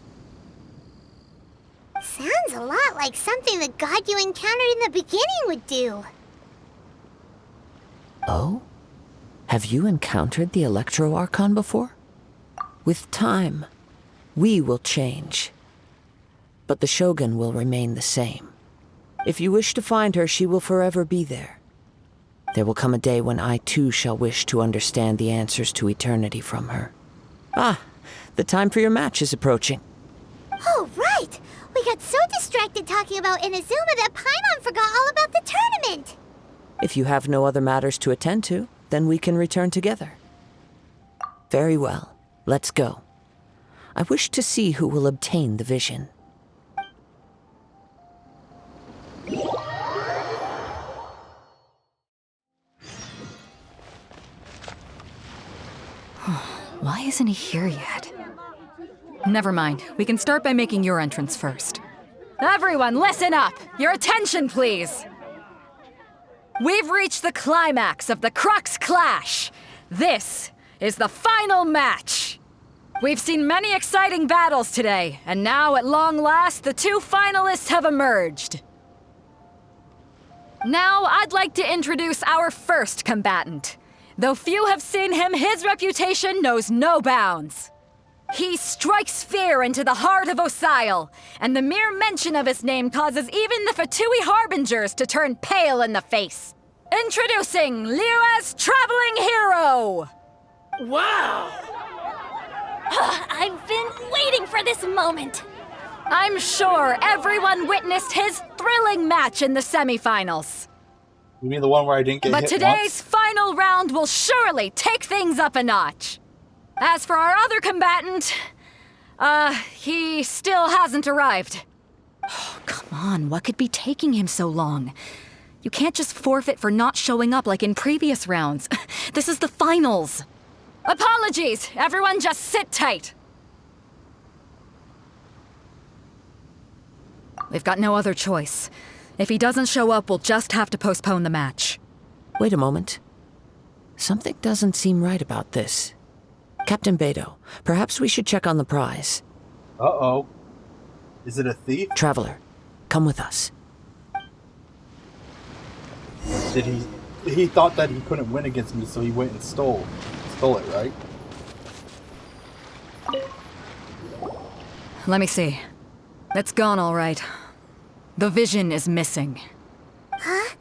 Sounds a lot like something the god you encountered in the beginning would do. Oh? Have you encountered the Electro-Archon before? With time, we will change. But the Shogun will remain the same. If you wish to find her, she will forever be there. There will come a day when I too shall wish to understand the answers to eternity from her. Ah, the time for your match is approaching. Oh, right! We got so distracted talking about Inazuma that Paimon forgot all about the tournament! If you have no other matters to attend to, then we can return together. Very well, let's go. I wish to see who will obtain the vision. Why isn't he here yet? Never mind. We can start by making your entrance first. Everyone, listen up! Your attention, please! We've reached the climax of the Crux Clash! This is the final match! We've seen many exciting battles today, and now, at long last, the 2 finalists have emerged. Now, I'd like to introduce our first combatant. Though few have seen him, his reputation knows no bounds. He strikes fear into the heart of Osile, and the mere mention of his name causes even the Fatui Harbingers to turn pale in the face. Introducing Liyue's traveling hero! Wow! I've been waiting for this moment. I'm sure everyone witnessed his thrilling match in the semifinals. You mean the one where I didn't get But hit today's once? final round will surely take things up a notch. As for our other combatant, he still hasn't arrived. Oh, come on, what could be taking him so long? You can't just forfeit for not showing up like in previous rounds. This is the finals. Apologies, everyone just sit tight. We've got no other choice. If he doesn't show up, we'll just have to postpone the match. Wait a moment. Something doesn't seem right about this. Captain Beto, perhaps we should check on the prize. Uh-oh. Is it a thief? Traveler, come with us. Did he thought that he couldn't win against me, so he went and stole it, right? Let me see. It's gone all right. The vision is missing. Huh?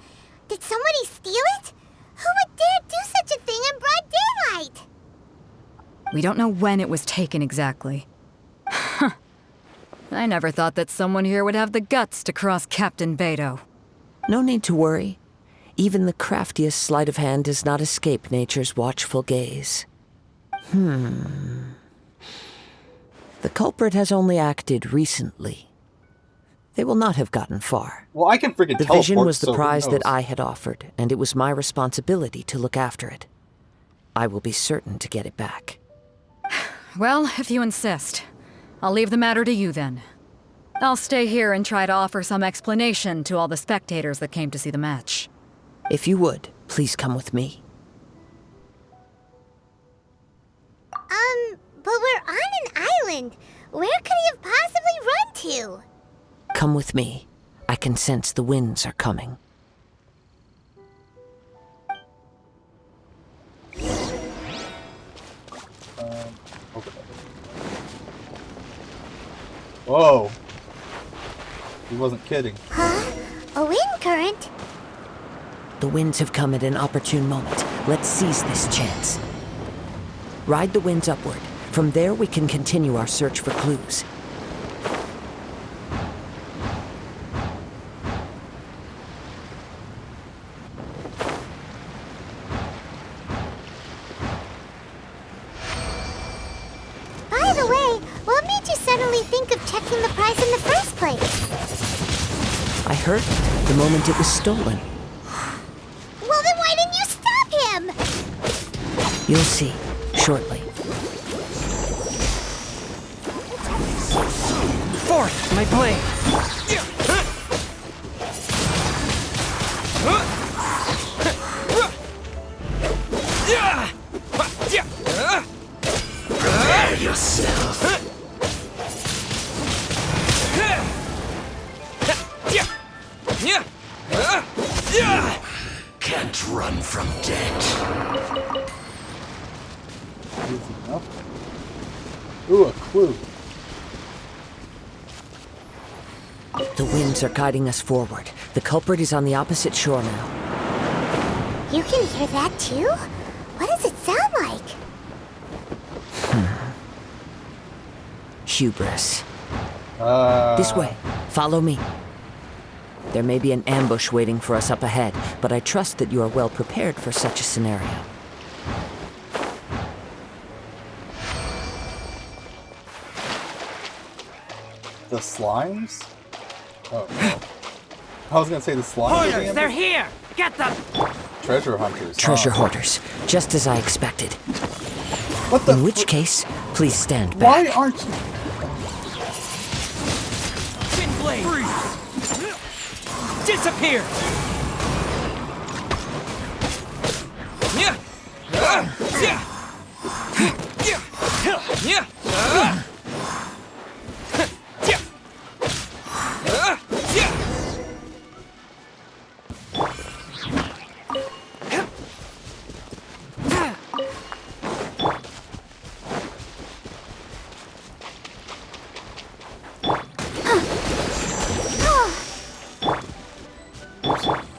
Did somebody steal it? Who would dare do such a thing in broad daylight? We don't know when it was taken exactly. I never thought that someone here would have the guts to cross Captain Beto. No need to worry. Even the craftiest sleight of hand does not escape nature's watchful gaze. The culprit has only acted recently. They will not have gotten far. Well, I can freaking The teleport, vision was the so who prize that knows? I had offered, and it was my responsibility to look after it. I will be certain to get it back. Well, if you insist, I'll leave the matter to you then. I'll stay here and try to offer some explanation to all the spectators that came to see the match. If you would, please come with me. But we're on an island. Where could he have possibly run to? Come with me. I can sense the winds are coming. Okay. Whoa. He wasn't kidding. Huh? A wind current? The winds have come at an opportune moment. Let's seize this chance. Ride the winds upward. From there, we can continue our search for clues. By the way, what made you suddenly think of checking the prize in the first place? I heard it the moment it was stolen. Well, then why didn't you stop him? You'll see, shortly. Forth, my blade! Prepare yourself. Can't run from death. Easy enough. Ooh, a clue. The winds are guiding us forward. The culprit is on the opposite shore now. You can hear that too? What does it sound like? Hubris. This way. Follow me. There may be an ambush waiting for us up ahead, but I trust that you are well prepared for such a scenario. The slimes? Oh, no. I was gonna say the slimes. Hoarders, they're here! Get them! Treasure hunters. Treasure huh? hoarders, just as I expected. What the? In which case, please stand back. Why aren't you? Twin blade! Freeze! Disappear! Yeah! Yeah! Yeah!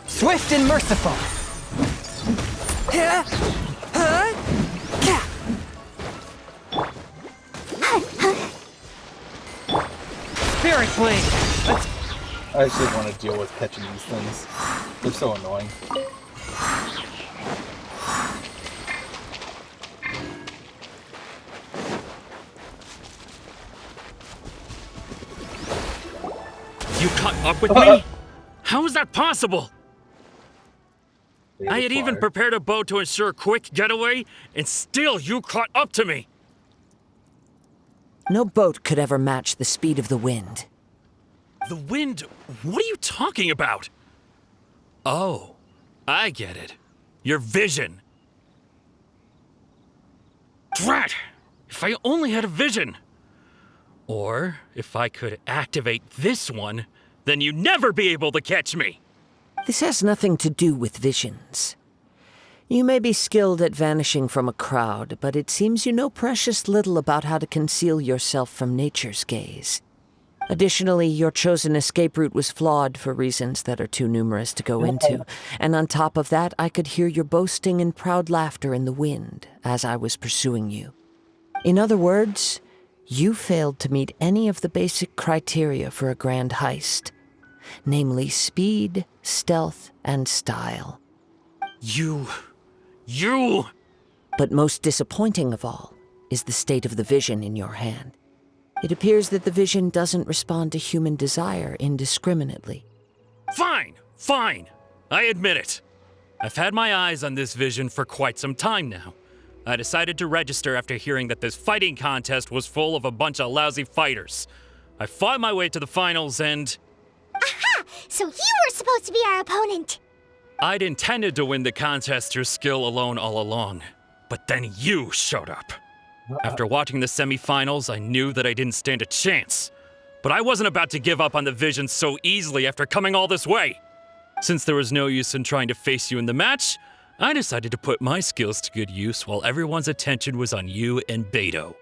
Swift and merciful. Seriously! I actually want to deal with catching these things. They're so annoying. You caught up with me? How is that possible? I had even prepared a boat to ensure a quick getaway, and still you caught up to me. No boat could ever match the speed of the wind. The wind? What are you talking about? Oh, I get it. Your vision. Drat! If I only had a vision. Or if I could activate this one, then you'd never be able to catch me. This has nothing to do with visions. You may be skilled at vanishing from a crowd, but it seems you know precious little about how to conceal yourself from nature's gaze. Additionally, your chosen escape route was flawed for reasons that are too numerous to go into. And on top of that, I could hear your boasting and proud laughter in the wind as I was pursuing you. In other words, you failed to meet any of the basic criteria for a grand heist. Namely speed, stealth, and style. You... But most disappointing of all is the state of the vision in your hand. It appears that the vision doesn't respond to human desire indiscriminately. Fine, fine. I admit it. I've had my eyes on this vision for quite some time now. I decided to register after hearing that this fighting contest was full of a bunch of lousy fighters. I fought my way to the finals and... Aha! So you were supposed to be our opponent! I'd intended to win the contest through skill alone all along. But then you showed up. After watching the semifinals, I knew that I didn't stand a chance. But I wasn't about to give up on the vision so easily after coming all this way. Since there was no use in trying to face you in the match, I decided to put my skills to good use while everyone's attention was on you and Beto.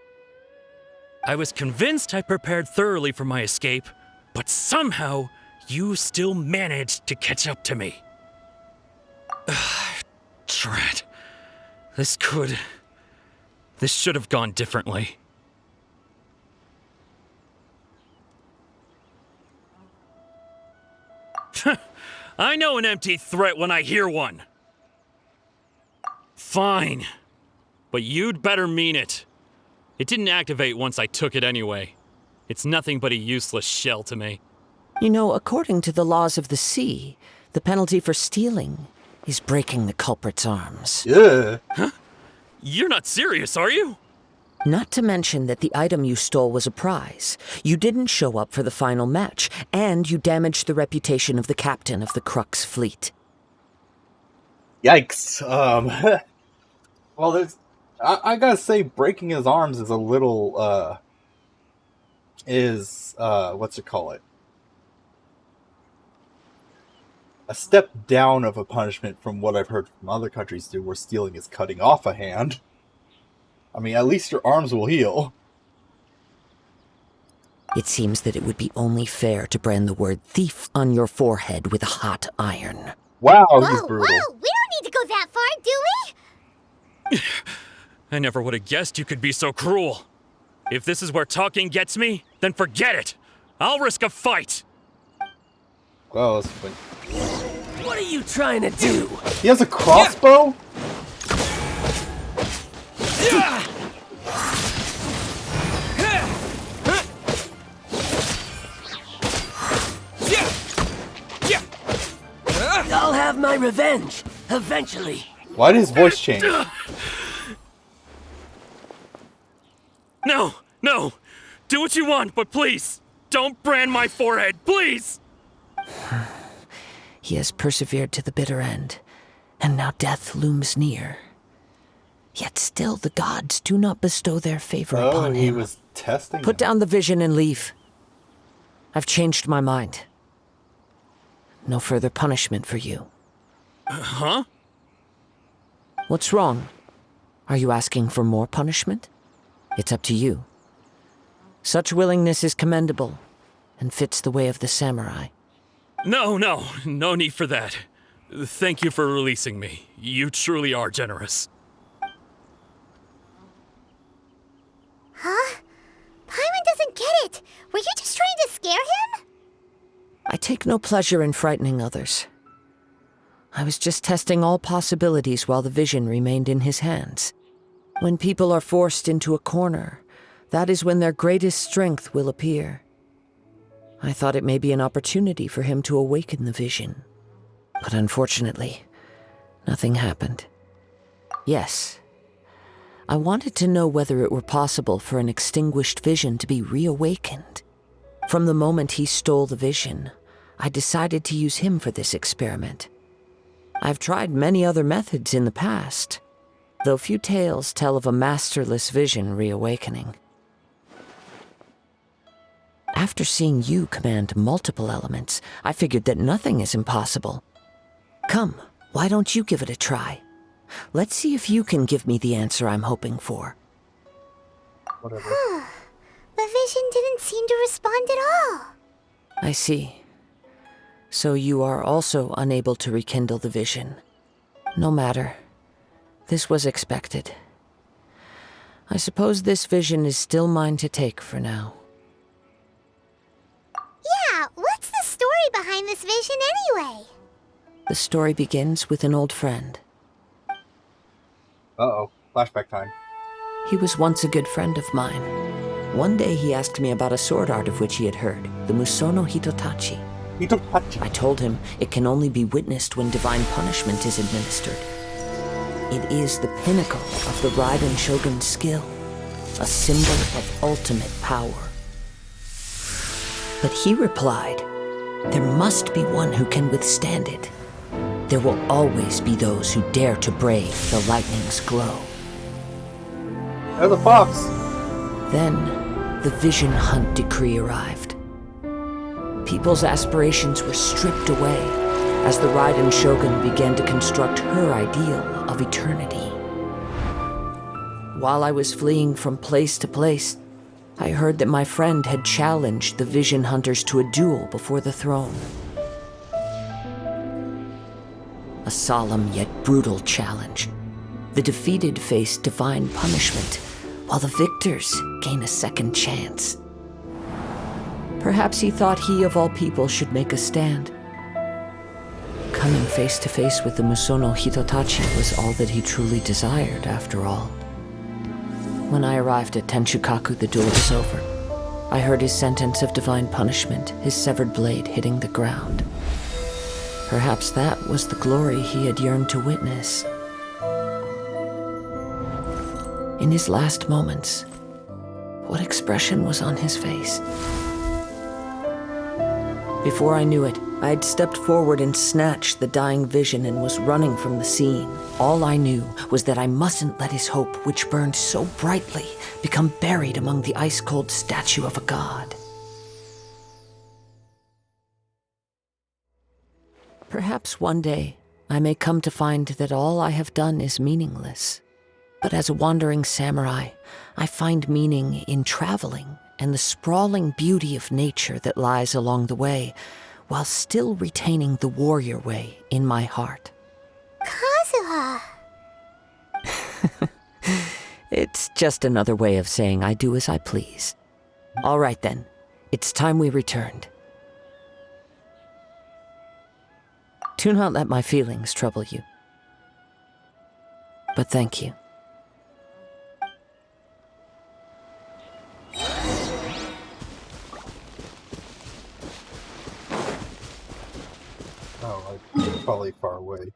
I was convinced I prepared thoroughly for my escape, but somehow you still managed to catch up to me. Drat. This should have gone differently. I know an empty threat when I hear one. Fine. But you'd better mean it. It didn't activate once I took it anyway. It's nothing but a useless shell to me. You know, according to the laws of the sea, the penalty for stealing is breaking the culprit's arms. Yeah. Huh? You're not serious, are you? Not to mention that the item you stole was a prize. You didn't show up for the final match, and you damaged the reputation of the captain of the Crux fleet. Yikes. Well, there's... I gotta say, breaking his arms is a little, what's it call it? A step down of a punishment from what I've heard from other countries do, where stealing is cutting off a hand. I mean, at least your arms will heal. It seems that it would be only fair to brand the word thief on your forehead with a hot iron. Wow, he's brutal. Whoa, we don't need to go that far, do we? I never would have guessed you could be so cruel. If this is where talking gets me, then forget it. I'll risk a fight. Well, that's fun. What are you trying to do? He has a crossbow? I'll have my revenge, eventually. Why did his voice change? No, no. Do what you want, but please, don't brand my forehead, please! He has persevered to the bitter end, and now death looms near. Yet still the gods do not bestow their favor upon him. He was testing Put down the vision and leave. I've changed my mind. No further punishment for you. Huh? What's wrong? Are you asking for more punishment? It's up to you. Such willingness is commendable, and fits the way of the samurai. No need for that. Thank you for releasing me. You truly are generous. Huh? Paimon doesn't get it. Were you just trying to scare take no pleasure in frightening others. I was just testing all possibilities while the vision remained in his hands. When people are forced into a corner, that is when their greatest strength will appear. I thought it may be an opportunity for him to awaken the vision. But unfortunately, nothing happened. Yes, I wanted to know whether it were possible for an extinguished vision to be reawakened. From the moment he stole the vision, I decided to use him for this experiment. I've tried many other methods in the past, though few tales tell of a masterless vision reawakening. After seeing you command multiple elements, I figured that nothing is impossible. Come, why don't you give it a try? Let's see if you can give me the answer I'm hoping for. Whatever. The vision didn't seem to respond at all. I see. So you are also unable to rekindle the vision. No matter. This was expected. I suppose this vision is still mine to take for now. Yeah, what's the story behind this vision anyway? The story begins with an old friend. Uh-oh. Flashback time. He was once a good friend of mine. One day he asked me about a sword art of which he had heard, the Musono Hitotachi. I told him it can only be witnessed when divine punishment is administered. It is the pinnacle of the Raiden Shogun's skill, a symbol of ultimate power. But he replied, there must be one who can withstand it. There will always be those who dare to brave the lightning's glow. There's a fox! Then, the Vision Hunt decree arrived. People's aspirations were stripped away as the Raiden Shogun began to construct her ideal of eternity. While I was fleeing from place to place, I heard that my friend had challenged the Vision Hunters to a duel before the throne. A solemn yet brutal challenge. The defeated face divine punishment, while the victors gain a second chance. Perhaps he thought he of all people should make a stand. Coming face to face with the Musono Hitotachi was all that he truly desired, after all. When I arrived at Tenchukaku, the duel was over. I heard his sentence of divine punishment, his severed blade hitting the ground. Perhaps that was the glory he had yearned to witness. In his last moments, what expression was on his face? Before I knew it, I had stepped forward and snatched the dying vision and was running from the scene. All I knew was that I mustn't let his hope, which burned so brightly, become buried among the ice-cold statue of a god. Perhaps one day, I may come to find that all I have done is meaningless. But as a wandering samurai, I find meaning in traveling and the sprawling beauty of nature that lies along the way, while still retaining the warrior way in my heart. Kazuha! It's just another way of saying I do as I please. All right then, it's time we returned. Do not let my feelings trouble you. But thank you. Oh, I'm probably far away.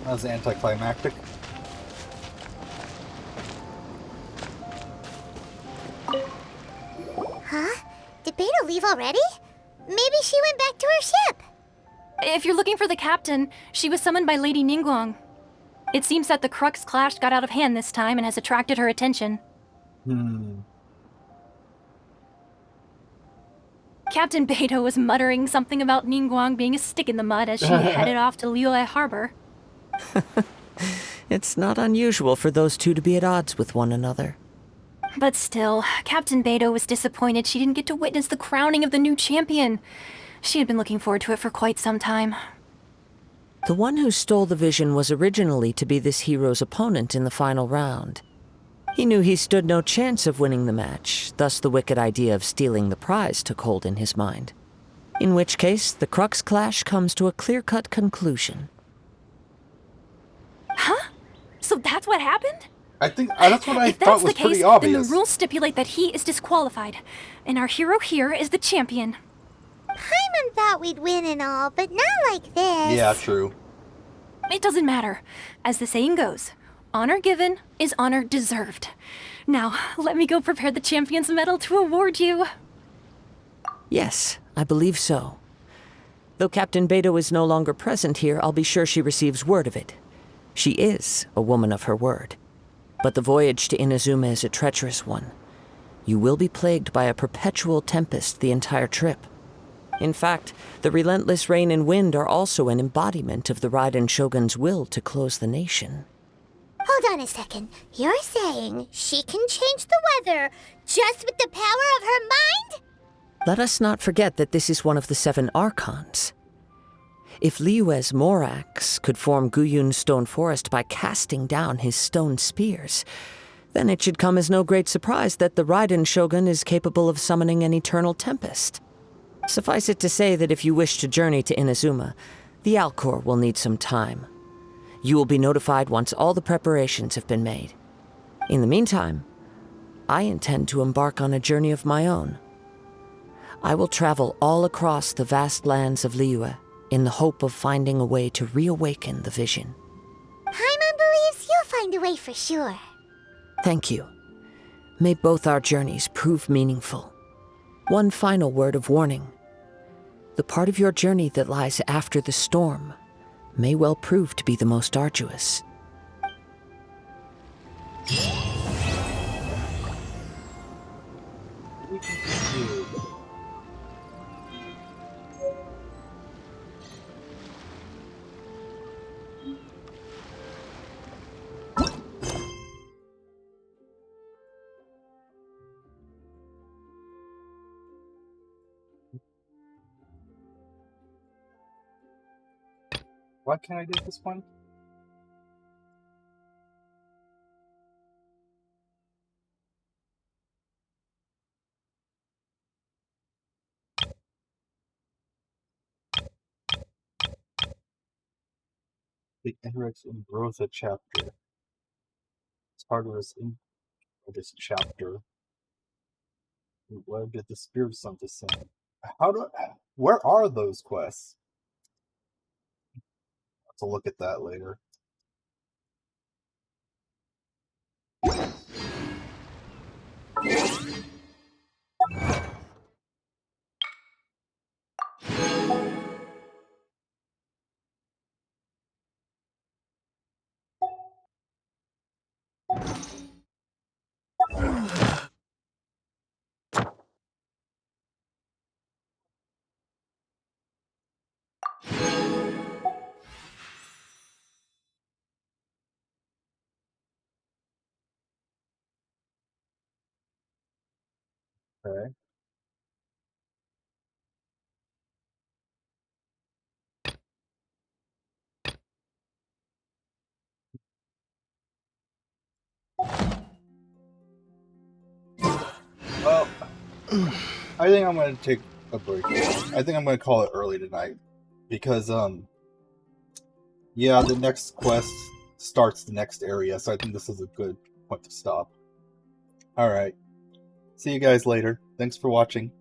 That was anticlimactic. Huh? Did Beta leave already? Maybe she went back to her ship. If you're looking for the captain, she was summoned by Lady Ningguang. It seems that the Crux clash got out of hand this time and has attracted her attention. Captain Beidou was muttering something about Ningguang being a stick in the mud as she headed off to Liyue Harbor. It's not unusual for those two to be at odds with one another. But still, Captain Beidou was disappointed she didn't get to witness the crowning of the new champion. She had been looking forward to it for quite some time. The one who stole the vision was originally to be this hero's opponent in the final round. He knew he stood no chance of winning the match, thus the wicked idea of stealing the prize took hold in his mind. In which case, the Crux clash comes to a clear-cut conclusion. Huh? So that's what happened? I think that's what I thought was pretty obvious. If that's the case, then the rules stipulate that he is disqualified, and our hero here is the champion. Paimon thought we'd win and all, but not like this. Yeah, true. It doesn't matter. As the saying goes, honor given is honor deserved. Now, let me go prepare the champion's medal to award you. Yes, I believe so. Though Captain Beidou is no longer present here, I'll be sure she receives word of it. She is a woman of her word. But the voyage to Inazuma is a treacherous one. You will be plagued by a perpetual tempest the entire trip. In fact, the relentless rain and wind are also an embodiment of the Raiden Shogun's will to close the nation. Hold on a second. You're saying she can change the weather just with the power of her mind? Let us not forget that this is one of the 7 Archons. If Liyue's Morax could form Guyun's stone forest by casting down his stone spears, then it should come as no great surprise that the Raiden Shogun is capable of summoning an eternal tempest. Suffice it to say that if you wish to journey to Inazuma, the Alcor will need some time. You will be notified once all the preparations have been made. In the meantime, I intend to embark on a journey of my own. I will travel all across the vast lands of Liyue in the hope of finding a way to reawaken the vision. Paimon believes you'll find a way for sure. Thank you. May both our journeys prove meaningful. One final word of warning. The part of your journey that lies after the storm may well prove to be the most arduous. Why can't I get this one? The Enrix and Brosa chapter. It's part of this chapter. Where did the Spirit Son descend? Where are those quests? I'll have to look at that later. Okay. Well, I think I'm going to take a break. I think I'm going to call it early tonight. Because, yeah, the next quest starts the next area, so I think this is a good point to stop. Alright. See you guys later. Thanks for watching.